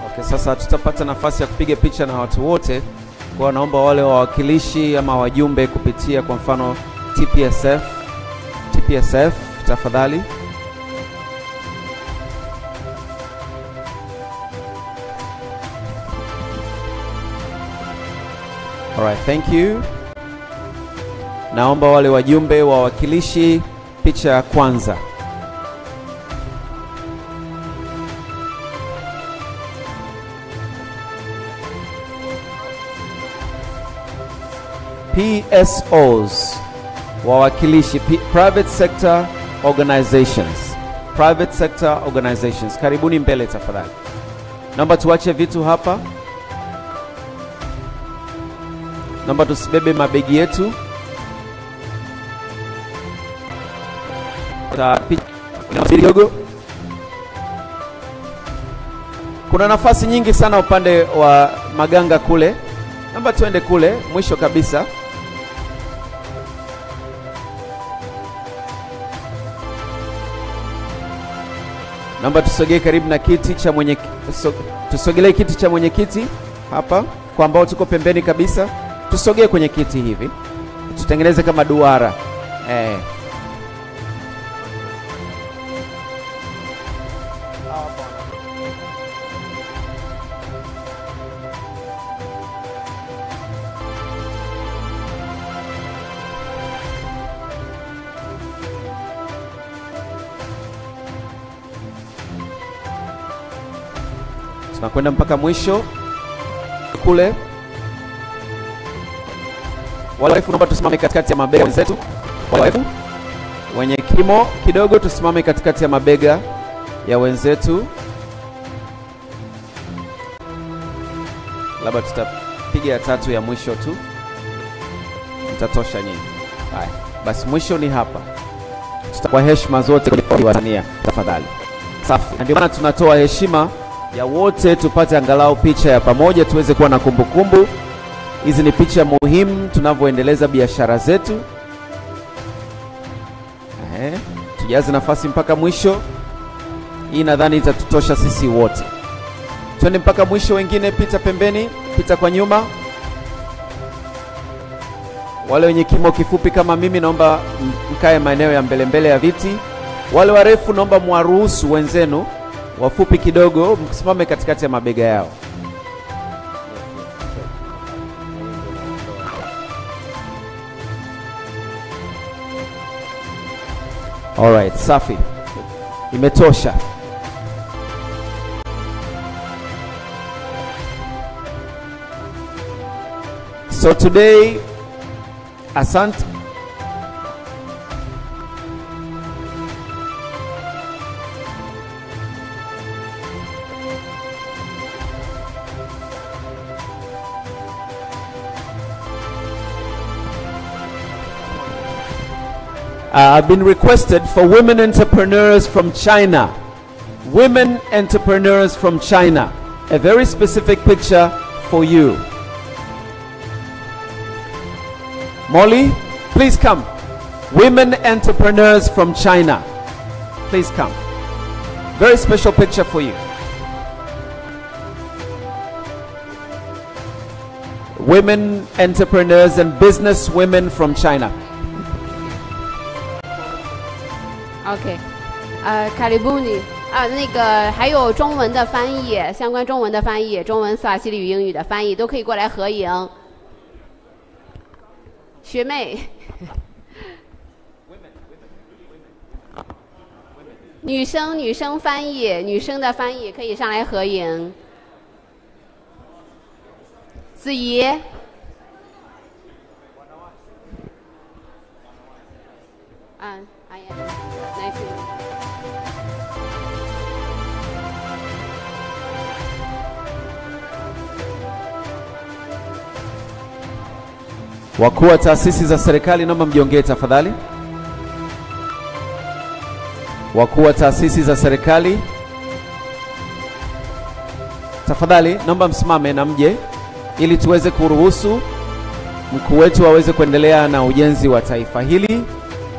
Okay, sasa tutapata nafasi ya kupiga picha na watu wote. Kwa naomba wale wawakilishi ama wajumbe kupitia kwa mfano TPSF tafadhali. All right, thank you. Naomba wale wajumbe wawakilishi picha ya kwanza. PSOs, wawakilishi, private sector organizations. private sector organizations. Karibuni mbele tafadhali. Naomba tuache vitu hapa. Naomba tusibebe mabegi yetu. Kuna nafasi nyingi sana upande wa maganga kule. Naomba tuende kule mwisho kabisa. Naomba tusogee karibu na kiti cha tusogelee kiti cha mwenyekiti hapa, kwa ambao tuko pembeni kabisa. Tusogee kwenye kiti hivi. Tutengeneze kama duara. Tunakwenda mpaka mwisho kule. Walefu, naomba tusimame katikati ya mabega wenzetu. Walefu wenye kimo kidogo, tusimame katikati ya mabega ya wenzetu. Labda tutapiga ya tatu ya mwisho tu. Mtatosha nyinyi. Haya, basi mwisho ni hapa. Kwa heshima zote kwa Tanzania tafadhali. Safi. Ndio maana tunatoa heshima ya wote, tupate angalau picha ya pamoja tuweze kuwa na kumbukumbu. Hizi ni picha muhimu tunavyoendeleza biashara zetu. Tujaze nafasi mpaka mwisho. Hii nadhani itatutosha sisi wote. Twende mpaka mwisho, wengine pita pembeni, pita kwa nyuma. Wale wenye kimo kifupi kama mimi naomba mkae maeneo ya mbele mbele ya viti. Wale warefu naomba mwaruhusu wenzenu wafupi kidogo msimame katikati ya mabega yao. Alright, safi. Imetosha. So today, asante. I've been requested for women entrepreneurs from China. Women entrepreneurs from China. A very specific picture for you. Molly, please come. Women entrepreneurs from China. Please come. Very special picture for you. Women entrepreneurs and business women from China. OK， karibuni 那个还有中文的翻译，相关中文的翻译，中文、斯瓦希里语、英语的翻译都可以过来合影。学妹，女生翻译，女生的翻译可以上来合影。子怡，哎呀。Wakuu wa taasisi za serikali naomba mjiongee tafadhali. Wakuu wa taasisi za serikali tafadhali naomba msimame na mje ili tuweze kuruhusu mkuu wetu aweze kuendelea na ujenzi wa taifa hili,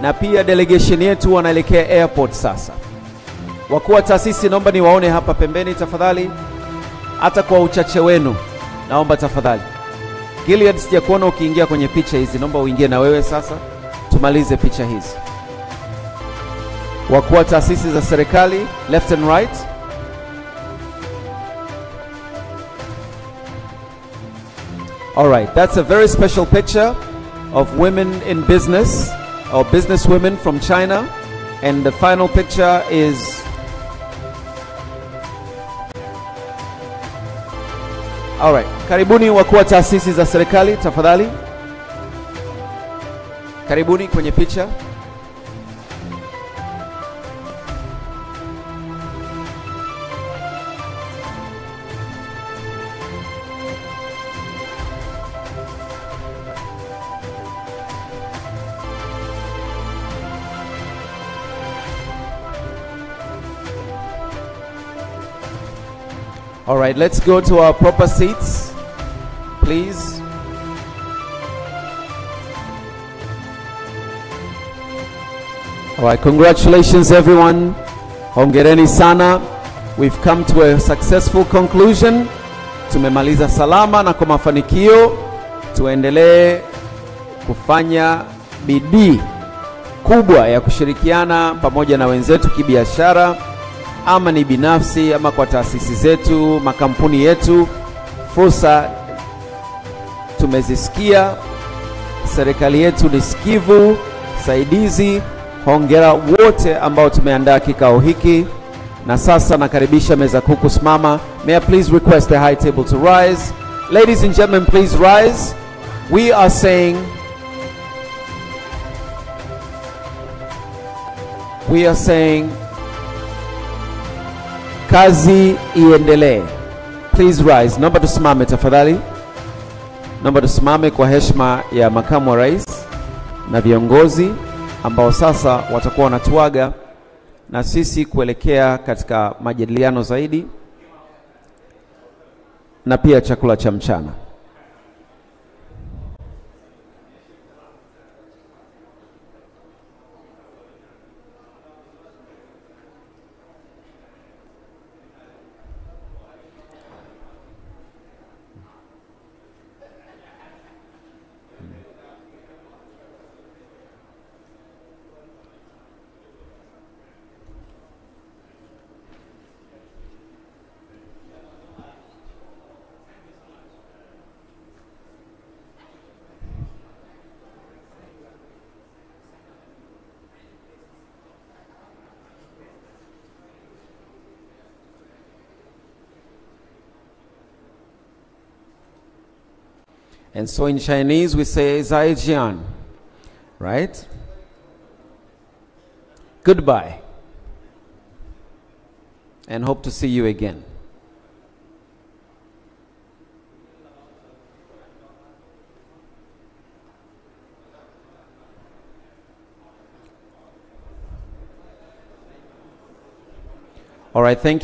na pia delegation yetu wanaelekea airport sasa. Wakuu wa taasisi naomba niwaone hapa pembeni tafadhali, hata kwa uchache wenu naomba tafadhali. Gilead, sijakuona ukiingia kwenye picha hizi, naomba uingie na wewe sasa tumalize picha hizi. Wakuu wa taasisi za serikali left and right. All right, that's a very special picture of women in business, or business women from China, and the final picture is all right. Karibuni wakuu wa taasisi za serikali tafadhali. Karibuni kwenye picha. All right, let's go to our proper seats, please. All right, congratulations everyone. Hongereni sana. We've come to a successful conclusion. Tumemaliza salama na kwa mafanikio. Tuendelee kufanya bidii kubwa ya kushirikiana pamoja na wenzetu kibiashara, ama ni binafsi ama kwa taasisi zetu, makampuni yetu. Fursa tumezisikia, serikali yetu ni sikivu, saidizi. Hongera wote ambao tumeandaa kikao hiki. Na sasa nakaribisha meza kuu kusimama. May I please request the high table to rise. Ladies and gentlemen, please rise. We are saying kazi iendelee. Please rise. Naomba tusimame tafadhali. Naomba tusimame kwa heshima ya makamu wa rais na viongozi ambao sasa watakuwa wanatuaga na sisi kuelekea katika majadiliano zaidi na pia chakula cha mchana. And so in Chinese we say Zaijian, right? Goodbye. And hope to see you again. All right, thank you.